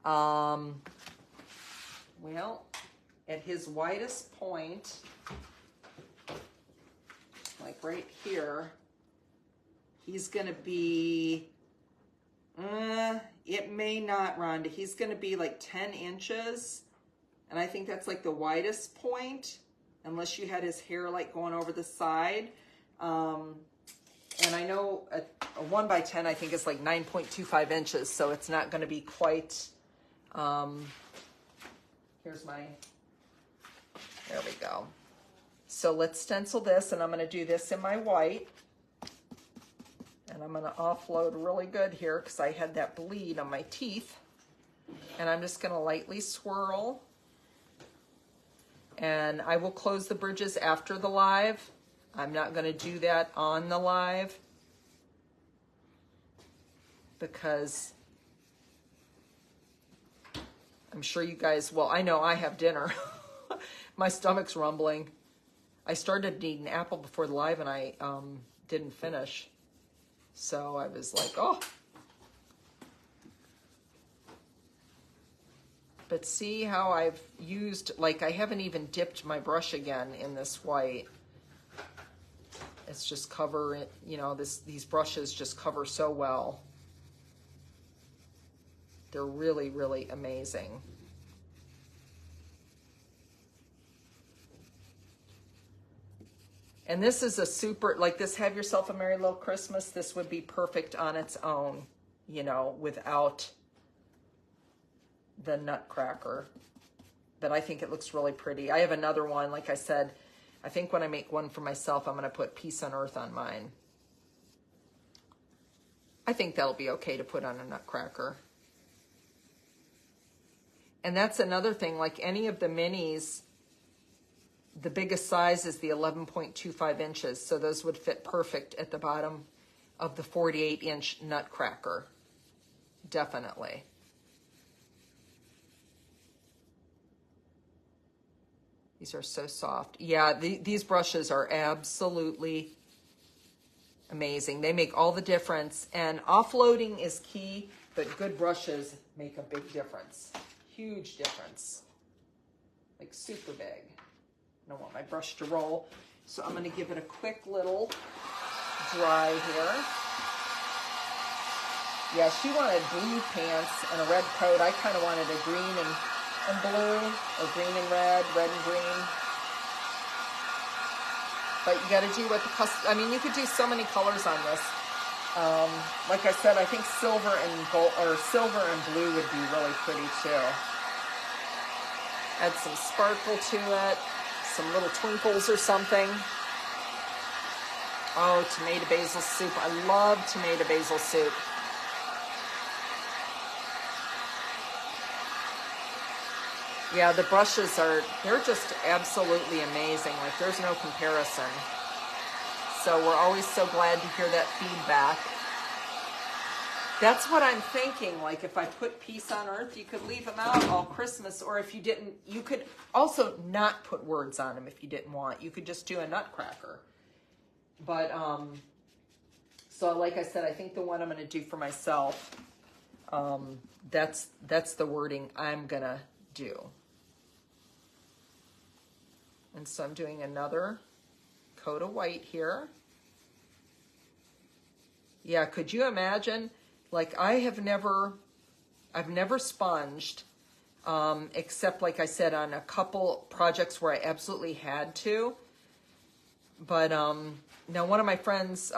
Well, at his widest point, like right here, he's gonna be, it may not, Rhonda, he's gonna be like 10 inches. And I think that's like the widest point, unless you had his hair like going over the side. And I know a 1 by 10, I think is like 9.25 inches. So it's not going to be quite, here's my, there we go. So let's stencil this, and I'm going to do this in my white. And I'm going to offload really good here because I had that bleed on my teeth. And I'm just going to lightly swirl. And I will close the bridges after the live. I'm not going to do that on the live because I'm sure you guys, well, I know I have dinner. My stomach's rumbling. I started to eat an apple before the live and I didn't finish. So I was like, oh. But see how I've used, like I haven't even dipped my brush again in this white. It's just cover it, you know, these brushes just cover so well. They're really, really amazing. And this is a super, like this, have yourself a merry little Christmas. This would be perfect on its own, you know, without the Nutcracker, but I think it looks really pretty. I have another one, like I said, I think when I make one for myself, I'm going to put Peace on Earth on mine. I think that'll be okay to put on a Nutcracker. And that's another thing, like any of the minis, the biggest size is the 11.25 inches. So those would fit perfect at the bottom of the 48-inch Nutcracker. Definitely. These are so soft. Yeah, these brushes are absolutely amazing. They make all the difference. And offloading is key, but good brushes make a big difference. Huge difference. Like super big. I don't want my brush to roll. So I'm going to give it a quick little dry here. Yeah, she wanted blue pants and a red coat. I kind of wanted a green and blue, or green and red and green. But you got to do what the custom. I mean, you could do so many colors on this. Like I said, I think silver and gold or silver and blue would be really pretty too. Add some sparkle to it, some little twinkles or something. Oh, tomato basil soup. I love tomato basil soup. Yeah, the brushes they're just absolutely amazing. Like, there's no comparison. So we're always so glad to hear that feedback. That's what I'm thinking. Like, if I put Peace on Earth, you could leave them out all Christmas. Or if you didn't, you could also not put words on them if you didn't want. You could just do a Nutcracker. But, so like I said, I think the one I'm going to do for myself, that's the wording I'm going to do. And so I'm doing another coat of white here. Yeah, could you imagine? Like, I've never sponged, except, like I said, on a couple projects where I absolutely had to. But now one of my friends,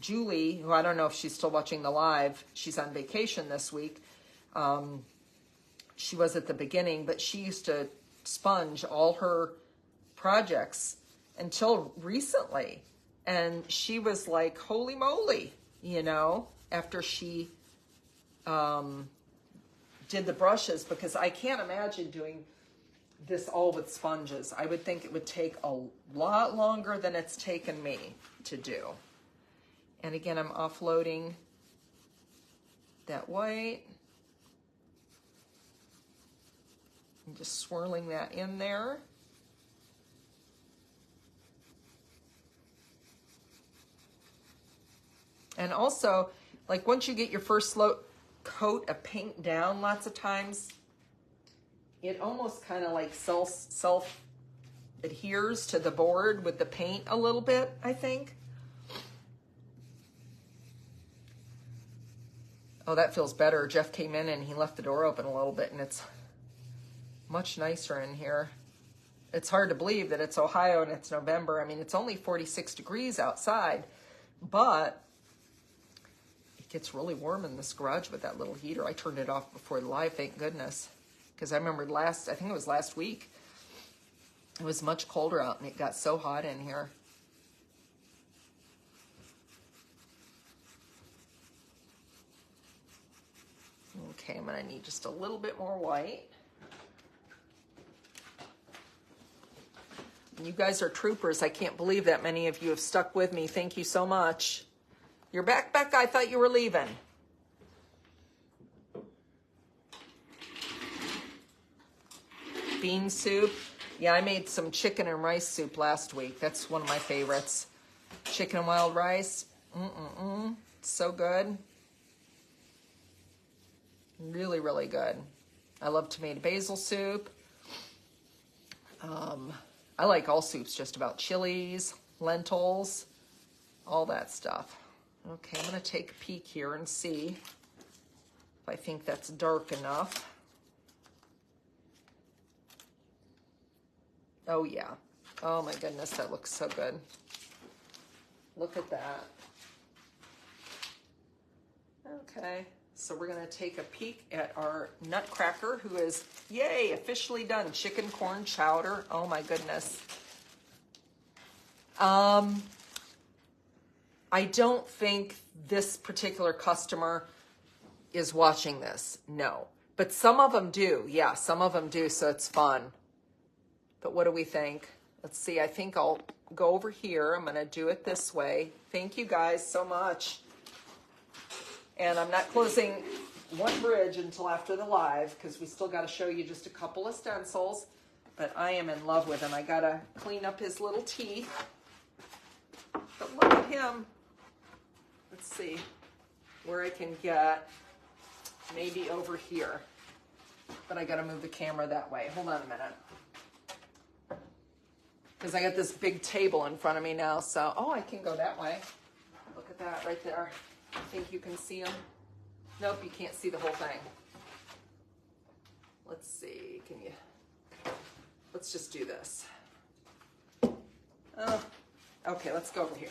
Julie, who I don't know if she's still watching the live, she's on vacation this week. She was at the beginning, but she used to sponge all her projects until recently. And she was like, holy moly, you know, after she did the brushes, because I can't imagine doing this all with sponges. I would think it would take a lot longer than it's taken me to do. And again, I'm offloading that white. I'm just swirling that in there. And also, like, once you get your first coat of paint down, lots of times, it almost kind of like self adheres to the board with the paint a little bit, I think. Oh, that feels better. Jeff came in and he left the door open a little bit, and it's much nicer in here. It's hard to believe that it's Ohio and it's November. I mean, it's only 46 degrees outside, but it gets really warm in this garage with that little heater. I turned it off before the live, thank goodness. Because I remember I think it was last week, it was much colder out and it got so hot in here. Okay, I'm going to need just a little bit more white. You guys are troopers. I can't believe that many of you have stuck with me. Thank you so much. You're back, Becca. I thought you were leaving. Bean soup. Yeah, I made some chicken and rice soup last week. That's one of my favorites. Chicken and wild rice. So good. Really, really good. I love tomato basil soup. I like all soups, just about chilies, lentils, all that stuff. Okay, I'm going to take a peek here and see if I think that's dark enough. Oh, yeah. Oh, my goodness, that looks so good. Look at that. Okay, so we're going to take a peek at our Nutcracker, who is, yay, officially done. Chicken corn chowder. Oh, my goodness. I don't think this particular customer is watching this. No. But some of them do. Yeah, some of them do, so it's fun. But what do we think? Let's see, I think I'll go over here. I'm gonna do it this way. Thank you guys so much. And I'm not closing one bridge until after the live because we still got to show you just a couple of stencils, but I am in love with him. I got to clean up his little teeth, but look at him. Let's see where I can get, maybe over here, but I got to move the camera that way. Hold on a minute. Because I got this big table in front of me now, so, oh, I can go that way. Look at that right there. I think you can see him. Nope, you can't see the whole thing. Let's see, can you, let's just do this. Okay, let's go over here.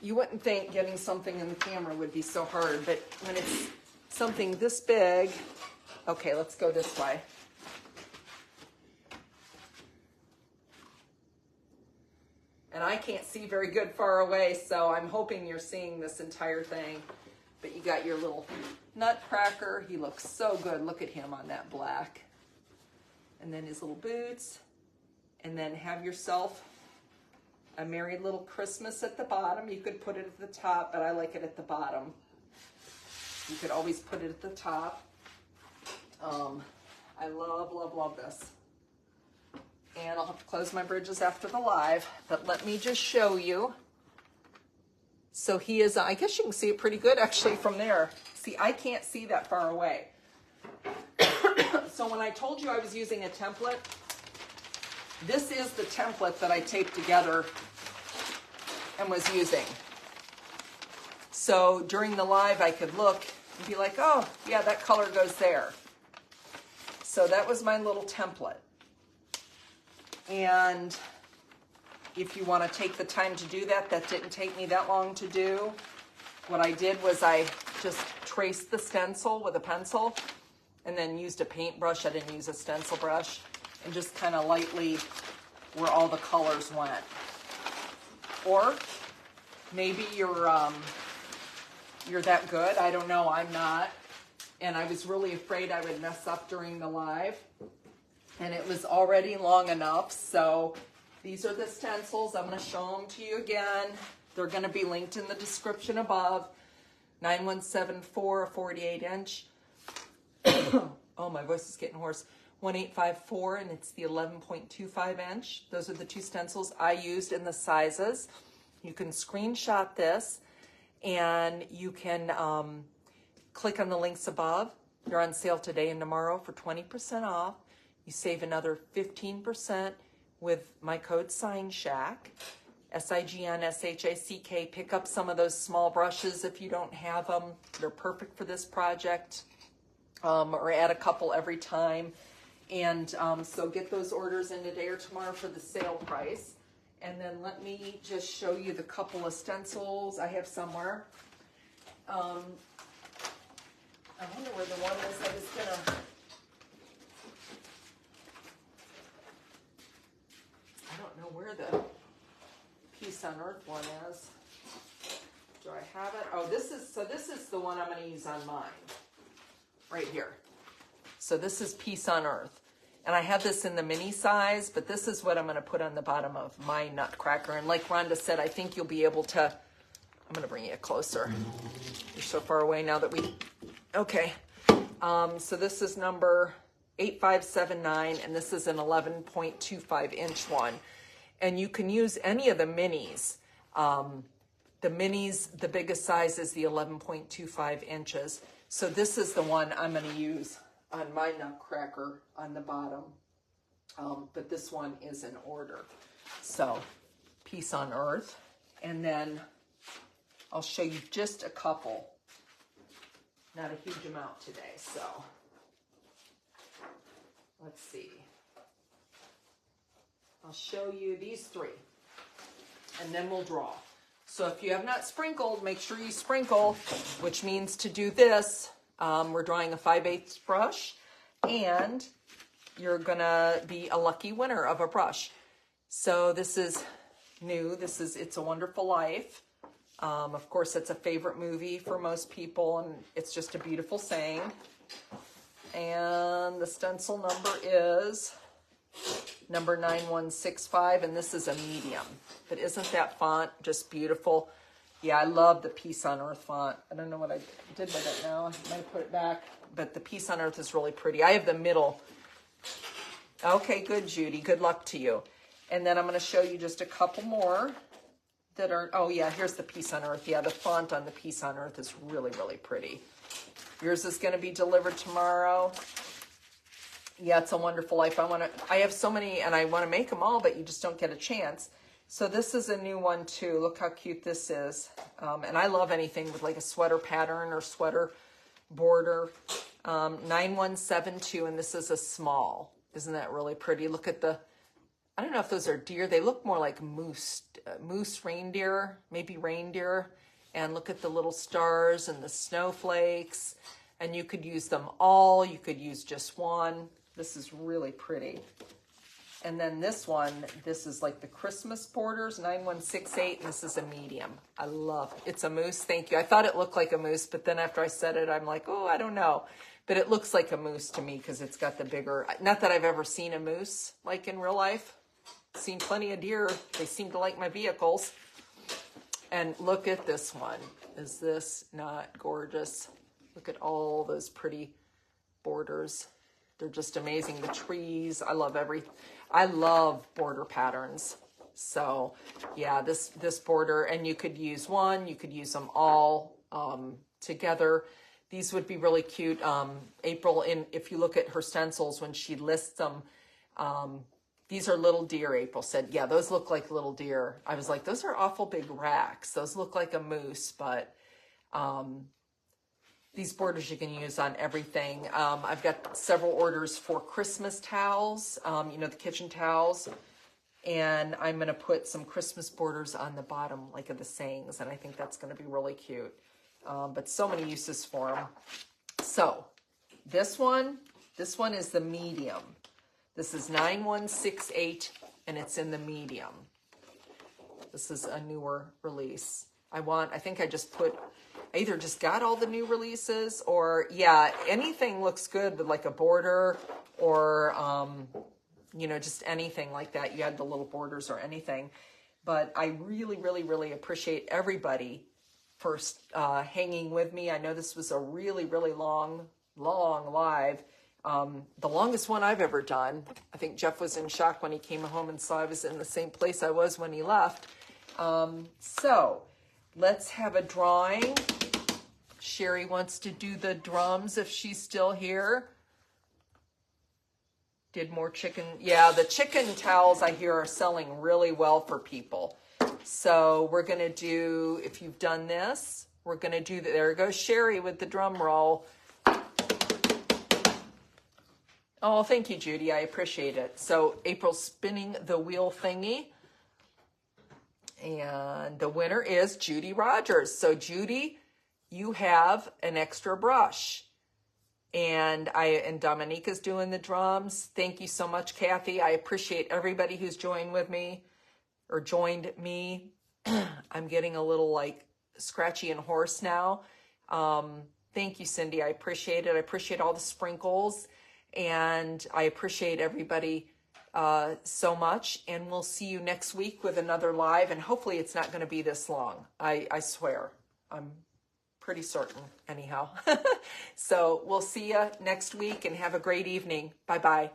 You wouldn't think getting something in the camera would be so hard, but when it's something this big, okay, let's go this way. And I can't see very good far away, so I'm hoping you're seeing this entire thing. But you got your little Nutcracker. He looks so good. Look at him on that black. And then his little boots. And then have yourself a merry little Christmas at the bottom. You could put it at the top, but I like it at the bottom. You could always put it at the top. I love, love, love this. And I'll have to close my bridges after the live, but let me just show you. So he is, I guess you can see it pretty good actually from there. See, I can't see that far away. So when I told you I was using a template, this is the template that I taped together and was using. So during the live, I could look and be like, oh, yeah, that color goes there. So that was my little template. And if you want to take the time to do that, that didn't take me that long to do. What I did was I just traced the stencil with a pencil and then used a paintbrush. I didn't use a stencil brush, and just kind of lightly where all the colors went. Or maybe you're that good. I don't know. I'm not. And I was really afraid I would mess up during the live. And it was already long enough, so these are the stencils. I'm going to show them to you again. They're going to be linked in the description above. 9174, a 48-inch. Oh, my voice is getting hoarse. 1854, and it's the 11.25-inch. Those are the two stencils I used in the sizes. You can screenshot this, and you can click on the links above. They're on sale today and tomorrow for 20% off. You save another 15% with my code SIGNSHACK, SIGNSHACK. Pick up some of those small brushes if you don't have them. They're perfect for this project, or add a couple every time. And so get those orders in today or tomorrow for the sale price. And then let me just show you the couple of stencils I have somewhere. I wonder where the one is I was gonna... I don't know where the Peace on Earth one is. Do I have it? Oh, this is the one I'm going to use on mine. Right here. So this is Peace on Earth. And I have this in the mini size, but this is what I'm going to put on the bottom of my Nutcracker. And like Rhonda said, I think you'll be able to, I'm going to bring you closer. You're so far away now that we, okay. So this is number 8579, and this is an 11.25-inch one. And you can use any of the minis. The minis, the biggest size is the 11.25 inches. So this is the one I'm going to use on my Nutcracker on the bottom. But this one is in order. So, Peace on Earth. And then I'll show you just a couple. Not a huge amount today, so... Let's see. I'll show you these three, and then we'll draw. So if you have not sprinkled, make sure you sprinkle, which means to do this, we're drawing a 5/8 brush, and you're gonna be a lucky winner of a brush. So this is new. This is It's a Wonderful Life. Of course, it's a favorite movie for most people, and it's just a beautiful saying. And the stencil number is number 9165, and this is a medium. But isn't that font just beautiful? Yeah, I love the Peace on Earth font. I don't know what I did with it now. I might have put it back, but the Peace on Earth is really pretty. I have the middle. Okay, good, Judy. Good luck to you. And then I'm going to show you just a couple more that are, oh yeah, here's the Peace on Earth. Yeah, the font on the Peace on Earth is really, really pretty. Yours is going to be delivered tomorrow. Yeah, It's a Wonderful Life. I have so many and I want to make them all, but you just don't get a chance. So this is a new one too. Look how cute this is. And I love anything with like a sweater pattern or sweater border. 9172, and this is a small. Isn't that really pretty? Look at the, I don't know if those are deer. They look more like moose reindeer, maybe reindeer. And look at the little stars and the snowflakes. And you could use them all. You could use just one. This is really pretty. And then this one, this is like the Christmas borders, 9168, and this is a medium. I love it. It's a moose. Thank you. I thought it looked like a moose, but then after I said it, I'm like, oh, I don't know. But it looks like a moose to me because it's got the bigger, not that I've ever seen a moose like in real life. Seen plenty of deer. They seem to like my vehicles. And look at this one. Is this not gorgeous? Look at all those pretty borders. They're just amazing. The trees. I love border patterns. So yeah, this border, and you could use one, you could use them all together. These would be really cute. April, if you look at her stencils when she lists them, these are little deer, April said. Yeah, those look like little deer. I was like, those are awful big racks. Those look like a moose, but these borders you can use on everything. I've got several orders for Christmas towels, the kitchen towels. And I'm going to put some Christmas borders on the bottom, like of the sayings. And I think that's going to be really cute. But so many uses for them. So this one is the medium. This is 9168, and it's in the medium. This is a newer release. I think I either just got all the new releases, or yeah, anything looks good with like a border or, just anything like that. You had the little borders or anything. But I really, really, really appreciate everybody for hanging with me. I know this was a really, really long live. The longest one I've ever done. I think Jeff was in shock when he came home and saw I was in the same place I was when he left. So let's have a drawing. Sherry wants to do the drums if she's still here. Did more chicken. Yeah, the chicken towels I hear are selling really well for people. So we're going to do, if you've done this, we're going to do, there goes Sherry with the drum roll. Oh, thank you, Judy. I appreciate it. So April's spinning the wheel thingy. And the winner is Judy Rogers. So Judy, you have an extra brush. And Dominica's doing the drums. Thank you so much, Kathy. I appreciate everybody who's joined me. I'm getting a little like scratchy and hoarse now. Thank you, Cindy. I appreciate it. I appreciate all the sprinkles. And I appreciate everybody so much. And we'll see you next week with another live. And hopefully it's not going to be this long. I swear. I'm pretty certain anyhow. So we'll see you next week and have a great evening. Bye-bye.